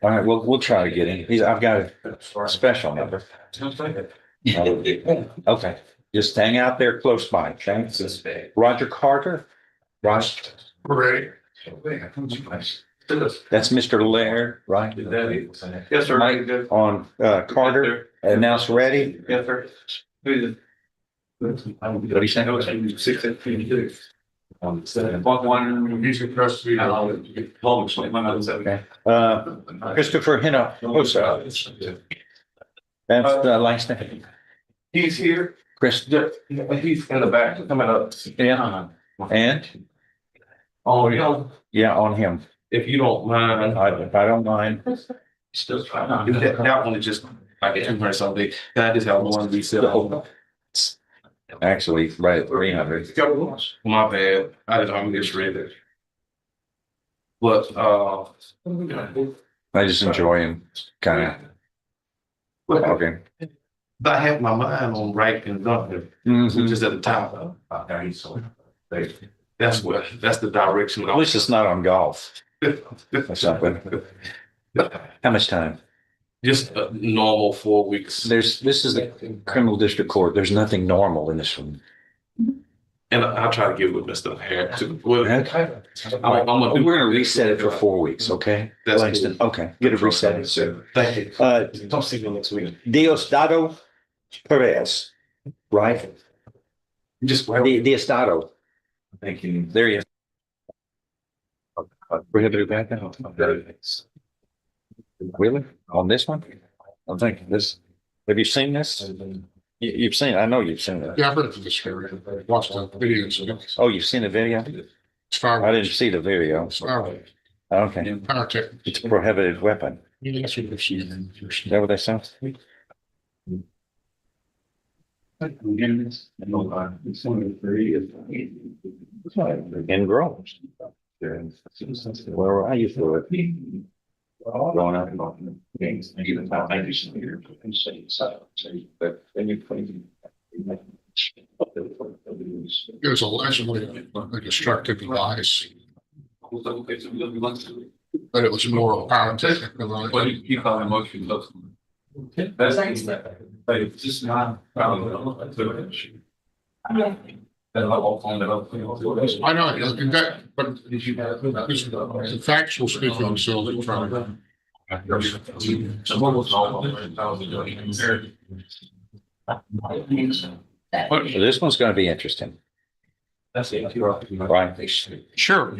All right, we'll try to get him. I've got a special number. Okay, just hang out there close by. Thanks. Roger Carter. Roger. Right. That's Mr. Laird, right? Yes, sir. Mike on Carter, announce ready. Yes, sir. What do you say? One music trustee. Okay. Christopher Hinojosa. That's the last name. He's here. Chris, He's in the back coming up. yeah, and, Oh, yeah. yeah, on him. If you don't mind. I don't mind. Still trying. That one is just like a 200 something. Can I just have one resale? Actually, right at 300. My bad. I'm just ready. But, I just enjoy him, kind of. Okay. I have my mind on right and left, just at the top. That's the direction. At least it's not on golf or something. How much time? Just a normal 4 weeks. This is the criminal district court. There's nothing normal in this one. And I'll try to get with Mr. Harris. Well, Okay. I'm gonna do. We're gonna reset it for 4 weeks, okay? That's Langston, cool. okay, get it reset. Thank you. Don't see me next week. Diosdado Perez, right? Just. Diosdado. Thank you. There you go. Prohibited background. Really? On this one? I'm thinking this, have you seen this? You've seen, I know you've seen it. Yeah, I've heard of this story. Watched the videos. Oh, you've seen the video? It's fire. I didn't see the video. It's fire. Okay, Power tech. it's a prohibited weapon. Is that what they say? And grow. Where I used to live. Growing up. It was allegedly a destructive device, but it was more power technical. You call emotion. That's but it's just not. I know, and that, but the facts will speak for themselves. We're trying to. So this one's gonna be interesting. That's it. Right. Sure.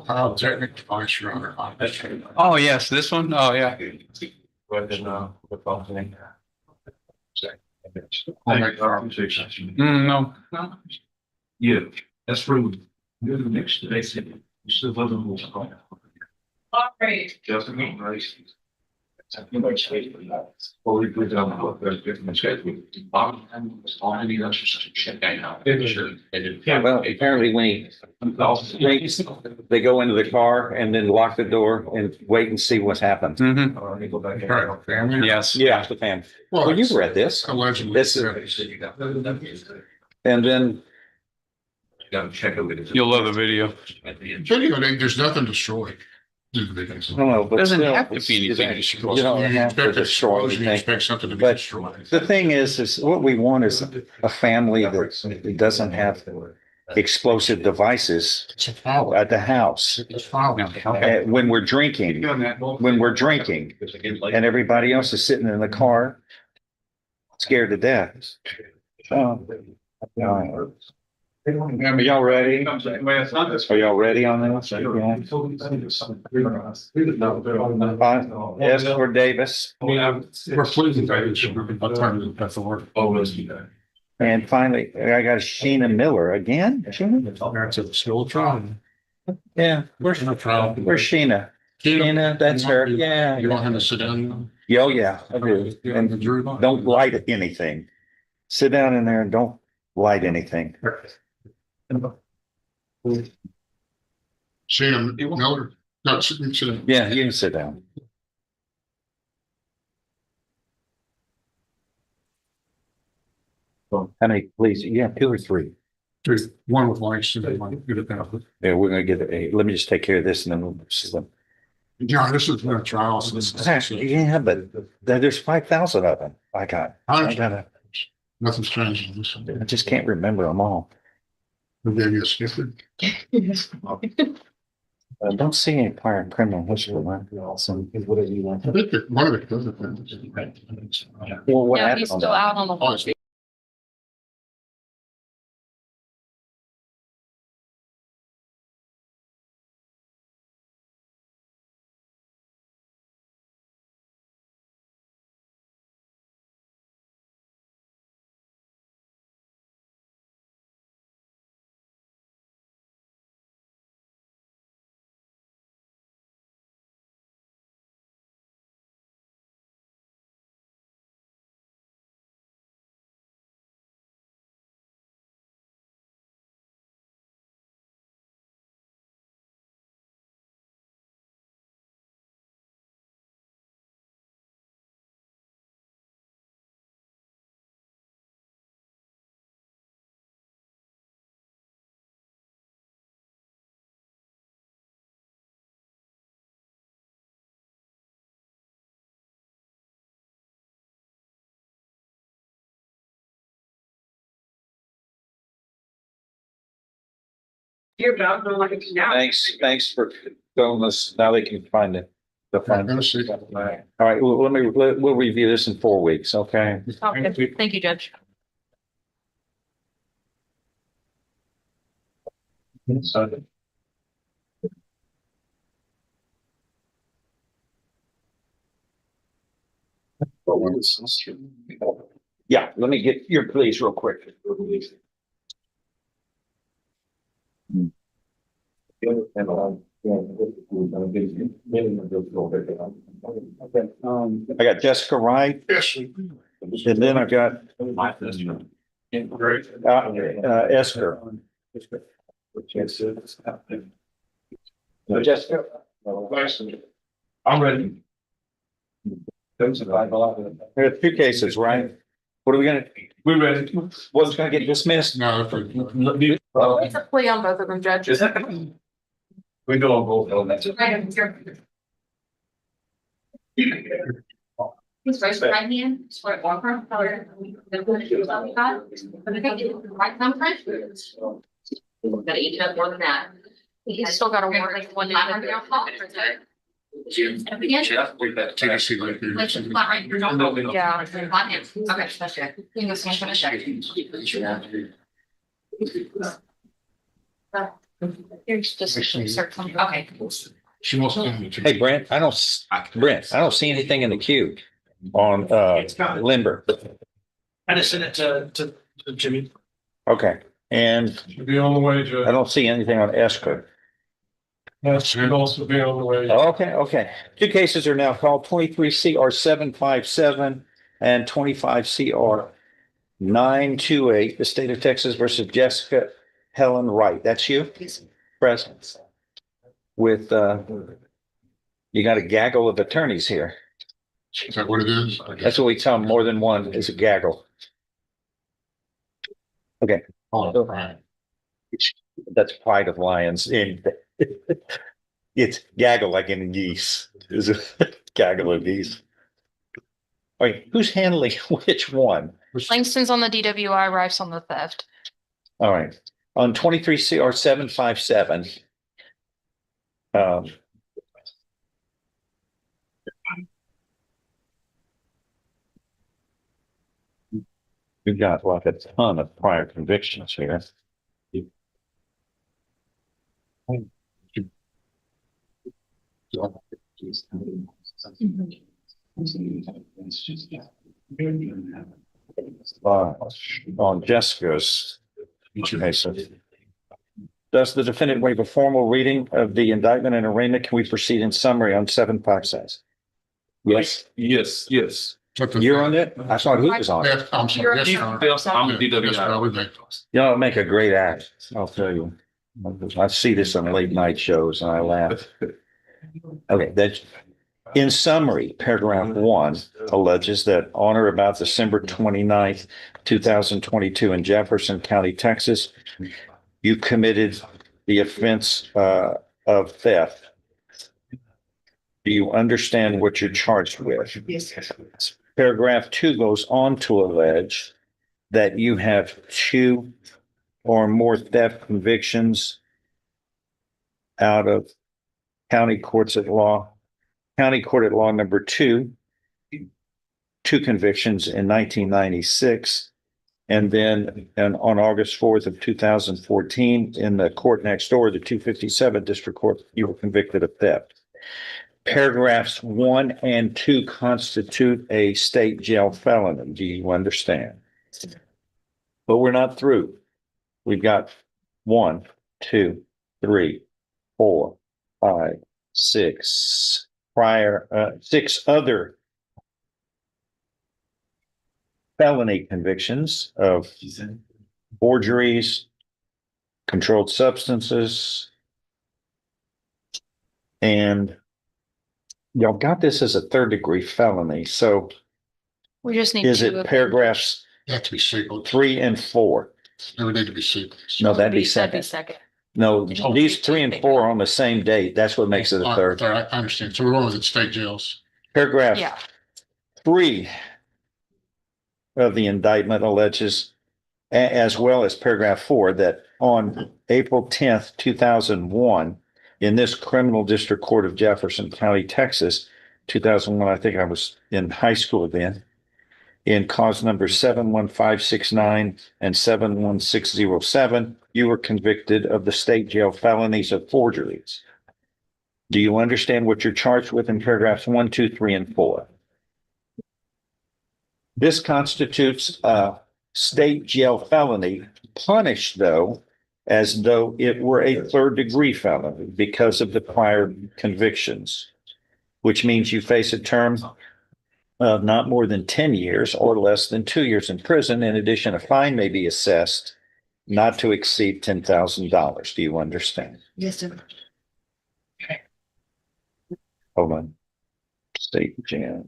Power technical device, Your Honor. Oh, yes, this one. Oh, yeah. No. Yeah, that's true. You're the next day. You still live in the All right. Just a minute, right? Well, we put down what there's different schedule. Already that's just check out. Yeah, well, apparently when they go into the car and then lock the door and wait and see what's happened. Mhm. Right, family. Yes. Yeah, the fan. Well, you've read this. Allegedly. This is, and then Gotta check it with it. You'll love the video. Video, there's nothing destroyed. I don't know, but Doesn't still, have to be anything you destroyed. don't You have to expect a destroy explosion, you anything. expect something to be But destroyed. the thing is what we want is a family that doesn't have explosive devices at the house. It's following. When we're drinking, and everybody else is sitting in the car, scared to death. Oh. Are y'all ready? Are y'all ready on this? Yeah. Yes, for Davis. We're pleasing. Alternative, that's the word. And finally, I got Sheena Miller again. Sheena? That's a still trying. Yeah. Where's Sheena? Sheena, that's her. Yeah. You want him to sit down? Oh, yeah, I do. And don't light anything. Sit down in there and don't light anything. See him, Miller? No, sit down. Yeah, you can sit down. How many, please? You have 2 or 3? There's one with lights. And one with it now. Yeah, we're gonna get let me just take care of this and then we'll see them. Yeah, this is a trial. So this is- Yeah, but there's 5,000 of them. I gotta, Nothing's changed. This I just can't remember them all. Who gave you a sticker? I don't see any prior criminal history. Right? Awesome. Whatever you want. I think that one of the other things. Well, what Yeah, happened he's on still that? out on the. Oh, it's Here, but I'm like it now. Thanks for filling us. Now they can find it. The fund. All right, well, we'll review this in 4 weeks, okay? Okay, thank you, Judge. Yeah, let me get your please real quick. I got Jessica Wright. Yes. And then I've got Esther. Jessica. I'm ready. There are 2 cases, right? What are we gonna, We're ready. what's gonna get dismissed? No. It's a plea on both of them, Judge. We know on both of them. Please raise your right hand, swear to walk around the color. Right thumb print. Gotta eat up more than that. He's still got a warrant, one line under your fault. Let's just flat right here. Yeah. Flat hands. Okay, that's it. You can go stand for the check. Here's just insert something. Okay. She wants to. Hey, Brent, I don't see anything in the queue on Lindbergh. I just sent it to Jimmy. Okay, and Should be on the way, I Judge. don't see anything on Esco. That should also be on the way. Okay. 2 cases are now called 23 CR 757 and 25 CR 928, the state of Texas versus Jessica Helen Wright. That's you? Present. With you got a gaggle of attorneys here. Is that what it is? That's what we tell them, more than one is a gaggle. Okay. Oh, right. That's pride of lions in it's gaggle like in geese. Is a gaggle of geese. All right, who's handling which one? Langston's on the DWI, Rife's on the theft. All right, on 23 CR 757. We've got like a ton of prior convictions here. On Jessica's case. Does the defendant waive a formal reading of the indictment and arraignment? Can we proceed in summary on 756? Yes. Yes. You're on it? I thought he was on it. I'm sorry. Yes, sir. I'm a DWI. Y'all make a great act, I'll tell you. I see this on late night shows and I laugh. Okay, that's in summary, paragraph 1 alleges that on or about December 29th, 2022 in Jefferson County, Texas, you committed the offense of theft. Do you understand what you're charged with? Yes. Paragraph 2 goes on to allege that you have 2 or more theft convictions out of county courts at law. County Court at Law number 2, 2 convictions in 1996. And then on August 4th of 2014, in the court next door, the 257 District Court, you were convicted of theft. Paragraphs 1 and 2 constitute a state jail felony. Do you understand? But we're not through. We've got 1, 2, 3, 4, 5, 6 6 other felony convictions of forgeries, controlled substances, and y'all got this as a 3rd-degree felony. So We just need is two it of paragraphs Have to be sequel. 3 and 4? They would need to be sequel. No, that'd be That'd be second. second. No, these 3 and 4 are on the same date. That's what makes it a third. I understand. So we're going with the state jails. Paragraph Yeah. 3 of the indictment alleges, as well as paragraph 4, that on April 10th, 2001, in this criminal district court of Jefferson County, Texas, 2001, I think I was in high school then, in cause number 71569 and 71607, you were convicted of the state jail felonies of forgeries. Do you understand what you're charged with in paragraphs 1, 2, 3, and 4? This constitutes a state jail felony, punished though, as though it were a third-degree felony because of the prior convictions, which means you face a term of not more than 10 years or less than 2 years in prison. In addition, a fine may be assessed not to exceed $10,000. Do you understand? Yes, sir. Hold on. State jail.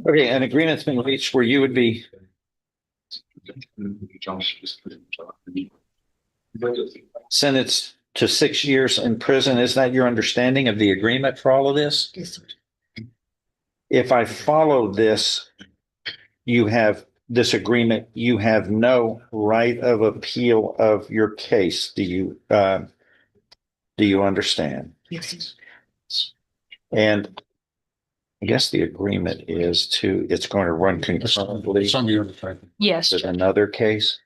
Okay, an agreement's been reached where you would be sentenced to 6 years in prison. Is that your understanding of the agreement for all of this? Yes, sir. If I follow this, you have this agreement, you have no right of appeal of your case. Do you understand? Yes, sir. And I guess the agreement is it's going to run concurrently Yes, with another case.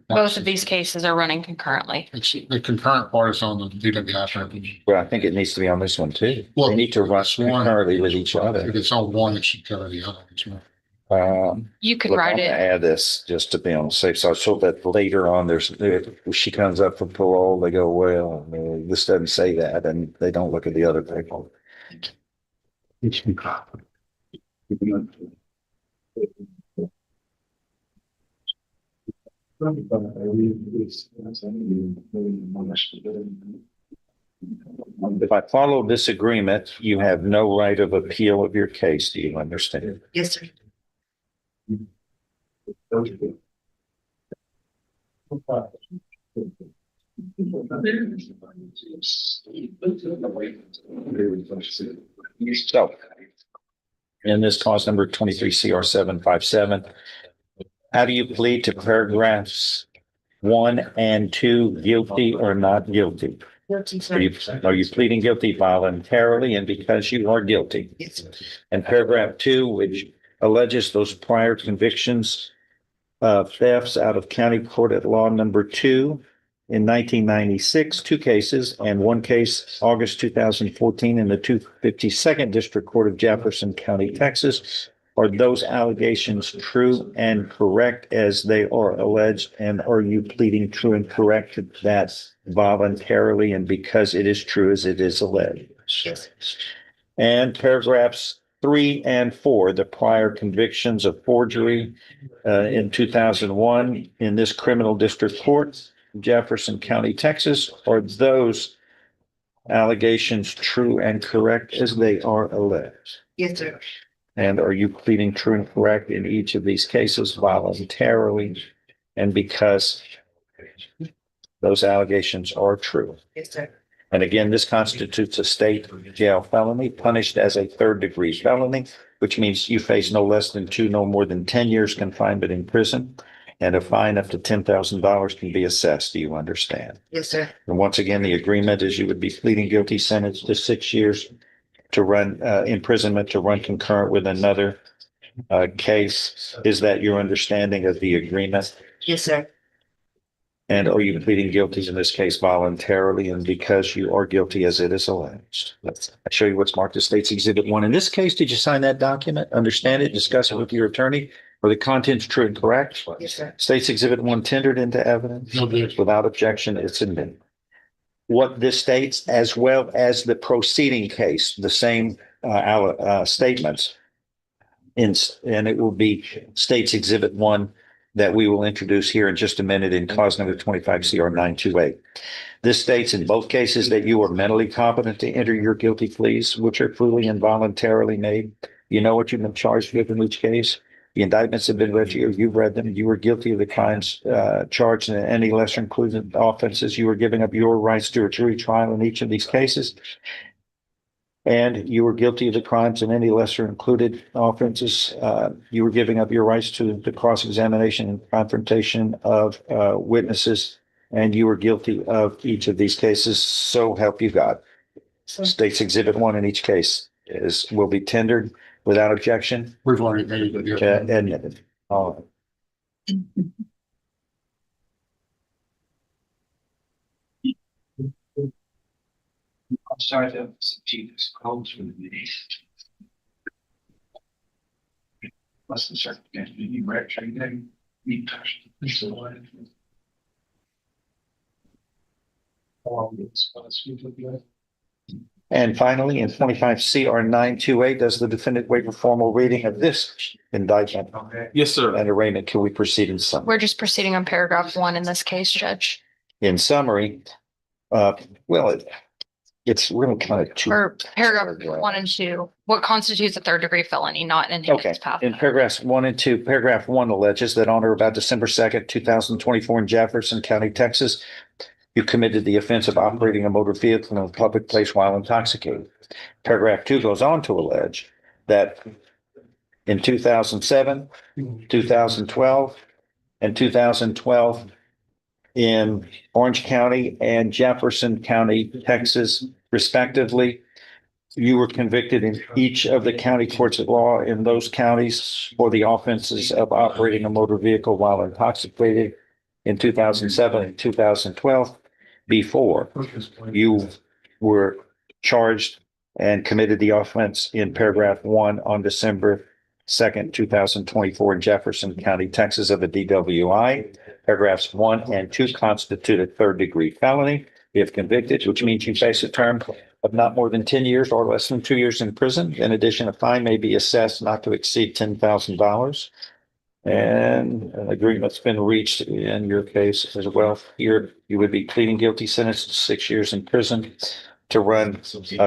both of these cases are running concurrently. It's the concurrent part is on the DWI. Well, I think it needs to be on this one too. Well, They need to run it's one- concurrently with each If other. it's on one, it should cover the other. You could Look, I'm write gonna it. add this just to be on the safe side, so that later on, if she comes up for parole, they go, well, this doesn't say that, and they don't look at the other people. If I follow this agreement, you have no right of appeal of your case. Do you understand? Yes, sir. So, in this cause number 23 CR 757, how do you plead to paragraphs 1 and 2, guilty or not guilty? Guilty, sir. Are you pleading guilty voluntarily and because you are guilty? Yes, sir. And paragraph 2, which alleges those prior convictions of thefts out of county court at law number 2 in 1996, 2 cases, and 1 case August 2014 in the 252nd District Court of Jefferson County, Texas. Are those allegations true and correct as they are alleged? And are you pleading true and correct that voluntarily and because it is true as it is alleged? Yes. And paragraphs 3 and 4, the prior convictions of forgery in 2001 in this criminal district court, Jefferson County, Texas, are those allegations true and correct as they are alleged? Yes, sir. And are you pleading true and correct in each of these cases voluntarily and because those allegations are true? Yes, sir. And again, this constitutes a state jail felony punished as a third-degree felony, which means you face no less than 2, no more than 10 years confinement in prison, and a fine up to $10,000 can be assessed. Do you understand? Yes, sir. And once again, the agreement is you would be pleading guilty, sentenced to 6 years to run imprisonment to run concurrent with another case. Is that your understanding of the agreement? Yes, sir. And are you pleading guilty in this case voluntarily and because you are guilty as it is alleged? Let's show you what's marked as State's Exhibit 1. In this case, did you sign that document, understand it, discuss it with your attorney? Are the contents true and correct? Yes, sir. State's Exhibit 1 tendered into evidence? No objection. Without objection, it's admitted. What this states, as well as the preceding case, the same statements, and it will be State's Exhibit 1 that we will introduce here in just a minute in cause number 25 CR 928. This states in both cases that you are mentally competent to enter your guilty pleas, which are freely and voluntarily made. You know what you've been charged with in each case. The indictments have been read to you. You've read them. You were guilty of the crimes charged in any lesser included offenses. You were giving up your rights to a jury trial in each of these cases. And you were guilty of the crimes in any lesser included offenses. You were giving up your rights to the cross-examination and confrontation of witnesses, and you were guilty of each of these cases. So help you God. State's Exhibit 1 in each case will be tendered without objection. We've already made it. Admitted. All right. I'm sorry to see this calls for the meeting. Less than circumstance, you actually then be touched. And finally, in 25 CR 928, does the defendant waive a formal reading of this indictment? Yes, sir. And arraignment, can we proceed in summary? We're just proceeding on paragraph 1 in this case, Judge. In summary, it's really kind of two. Or paragraph 1 and 2, what constitutes a third degree felony, not an Okay, enhanced path. in paragraphs 1 and 2, paragraph 1 alleges that on or about December 2nd, 2024 in Jefferson County, Texas, you committed the offense of operating a motor vehicle in a public place while intoxicated. Paragraph 2 goes on to allege that in 2007, 2012, and 2012 in Orange County and Jefferson County, Texas, respectively, you were convicted in each of the county courts of law in those counties for the offenses of operating a motor vehicle while intoxicated in 2007 and 2012 before you were charged and committed the offense in paragraph 1 on December 2nd, 2024 in Jefferson County, Texas of a DWI. Paragraphs 1 and 2 constitute a third degree felony if convicted, which means you face a term of not more than 10 years or less than 2 years in prison. In addition, a fine may be assessed not to exceed $10,000. And an agreement's been reached in your case as well. Here, you would be pleading guilty, sentenced to 6 years in prison to run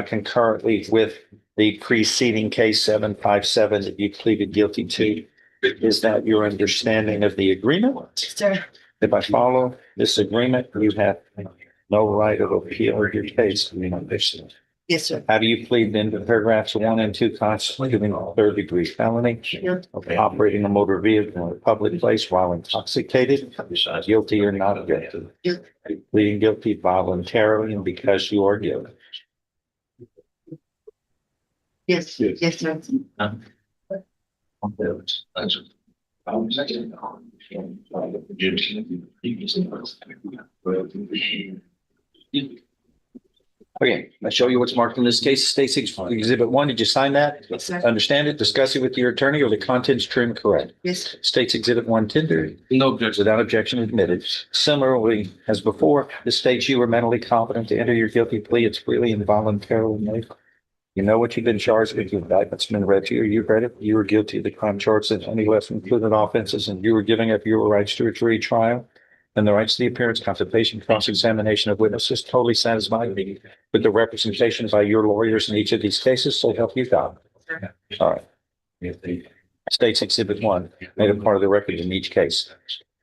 concurrently with the preceding case 757 that you pleaded guilty to. Is that your understanding of the agreement? Sir. If I follow this agreement, you have no right of appeal of your case. Yes, sir. How do you plead then to paragraphs 1 and 2 constituting a third degree felony of operating a motor vehicle in a public place while intoxicated, guilty or not guilty? Pleading guilty voluntarily and because you are guilty. Yes, yes, sir. Okay, I show you what's marked in this case. State's Exhibit 1, did you sign that? Yes, sir. Understand it, discuss it with your attorney, or the contents true and correct? Yes. State's Exhibit 1 tendered. No objection. Without objection admitted. Similarly, as before, the states you were mentally competent to enter your guilty plea. It's freely and voluntarily made. You know what you've been charged with. Your indictment's been read to you. You've read it. You were guilty of the crime charged in any lesser included offenses, and you were giving up your rights to a jury trial and the rights to the appearance, confrontation, cross-examination of witnesses. Totally satisfied me with the representation by your lawyers in each of these cases. So help you God. All right. State's Exhibit 1 made a part of the record in each case.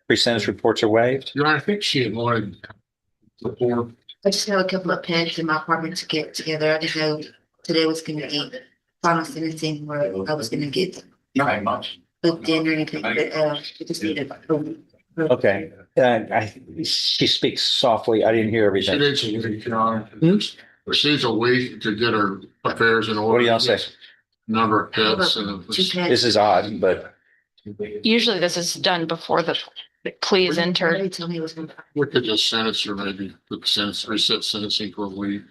Pre-sentence reports are waived. Your Honor, I think she had wanted before. I just have a couple of pens in my apartment to get together. I didn't know today was gonna be final sentencing where I was gonna get Not much. booked in or anything, but we just needed. Okay. She speaks softly. I didn't hear She everything. did, she did, Your Honor. She needs a week to get her affairs in order. What do y'all say? Number of pets and. This is odd, but Usually this is done before the plea is entered. Tell me it was gonna. We could just sentence her maybe, put the sentence, reset sentencing for a week.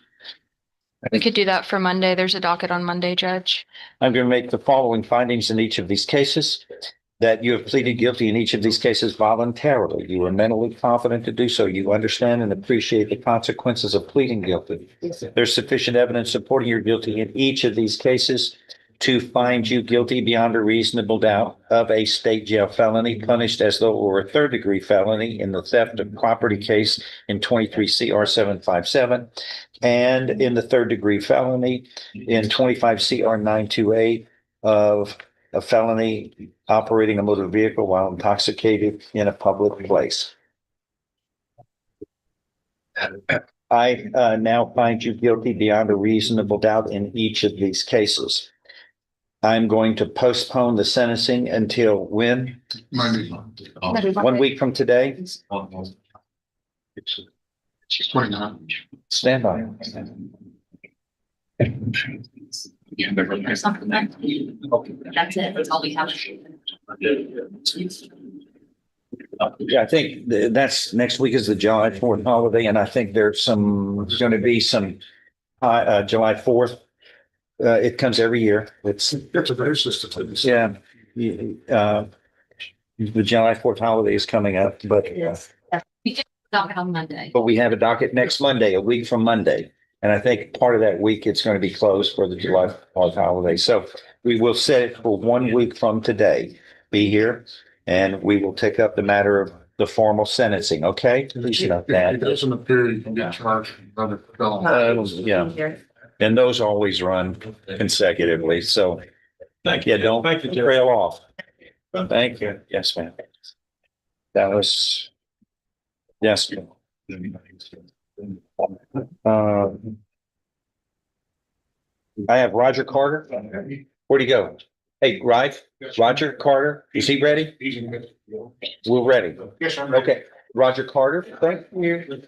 We could do that for Monday. There's a docket on Monday, Judge. I'm going to make the following findings in each of these cases. That you have pleaded guilty in each of these cases voluntarily. You are mentally confident to do so. You understand and appreciate the consequences of pleading guilty. Yes, sir. There's sufficient evidence supporting your guilty in each of these cases. to find you guilty beyond a reasonable doubt of a state jail felony punished as though it were a third-degree felony in the theft of property case in 23 CR 757 and in the third-degree felony in 25 CR 928 of a felony operating a motor vehicle while intoxicated in a public place. I now find you guilty beyond a reasonable doubt in each of these cases. I'm going to postpone the sentencing until when? Monday. 1 week from today? It's 29. Stand by. There's something that, that's it, that's all we have. Yeah, I think that's next week is the July 4th holiday, and I think there's going to be some July 4th. It comes every year. It's a very system. yeah. The July 4th holiday is coming up, but We just got it on Monday. we have a docket next Monday, a week from Monday. And I think part of that week, it's going to be closed for the July 4th holiday. So we will set it for 1 week from today. Be here and we will take up the matter of the formal sentencing. Okay? Please note that. It doesn't appear you can get charged with another felony. Yeah. And those always run consecutively. So don't trail off. Thank you. Yes, ma'am. That was, yes. I have Roger Carter. Where'd he go? Hey, Roger Carter, is he ready? We're ready. Yes, sir. Okay, Roger Carter, thank you.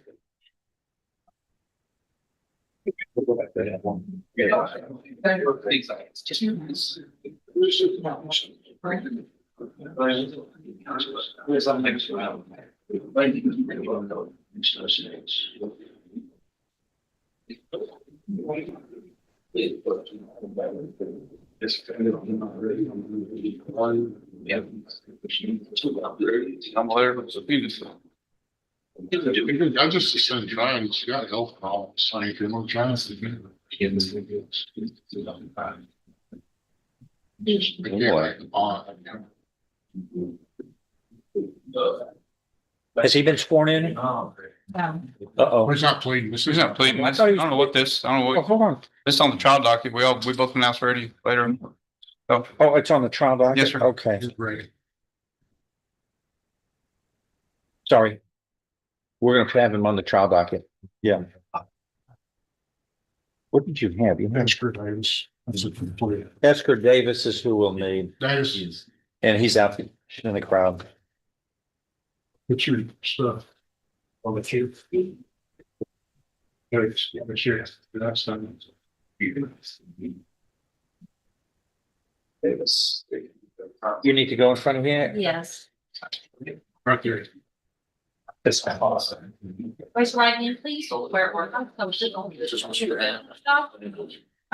I just assumed trying, she got health problems, so if you're not trying to do Has he been sworn in? Uh-oh. He's not pleading. He's not pleading. I don't know what this, I don't know what, Hold on. this on the trial docket. We both announced ready later. So, Oh, it's on the trial docket? Yes, sir. Okay, He's ready. sorry. We're gonna have him on the trial docket. Yeah. What did you have? You had Extra days. That's it for the plea. Esker Davis is who we'll need, Davis, and he's out in the crowd. put your stuff on the queue. Sure. That's done. Davis. You need to go in front of me? Yes. Right there. That's awesome. Raise your right hand, please. Where we're.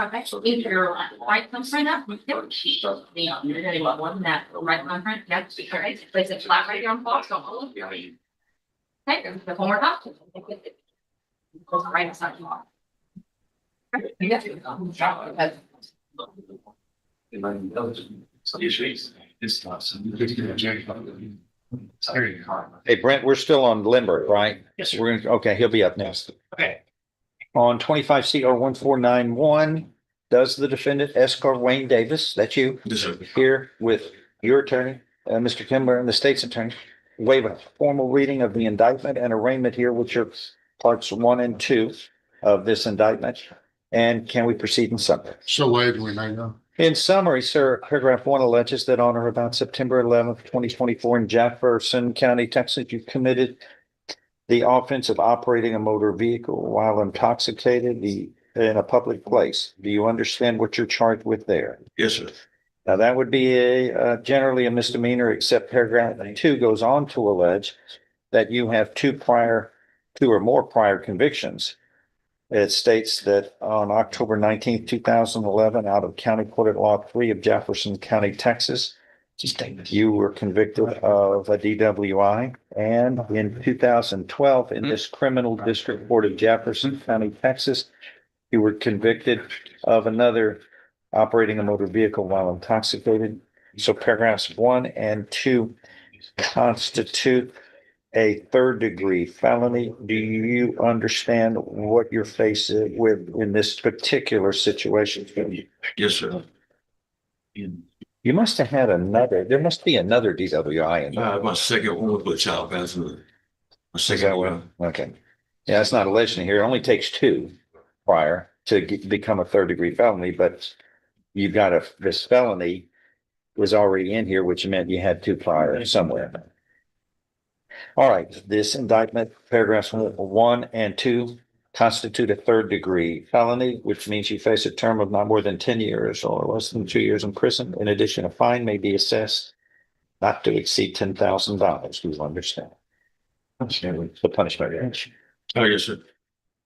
Okay, so if your right thumb print up, yep. You're gonna want one that right thumb print, yep, all right, place it flat right here on the box, don't hold it. Okay, one more time. Goes right side of the box. Okay, you got it. Hey, Brent, we're still on Lindbergh, right? Yes, sir. We're gonna, okay, he'll be up next. Okay. On 25 CR 1491, does the defendant Esker Wayne Davis, that's you, Yes, sir. here with your attorney, Mr. Kimber, and the state's attorney, waive a formal reading of the indictment and arraignment here, which are parts 1 and 2 of this indictment. And can we proceed in summary? So late, we may know. In summary, sir, paragraph 1 alleges that on or about September 11th, 2024 in Jefferson County, Texas, you committed the offense of operating a motor vehicle while intoxicated in a public place. Do you understand what you're charged with there? Yes, sir. Now, that would be generally a misdemeanor, except paragraph 2 goes on to allege that you have two or more prior convictions. It states that on October 19th, 2011, out of County Court at Law 3 of Jefferson County, Texas, you were convicted of a DWI. And in 2012, in this criminal district court of Jefferson County, Texas, you were convicted of another operating a motor vehicle while intoxicated. So paragraphs 1 and 2 constitute a third degree felony. Do you understand what you're faced with in this particular situation? Yes, sir. You must have had there must be another DWI in there. My second one with child passenger. My Is second that one. what? Okay. Yeah, it's not alleged in here. It only takes 2 prior to become a third degree felony, but you've got this felony was already in here, which meant you had 2 prior somewhere. All right, this indictment, paragraphs 1 and 2 constitute a third degree felony, which means you face a term of not more than 10 years or less than 2 years in prison. In addition, a fine may be assessed not to exceed $10,000. Do you understand? The punishment range. Oh, yes, sir.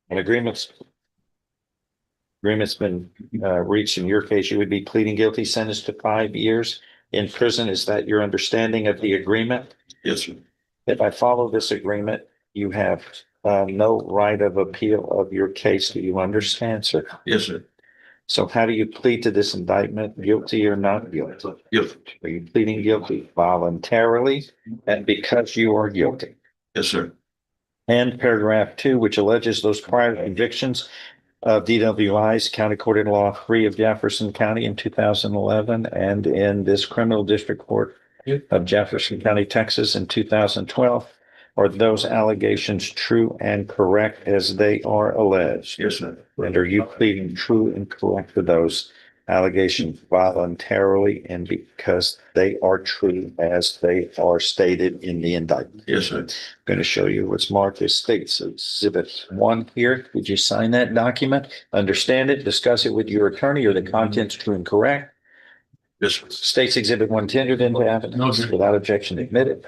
An agreement's been reached. In your case, you would be pleading guilty, sentenced to 5 years in prison. Is that your understanding of the agreement? Yes, sir. If I follow this agreement, you have no right of appeal of your case. Do you understand, sir? Yes, sir. So how do you plead to this indictment? Guilty or not guilty? Yes. Are you pleading guilty voluntarily and because you are guilty? Yes, sir. And paragraph 2, which alleges those prior convictions of DWIs, County Court in Law 3 of Jefferson County in 2011, and in this criminal district court of Jefferson County, Texas in 2012. Are those allegations true and correct as they are alleged? Yes, sir. And are you pleading true and correct to those allegations voluntarily and because they are true as they are stated in the indictment? Yes, sir. I'm going to show you what's marked as States Exhibit 1 here. Would you sign that document? Understand it, discuss it with your attorney, or the contents true and correct? Yes, sir. States Exhibit 1 tendered into evidence without objection admitted.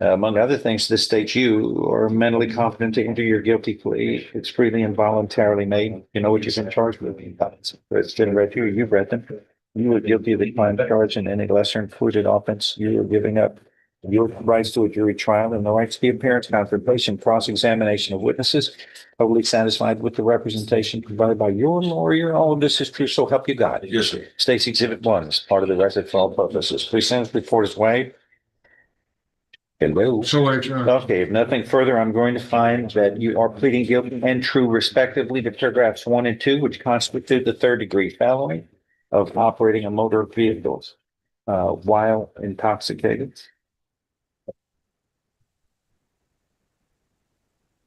Among other things, this states you are mentally competent to enter your guilty plea. It's freely and voluntarily made. You know what you've been charged with. It's been read to you. You've read them. You were guilty of the crime charged in any lesser included offense. You are giving up your rights to a jury trial and the rights to the appearance, confrontation, cross-examination of witnesses. Totally satisfied with the representation provided by your lawyer. All of this is true, so help you God. Yes, sir. States Exhibit 1 is part of the record for all purposes. Pre-sentence report is waived. Hello. Okay, if nothing further, I'm going to find that you are pleading guilty and true respectively to paragraphs 1 and 2, which constitute the third degree felony of operating a motor vehicle while intoxicated.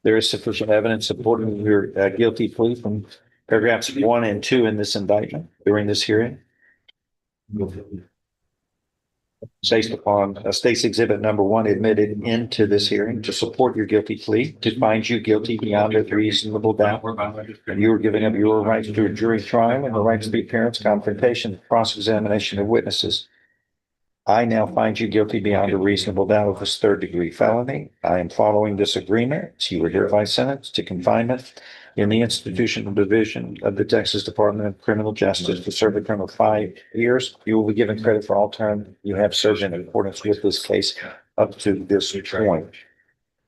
There is sufficient evidence supporting your guilty plea from paragraphs 1 and 2 in this indictment during this hearing. Based upon State's Exhibit number 1 admitted into this hearing to support your guilty plea, to find you guilty beyond a reasonable doubt. You are giving up your rights to a jury trial and the rights to the appearance, confrontation, cross-examination of witnesses. I now find you guilty beyond a reasonable doubt of this third degree felony. I am following this agreement. You are hereby sentenced to confinement in the institutional division of the Texas Department of Criminal Justice to serve a term of 5 years. You will be given credit for all time you have served in accordance with this case up to this point.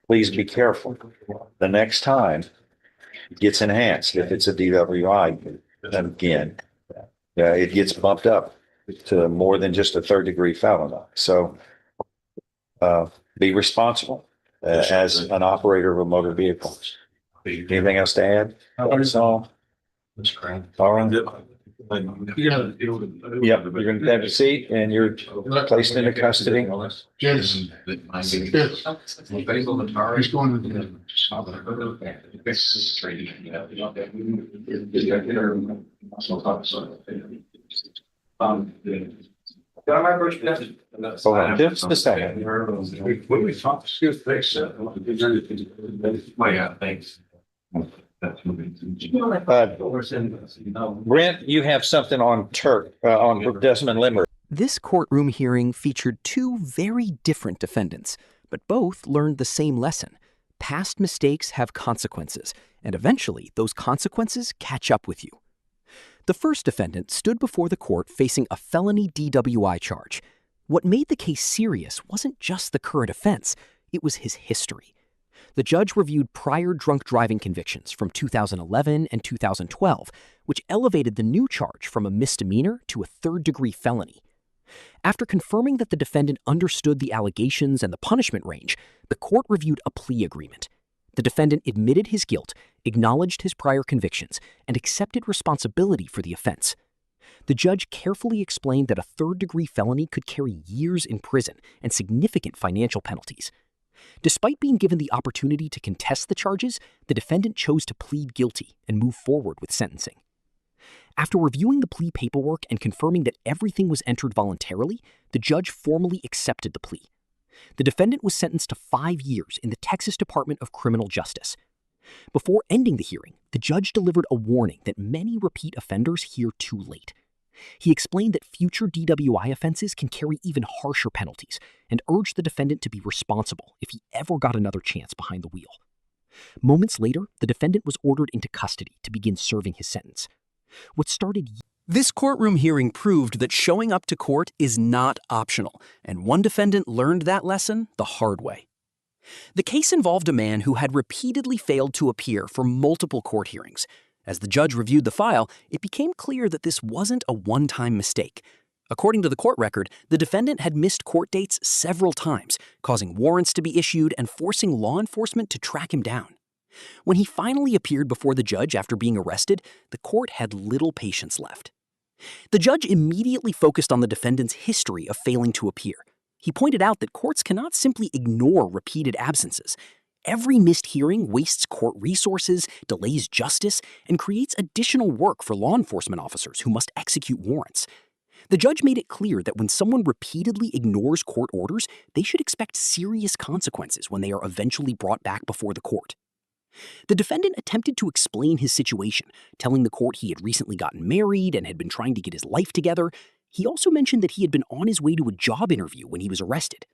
Please be careful. The next time it gets enhanced. If it's a DWI, then again, it gets bumped up to more than just a third degree felony. So be responsible as an operator of a motor vehicle. Anything else to add? That's all. All right. Yep, you're going to have a seat and you're placed into custody. Yes. He's going Hold on just a second. When we talk, excuse me. Yeah, thanks. Brent, you have something on on Desmond Limmer. This courtroom hearing featured 2 very different defendants, but both learned the same lesson. Past mistakes have consequences, and eventually those consequences catch up with you. The first defendant stood before the court facing a felony DWI charge. What made the case serious wasn't just the current offense, it was his history. The judge reviewed prior drunk driving convictions from 2011 and 2012, which elevated the new charge from a misdemeanor to a third-degree felony. After confirming that the defendant understood the allegations and the punishment range, the court reviewed a plea agreement. The defendant admitted his guilt, acknowledged his prior convictions, and accepted responsibility for the offense. The judge carefully explained that a third-degree felony could carry years in prison and significant financial penalties. Despite being given the opportunity to contest the charges, the defendant chose to plead guilty and move forward with sentencing. After reviewing the plea paperwork and confirming that everything was entered voluntarily, the judge formally accepted the plea. The defendant was sentenced to 5 years in the Texas Department of Criminal Justice. Before ending the hearing, the judge delivered a warning that many repeat offenders hear too late. He explained that future DWI offenses can carry even harsher penalties and urged the defendant to be responsible if he ever got another chance behind the wheel. Moments later, the defendant was ordered into custody to begin serving his sentence. What started This courtroom hearing proved that showing up to court is not optional, and one defendant learned that lesson the hard way. The case involved a man who had repeatedly failed to appear for multiple court hearings. As the judge reviewed the file, it became clear that this wasn't a one-time mistake. According to the court record, the defendant had missed court dates several times, causing warrants to be issued and forcing law enforcement to track him down. When he finally appeared before the judge after being arrested, the court had little patience left. The judge immediately focused on the defendant's history of failing to appear. He pointed out that courts cannot simply ignore repeated absences. Every missed hearing wastes court resources, delays justice, and creates additional work for law enforcement officers who must execute warrants. The judge made it clear that when someone repeatedly ignores court orders, they should expect serious consequences when they are eventually brought back before the court. The defendant attempted to explain his situation, telling the court he had recently gotten married and had been trying to get his life together. He also mentioned that he had been on his way to a job interview when he was arrested.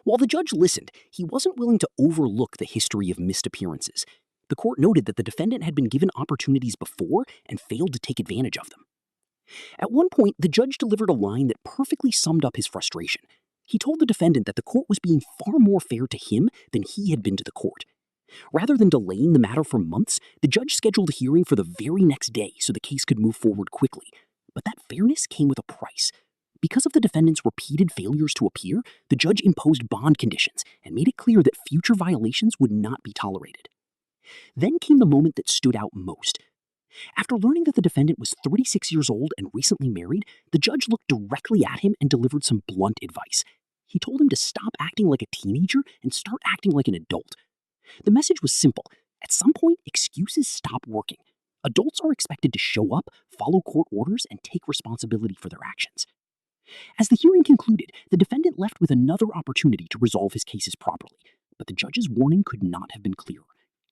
While the judge listened, he wasn't willing to overlook the history of missed appearances. The court noted that the defendant had been given opportunities before and failed to take advantage of them. At one point, the judge delivered a line that perfectly summed up his frustration. He told the defendant that the court was being far more fair to him than he had been to the court. Rather than delaying the matter for months, the judge scheduled a hearing for the very next day so the case could move forward quickly. But that fairness came with a price. Because of the defendant's repeated failures to appear, the judge imposed bond conditions and made it clear that future violations would not be tolerated. Then came the moment that stood out most. After learning that the defendant was 36 years old and recently married, the judge looked directly at him and delivered some blunt advice. He told him to stop acting like a teenager and start acting like an adult. The message was simple. At some point, excuses stop working. Adults are expected to show up, follow court orders, and take responsibility for their actions. As the hearing concluded, the defendant left with another opportunity to resolve his cases properly, but the judge's warning could not have been clearer.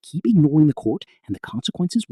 Keep ignoring the court, and the consequences will